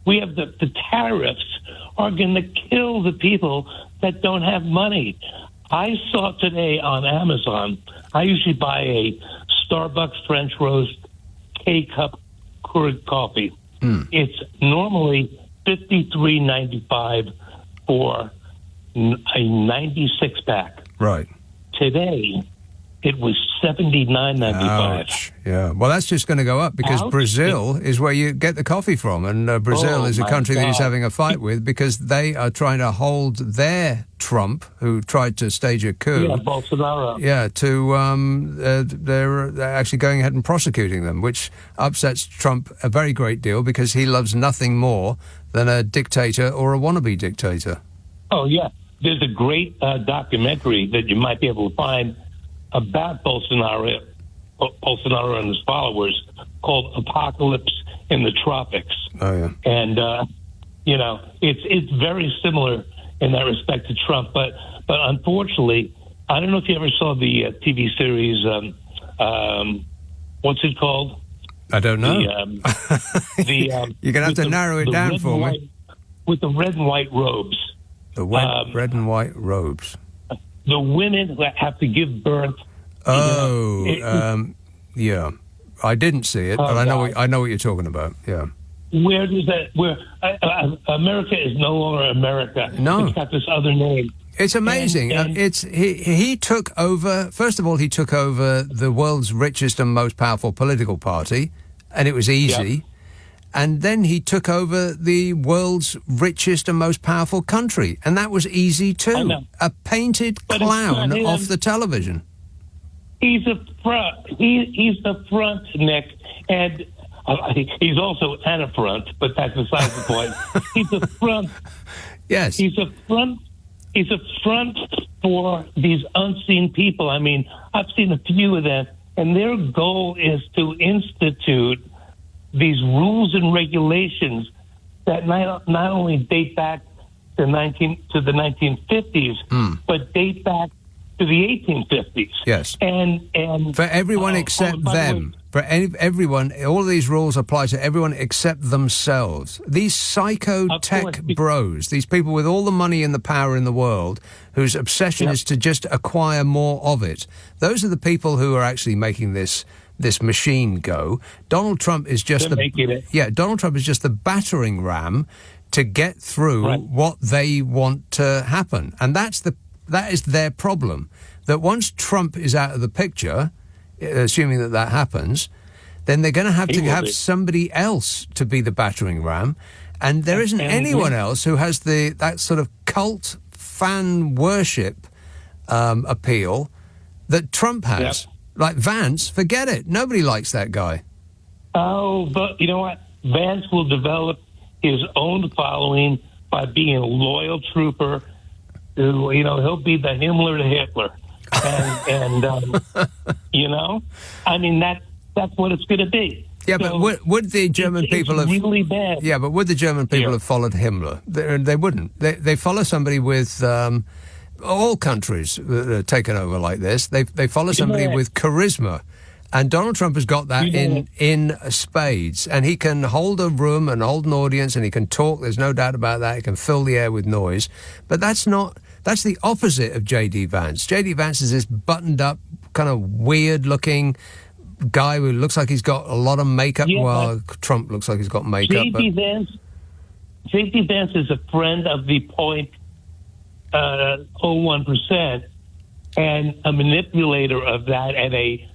We have the tariffs are going to kill the people that don't have money. I saw today on Amazon, I usually buy a Starbucks French roast K-cup Keurig coffee. It's normally $53.95 for a 96-pack. Right. Today, it was $79.95. Ouch. Yeah. Well, that's just going to go up because Brazil is where you get the coffee from, and Brazil is a country that he's having a fight with because they are trying to hold their Trump, who tried to stage a coup. Yeah, Bolsonaro. Yeah, they're actually going ahead and prosecuting them, which upsets Trump a very great deal because he loves nothing more than a dictator or a wannabe dictator. Oh, yeah. There's a great documentary that you might be able to find about Bolsonaro and his followers called Apocalypse in the Tropics. Oh, yeah. And, it's very similar in that respect to Trump. But unfortunately, I don't know if you ever saw the TV series, what's it called? I don't know. You're going to have to narrow it down for me. With the red and white robes. The red and white robes. The women who have to give birth. Yeah. I didn't see it, but I know what you're talking about. Yeah. Where does that? Where America is no longer America. No, it's got this other name. It's amazing. He took over. First of all, he took over the world's richest and most powerful political party, and it was easy. Yep. And then he took over the world's richest and most powerful country, and that was easy too. A painted clown off the television. He's a front. He's the front, Nick, and he's also an affront, but that's besides the point. He's a front. Yes. He's a front. He's a front for these unseen people. I mean, I've seen a few of them, and their goal is to institute these rules and regulations that not only date back to the 1950s, but date back to the 1850s. Yes. And for everyone except them. For everyone, all of these rules apply to everyone except themselves. These psycho-tech bros, these people with all the money and the power in the world, whose obsession is to just acquire more of it, those are the people who are actually making this machine go. Donald Trump is just Donald Trump is just the battering ram to get through what they want to happen. And that is their problem. That once Trump is out of the picture, assuming that happens, then they're going to have somebody else to be the battering ram, and there isn't anyone else who has that sort of cult fan worship appeal that Trump has. Yep. Like Vance, forget it. Nobody likes that guy. Oh, but you know what? Vance will develop his own following by being a loyal trooper. He'll be the Himmler to Hitler. And I mean, that's what it's going to be. Yeah, but would the German people have really bad? Yeah, but would the German people have followed Himmler? They wouldn't. They follow somebody with all countries that are taken over like this. They follow somebody with charisma, and Donald Trump has got that in spades. And he can hold a room and hold an audience, and he can talk. There's no doubt about that. He can fill the air with noise. But that's the opposite of J.D. Vance. J.D. Vance is this buttoned-up, kind of weird-looking guy who looks like he's got a lot of makeup. Yeah, well, Trump looks like he's got makeup. J.D. Vance is a friend of the 0.01% and a manipulator of that, and a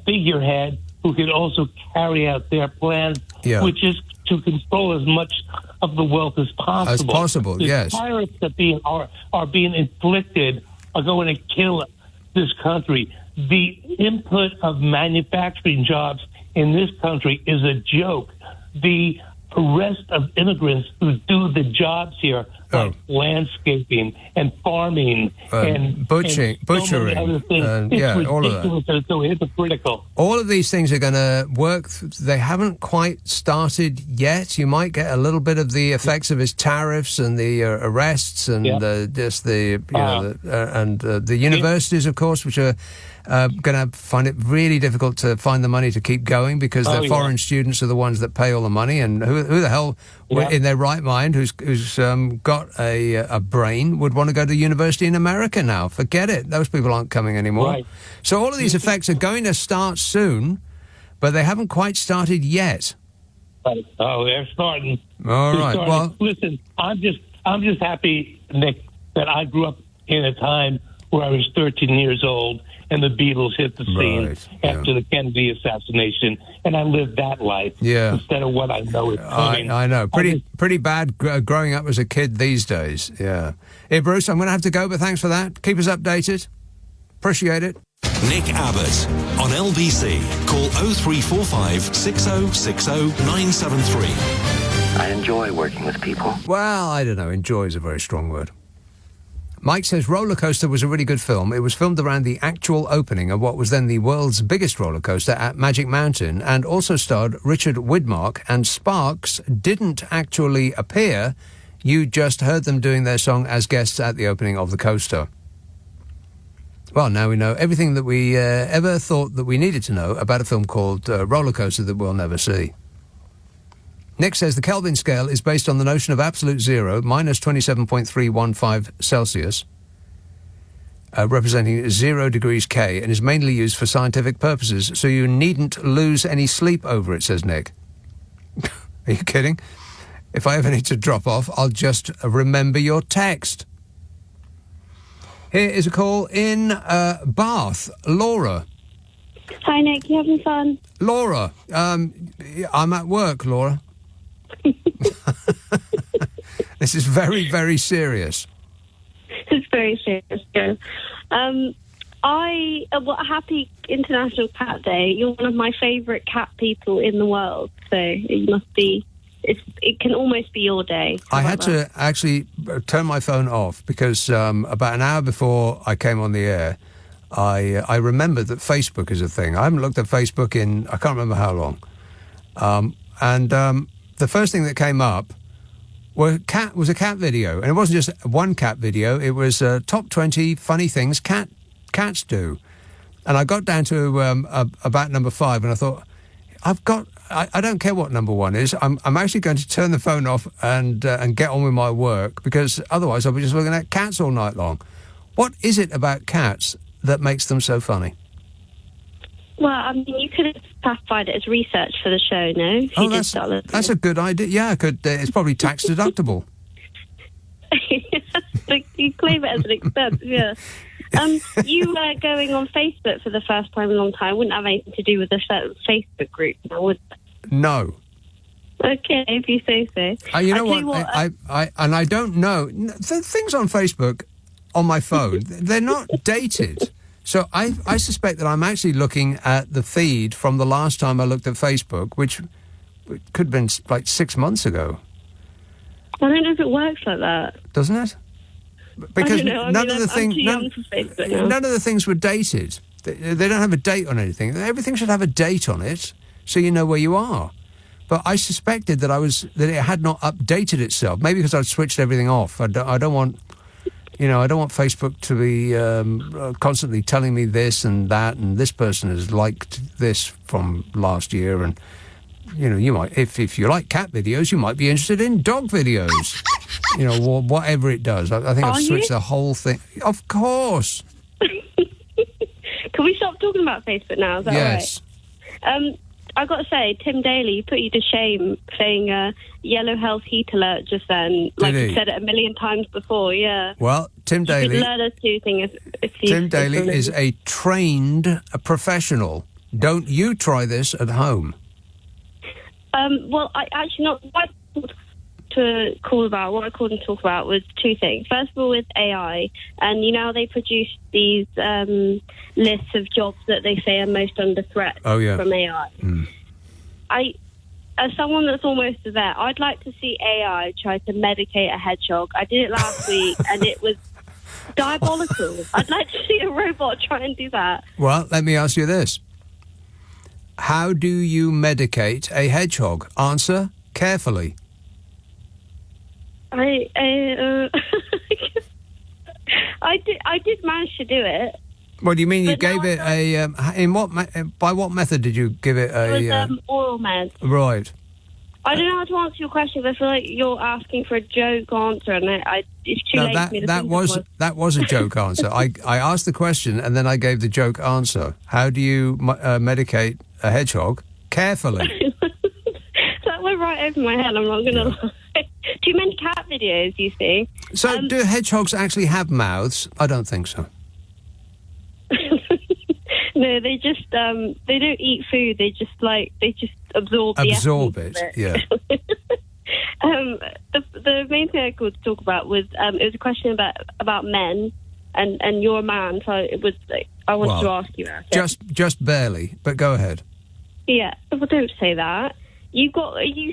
figurehead who can also carry out their plans, which is to control as much of the wealth as possible. The tariffs that are being inflicted are going to kill this country. The input of manufacturing jobs in this country is a joke. The arrest of immigrants who do the jobs here like landscaping and farming and butchering, so many other things. It's all of ridiculous that. and so hypocritical. All of these things are going to work. They haven't quite started yet. You might get a little bit of the effects of his tariffs and the arrests and the universities, of course, which are going to find it really difficult to find the money to keep going because the foreign students are the ones that pay all the money. And who the hell, in their right mind, who's got a brain, would want to go to university in America now? Forget it. Those people aren't coming anymore. Right. So all of these effects are going to start soon, but they haven't quite started yet. Right. Oh, they're starting. All right. Starting. Well, listen, I'm just happy, Nick, that I grew up in a time where I was 13 years old and the Beatles hit the scene after the Kennedy assassination, and I lived that life instead of what I know is coming. I know. Pretty bad growing up as a kid these days, yeah. Hey, Bruce, I'm going to have to go, but thanks for that. Keep us updated. Appreciate it. Nick Abbott on LBC. Call 0345 6060 973. I enjoy working with people. Well, I don't know. Enjoy is a very strong word. Mike says Roller Coaster was a really good film. It was filmed around the actual opening of what was then the world's biggest roller coaster at Magic Mountain and also starred Richard Widmark, and Sparks didn't actually appear. You just heard them doing their song as guests at the opening of the coaster. Well, now we know everything that we ever thought that we needed to know about a film called Roller Coaster that we'll never see. Nick says the Kelvin scale is based on the notion of absolute zero, minus 27.315 Celsius, representing 0 degrees K, and is mainly used for scientific purposes, so you needn't lose any sleep over it, says Nick. Are you kidding? If I ever need to drop off, I'll just remember your text. Here is a call in Bath. Laura. Hi, Nick. You having fun? Laura. I'm at work, Laura. This is very, very serious. It's very serious, Joe. Happy International Cat Day. You're one of my favourite cat people in the world, so it must be. It can almost be your day. I had to actually turn my phone off because about an hour before I came on the air, I remembered that Facebook is a thing. I haven't looked at Facebook in I can't remember how long, the first thing that came up was a cat video, and it wasn't just one cat video. It was top 20 funny things cats do, and I got down to about number 5, and I thought, I don't care what number 1 is. I'm actually going to turn the phone off and get on with my work, because otherwise I'll be just looking at cats all night long. What is it about cats that makes them so funny? Well, I mean, you could have classified it as research for the show, no? That's a good idea. Yeah, I could. It's probably tax deductible. You claim it as an expense, yeah. You going on Facebook for the first time in a long time wouldn't have anything to do with a certain Facebook group, now, would it? No. Okay, if you say so. You know what? I don't know. The things on Facebook on my phone, they're not dated. So I suspect that I'm actually looking at the feed from the last time I looked at Facebook, which could have been like 6 months ago. I don't know if it works like that. Doesn't it? Because none of the things were dated. They don't have a date on anything. Everything should have a date on it, so you know where you are. But I suspected that it had not updated itself. Maybe because I'd switched everything off. I don't want Facebook to be constantly telling me this and that, and this person has liked this from last year, and you might, if you like cat videos, you might be interested in dog videos. Whatever it does. I think I've switched the whole thing. Of course. Can we stop talking about Facebook now? Is that yes. All right? I've got to say, Tim Daly put you to shame saying yellow health heat alert just then. Like you said it a million times before, yeah. Well, Tim Daly... You could learn us two things if you... Tim Daly is a trained professional. Don't you try this at home. Well, I actually not... What I called and talk about was two things. First of all, with AI, and how they produce these lists of jobs that they say are most under threat from AI. as someone that's almost a vet, I'd like to see AI try to medicate a hedgehog. I did it last week, and it was diabolical. I'd like to see a robot try and do that. Well, let me ask you this. How do you medicate a hedgehog? Answer carefully. I did manage to do it. What do you mean? You gave it a by what method did you give it a? It was oral meds. Right. I don't know how to answer your question, but I feel like you're asking for a joke answer, and it's too late for me to think of one. That was a joke answer. I asked the question and then I gave the joke answer. How do you medicate a hedgehog? Carefully. That went right over my head. I'm not going to lie. Too many cat videos, you see. So, do hedgehogs actually have mouths? I don't think so. No, they just they don't eat food. They just absorb it. Yeah. The main thing I called to talk about was it was a question about men, and you're a man, so it was I wanted to ask you about it. Just barely, but go ahead. Yeah, well, don't say that. You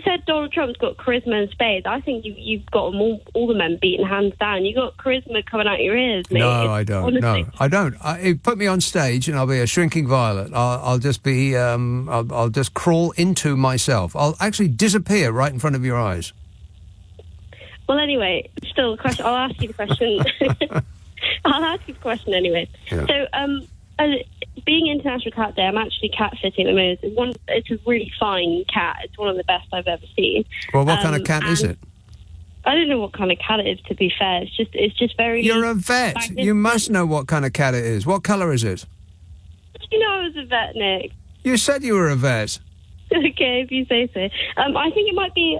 said Donald Trump's got charisma and spades. I think you've got them all the men beaten hands down. You got charisma coming out your ears, mate. No, I don't. Honestly. No, I don't. Put me on stage and I'll be a shrinking violet. I'll just be. I'll just crawl into myself. I'll actually disappear right in front of your eyes. Well, anyway, still a question. I'll ask you the question. I'll ask you the question anyway. Yeah. So, being International Cat Day, I'm actually cat sitting at the moment. It's a really fine cat. It's one of the best I've ever seen. Well, what kind of cat is it? I don't know what kind of cat it is, to be fair. It's just very... You're a vet. You must know what kind of cat it is. What colour is it? You know I was a vet, Nick. You said you were a vet. Okay, if you say so. I think it might be...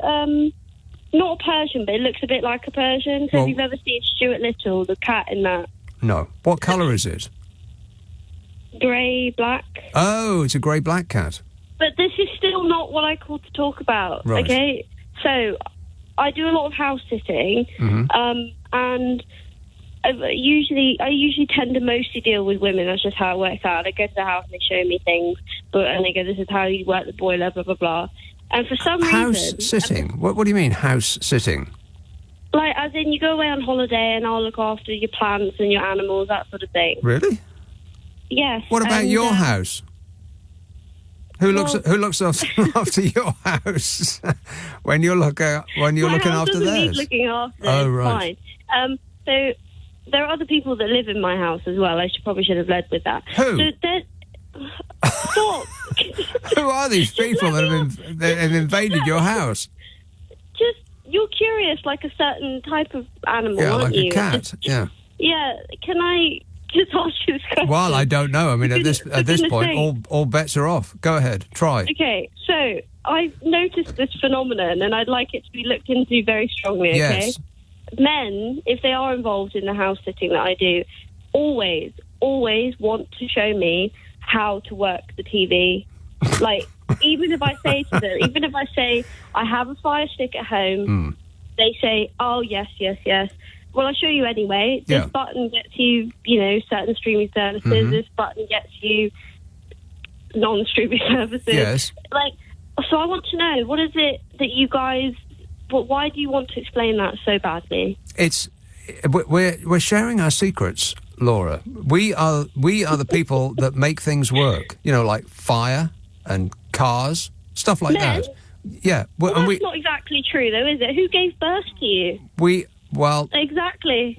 not a Persian, but it looks a bit like a Persian. So if you've ever seen Stuart Little, the cat in that... No. What colour is it? Grey, black. Oh, it's a grey-black cat. But this is still not what I called to talk about, right. Okay? So, I do a lot of house sitting, and I usually tend to mostly deal with women. That's just how it works out. They go to the house and they show me things, and they go, this is how you work the boiler, blah, blah, blah. And for some reason... House sitting? What do you mean, house sitting? Like, as in, you go away on holiday and I'll look after your plants and your animals, that sort of thing. Really? Yes. What about your house? Who looks after your house when you're looking after theirs? Need looking after. Oh, right. Fine. So there are other people that live in my house as well. I probably should have led with that. Who? So stop. Who are these people that have invaded your house? Just you're curious, like a certain type of animal, yeah, aren't like you? a cat. Yeah. Yeah. Can I just ask you this question? Well, I don't know. I mean, at this point, all bets are off. Go ahead, try. Okay, so I've noticed this phenomenon, and I'd like it to be looked into very strongly. Okay, yes. Men, if they are involved in the house sitting that I do, always want to show me how to work the TV. Like, even if I say to them, even if I say I have a Fire Stick at home, they say, "Oh yes, yes, yes." Well, I'll show you anyway. This button gets you, certain streaming services. This button gets you non-streaming services. Yes. So I want to know, what is it that you guys... why do you want to explain that so badly? We're sharing our secrets, Laura. We are the people that make things work. Like fire and cars, stuff like that. Yeah. Well, that's not exactly true, though, is it? Who gave birth to you? Well, exactly.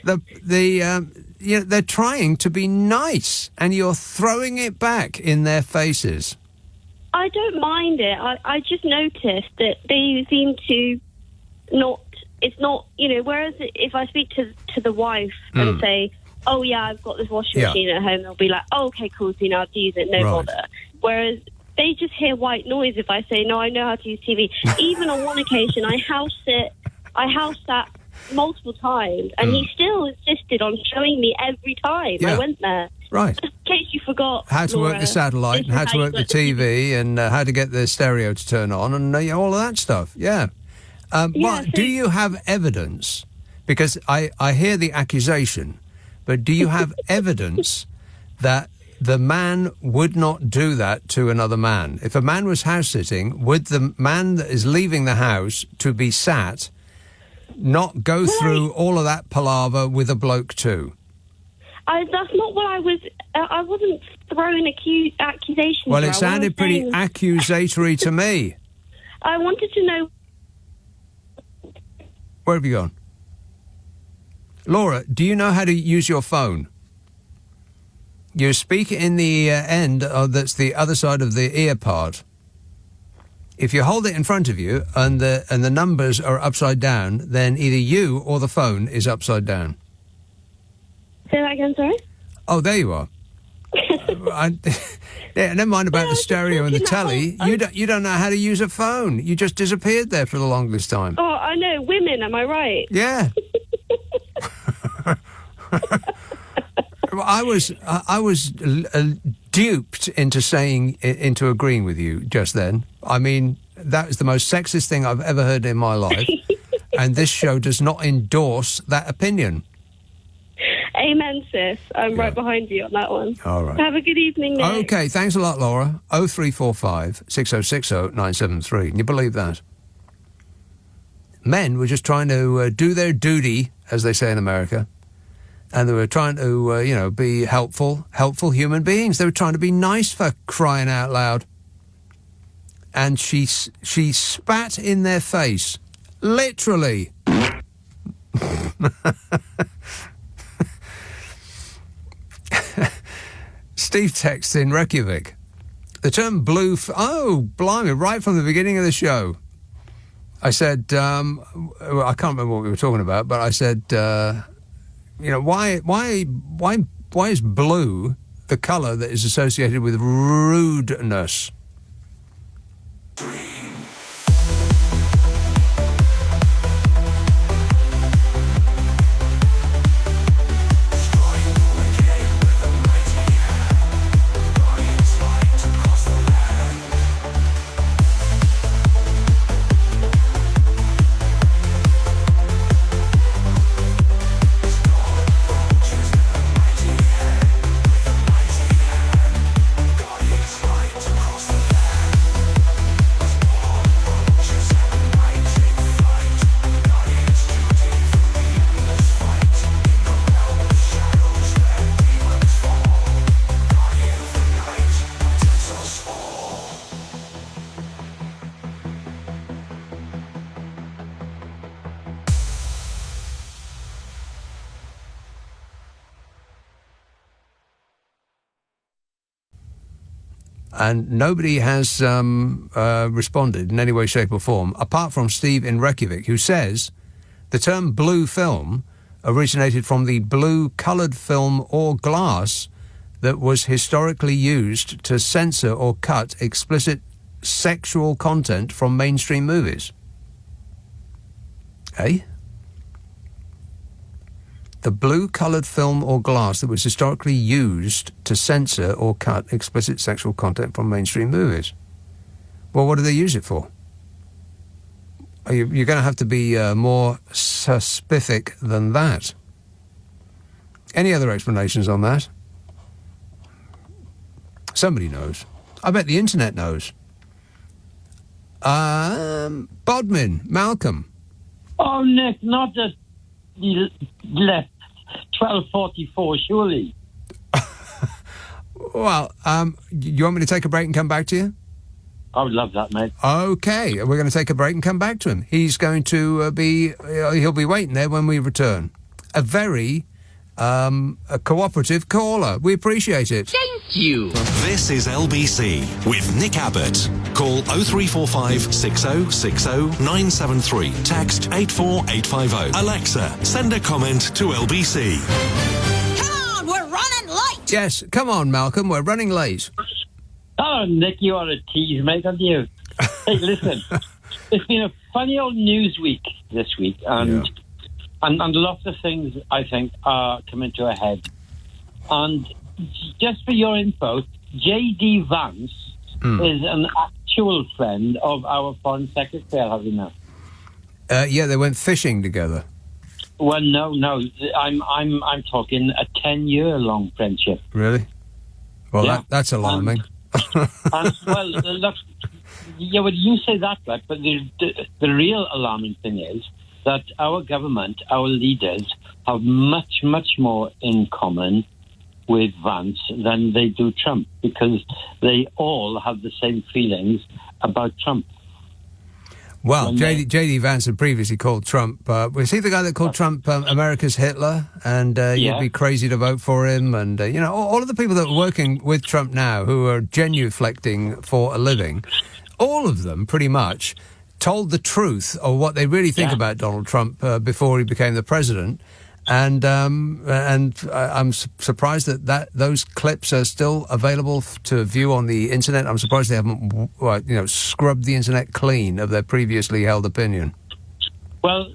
They're trying to be nice, and you're throwing it back in their faces. I don't mind it. I just noticed that they seem to not. It's not, Whereas if I speak to the wife and say, "Oh yeah, I've got this washing machine at home," they'll be like, "Oh, okay, cool, so I'll use it, no bother." Whereas they just hear white noise if I say, "No, I know how to use TV." Even on one occasion, I house sat multiple times, and he still insisted on showing me every time I went there. Right. In case you forgot. How to work the satellite, and how to work the TV, and how to get the stereo to turn on, and all of that stuff. Yeah. But do you have evidence? Because I hear the accusation, but do you have evidence that the man would not do that to another man. If a man was house sitting, would the man that is leaving the house to be sat not go through all of that palaver with a bloke too? That's not what I was. I wasn't throwing accusations. Well, it sounded pretty accusatory to me. I wanted to know. Where have you gone? Laura, do you know how to use your phone? You speak in the end that's the other side of the ear part. If you hold it in front of you and the numbers are upside down, then either you or the phone is upside down. Say that again, sorry? Oh, there you are. Yeah, never mind about the stereo and the telly. You don't know how to use a phone. You just disappeared there for the longest time. Oh, I know. Women, am I right? Yeah. I was duped into agreeing with you just then. I mean, that is the most sexist thing I've ever heard in my life, and this show does not endorse that opinion. Amen, sis. I'm right behind you on that one. All right. Have a good evening, Nick. Okay, thanks a lot, Laura. 0345 6060 973. Can you believe that? Men were just trying to do their duty, as they say in America, and they were trying to, be helpful human beings. They were trying to be nice, for crying out loud. And she spat in their face, literally. Steve texts in Reykjavik. The term blue... oh, blimey, right from the beginning of the show. I said, I can't remember what we were talking about, but I said, why is blue the colour that is associated with rudeness? And nobody has responded in any way, shape or form, apart from Steve in Reykjavik, who says the term blue film originated from the blue-coloured film or glass that was historically used to censor or cut explicit sexual content from mainstream movies. Eh? The blue-coloured film or glass that was historically used to censor or cut explicit sexual content from mainstream movies. Well, what do they use it for? You're going to have to be more specific than that. Any other explanations on that? Somebody knows. I bet the internet knows. Bodmin, Malcolm. Oh, Nick, not just left 12:44, surely. Well, you want me to take a break and come back to you? I would love that, mate. Okay, we're going to take a break and come back to him. He's going to he'll be waiting there when we return. A very a cooperative caller. We appreciate it. Thank you. This is LBC with Nick Abbott. Call 0345 6060 973. Text 84850. Alexa, send a comment to LBC. Come on, we're running late. Yes, come on, Malcolm, we're running late. Oh, Nick, you are a tease, mate, aren't you? Hey, listen, it's been a funny old news week this week, and lots of things, I think, are coming to a head. And just for your info, J.D. Vance is an actual friend of our Foreign Secretary, have you know? Yeah, they went fishing together. Well, no, I'm talking a 10-year-long friendship. Really? Well, that's alarming. Well, look, yeah, well, you say that, right? But the real alarming thing is that our government, our leaders, have much, much more in common with Vance than they do Trump, because they all have the same feelings about Trump. Well, J.D. Vance had previously called Trump, was he the guy that called Trump America's Hitler? And you'd be crazy to vote for him. And, all of the people that are working with Trump now, who are genuflecting for a living, all of them pretty much told the truth of what they really think about Donald Trump before he became the president. And I'm surprised that those clips are still available to view on the internet. I'm surprised they haven't, scrubbed the internet clean of their previously held opinion. Well,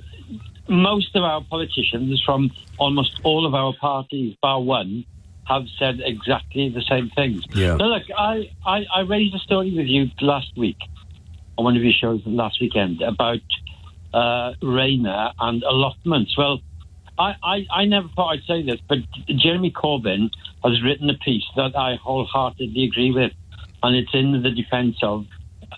most of our politicians from almost all of our parties, bar one, have said exactly the same things. Yeah. Now, look, I raised a story with you last week on one of your shows last weekend about Rayner and allotments. Well, I never thought I'd say this, but Jeremy Corbyn has written a piece that I wholeheartedly agree with, and it's in the defence of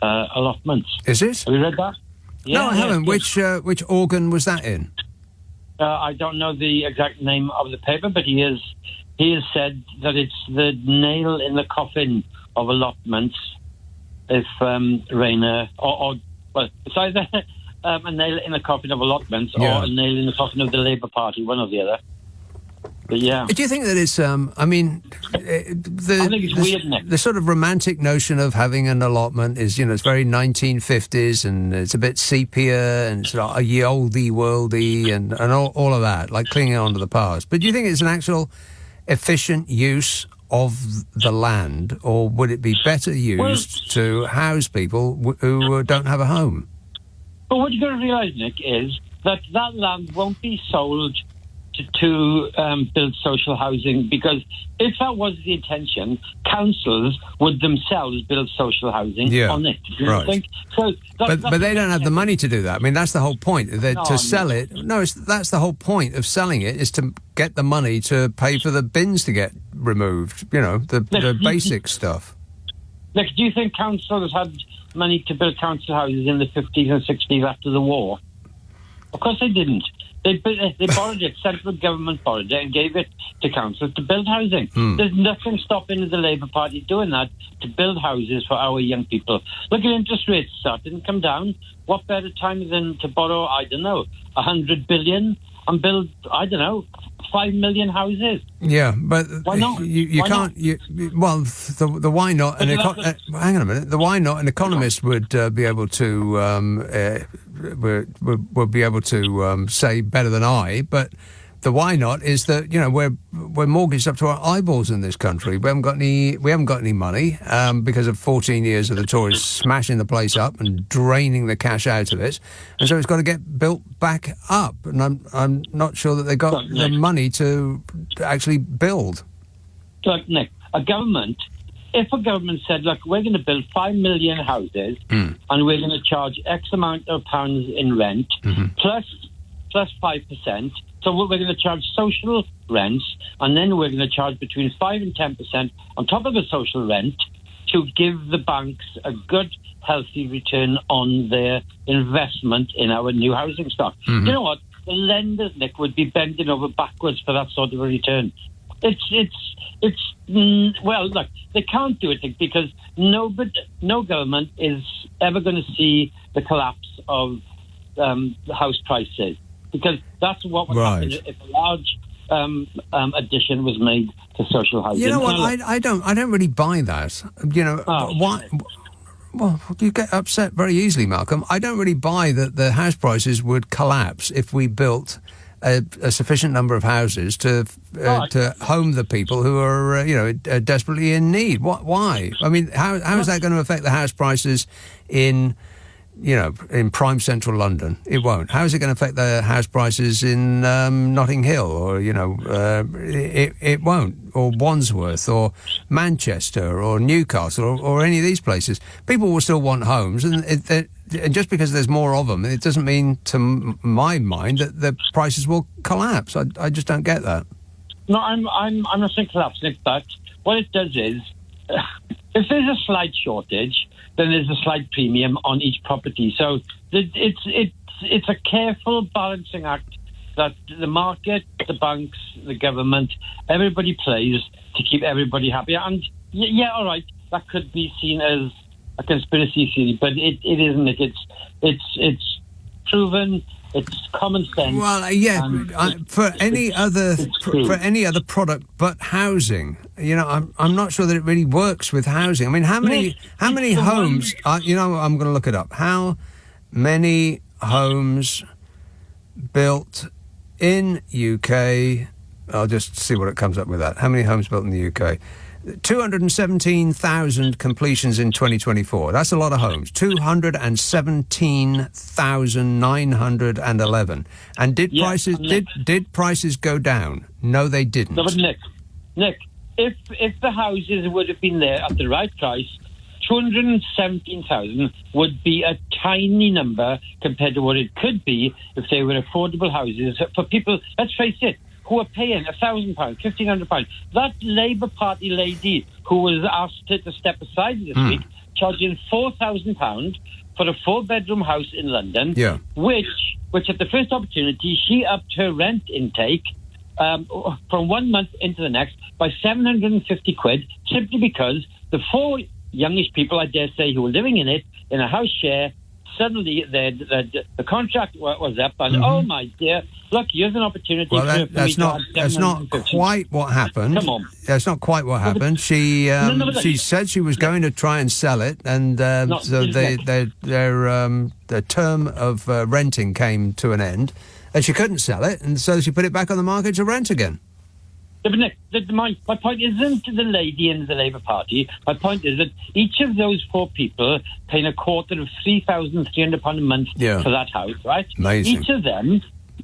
allotments. Is it? Have you read that? Yeah, no, I haven't. Which organ was that in? I don't know the exact name of the paper, but he has said that it's the nail in the coffin of allotments if Rayner, it's either a nail in the coffin of allotments or a nail in the coffin of the Labour Party, one or the other. But yeah. Do you think that it's, I think it's weird, Nick. The sort of romantic notion of having an allotment is, it's very 1950s and it's a bit sepia and it's like a ye oldie worldy and all of that, like clinging on to the past. But do you think it's an actual efficient use of the land, or would it be better used to house people who don't have a home? But what you've got to realise, Nick, is that land won't be sold to build social housing, because if that was the intention, councils would themselves build social housing on it. Do you think? So but they don't have the money to do that. I mean, that's the whole point. To sell it. No, that's the whole point of selling it, is to get the money to pay for the bins to get removed. The basic stuff. Look, do you think councils had money to build council houses in the 50s and 60s after the war? Of course they didn't. They borrowed it, central government borrowed it and gave it to councils to build housing. There's nothing stopping the Labour Party doing that, to build houses for our young people. Look at interest rates starting to come down. What better time than to borrow, 100 billion and build, 5 million houses? Yeah, but why not? You can't. The why not? Hang on a minute. The why not? An economist would be able to would be able to say better than I. But the why not is that we're mortgaged up to our eyeballs in this country. We haven't got any money because of 14 years of the Tories smashing the place up and draining the cash out of it, and so it's got to get built back up. And I'm not sure that they got the money to actually build. Look, Nick, if a government said, look, we're going to build 5 million houses and we're going to charge X amount of pounds in rent plus 5%. So we're going to charge social rents, and then we're going to charge between 5 and 10% on top of the social rent to give the banks a good, healthy return on their investment in our new housing stock. You know what? The lenders, Nick, would be bending over backwards for that sort of a return. Well, look, they can't do it because no government is ever going to see the collapse of the house prices, because that's what would happen if a large addition was made to social housing. You know what? I don't really buy that. Why? Well, you get upset very easily, Malcolm. I don't really buy that the house prices would collapse if we built a sufficient number of houses to home the people who are desperately in need. Why? I mean, how is that going to affect the house prices in prime central London? It won't. How is it going to affect the house prices in Notting Hill, or it won't, or Wandsworth, or Manchester, or Newcastle, or any of these places? People will still want homes, and just because there's more of them, it doesn't mean, to my mind, that the prices will collapse. I just don't get that. No, I'm not saying collapse, Nick, but what it does is, if there's a slight shortage, then there's a slight premium on each property. So it's a careful balancing act that the market, the banks, the government, everybody plays to keep everybody happy. And yeah, all right, that could be seen as a conspiracy theory, but it isn't. It's proven. It's common sense. Well, for any other product but housing, I'm not sure that it really works with housing. I mean, how many homes? I'm going to look it up. How many homes built in UK? I'll just see what it comes up with that. How many homes built in the UK? 217,000 completions in 2024. That's a lot of homes. 217,911. And did prices go down? No, they didn't. No, but Nick, if the houses would have been there at the right price, 217,000 would be a tiny number compared to what it could be if they were affordable houses for people. Let's face it, who are paying £1,000, £1,500. That Labour Party lady who was asked to step aside this week, charging £4,000 for a 4-bedroom house in London, which at the first opportunity, she upped her rent intake from 1 month into the next by 750 quid, simply because the 4 youngish people, I dare say, who were living in it, in a house share, suddenly the contract was up, and oh my dear, look, here's an opportunity. Well, that's not quite what happened. Come on, that's not quite what happened. She said she was going to try and sell it, and so their term of renting came to an end, and she couldn't sell it, and so she put it back on the market to rent again. Yeah, but Nick, my point isn't the lady in the Labour Party. My point is that each of those 4 people paying a quarter of £3,300 a month for that house, right? Amazing.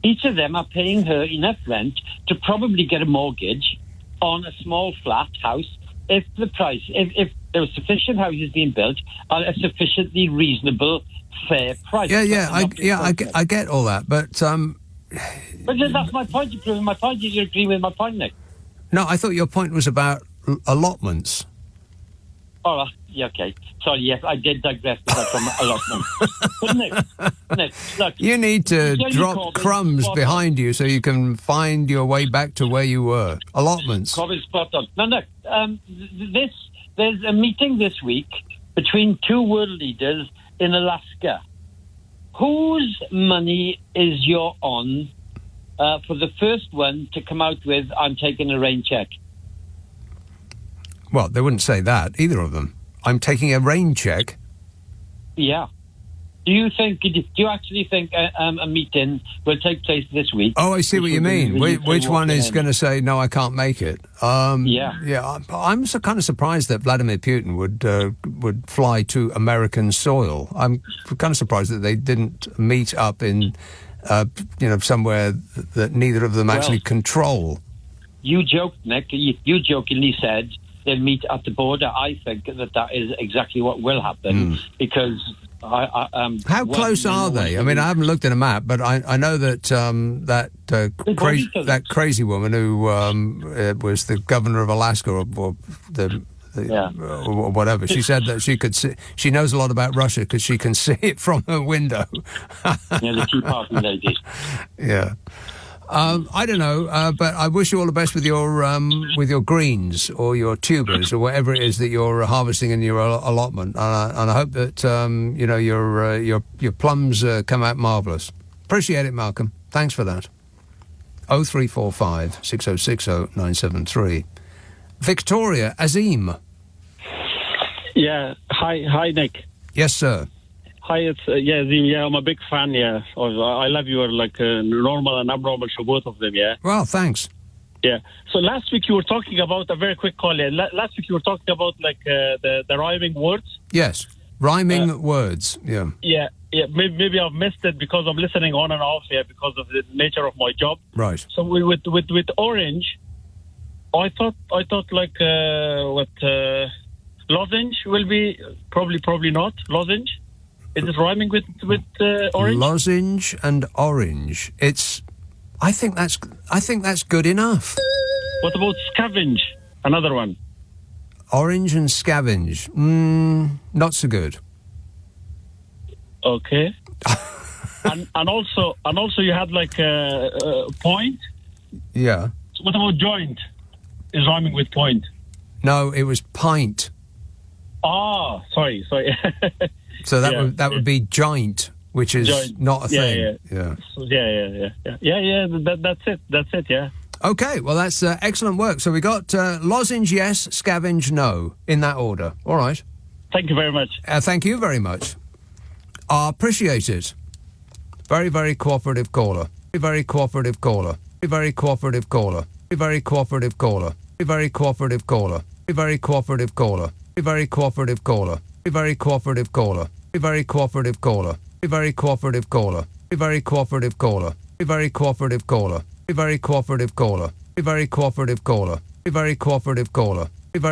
Each of them are paying her enough rent to probably get a mortgage on a small flat house if there were sufficient houses being built at a sufficiently reasonable, fair price. I get all that, but that's my point. You're proving my point. You agree with my point, Nick? No, I thought your point was about allotments. Oh, yeah, okay. Sorry, yes, I did digress from allotments. But Nick, look. You need to drop crumbs behind you so you can find your way back to where you were. Allotments. Corbyn's spot on. Now, look, there's a meeting this week between 2 world leaders in Alaska. Whose money is you're on for the first one to come out with, I'm taking a rain check? Well, they wouldn't say that, either of them. I'm taking a rain check? Yeah. Do you actually think a meeting will take place this week? Oh, I see what you mean. Which one is going to say, no, I can't make it? Yeah, I'm so kind of surprised that Vladimir Putin would fly to American soil. I'm kind of surprised that they didn't meet up in, somewhere that neither of them actually control. You joked, Nick. You jokingly said they'll meet at the border. I think that is exactly what will happen because... How close are they? I mean, I haven't looked at a map, but I know that that crazy woman who was the governor of Alaska or whatever. She said that she could see. She knows a lot about Russia because she can see it from her window. The Tea Party lady. Yeah. I don't know, but I wish you all the best with your greens or your tubers or whatever it is that you're harvesting in your allotment, and I hope that your plums come out marvellous. Appreciate it, Malcolm. Thanks for that. 0345 6060 973. Victoria Azim. Yeah. Hi, Nick. Yes, sir. Hi, it's Azim. Yeah, I'm a big fan. Yeah, I love your normal and abnormal show, both of them. Yeah. Well, thanks. Yeah. So last week you were talking about a very quick call. Yeah. Last week you were talking about the rhyming words. Yes, rhyming words. Yeah. Yeah. Maybe I've missed it because I'm listening on and off here because of the nature of my job. Right. So with orange, I thought lozenge will be probably not lozenge. Is it rhyming with orange? Lozenge and orange. I think that's good enough. What about scavenge? Another one. Orange and scavenge. Not so good. Okay. and also you had like a point. Yeah. So what about joint? Is rhyming with point? No, it was pint. Ah, sorry. So that would be giant, which is not a thing. Yeah. That's it. Yeah. Okay, well, that's excellent work. So we got lozenge, yes, scavenge, no, in that order. All right. Thank you very much. Thank you very much. I appreciate it. Very, very cooperative caller. Very cooperative caller. Very cooperative caller. Very cooperative caller. Very cooperative caller. Very cooperative caller. Very cooperative caller. Very cooperative caller. Very cooperative caller. Very cooperative caller. Very cooperative caller. Very cooperative caller. Very cooperative caller. Very cooperative caller. Very cooperative caller. Very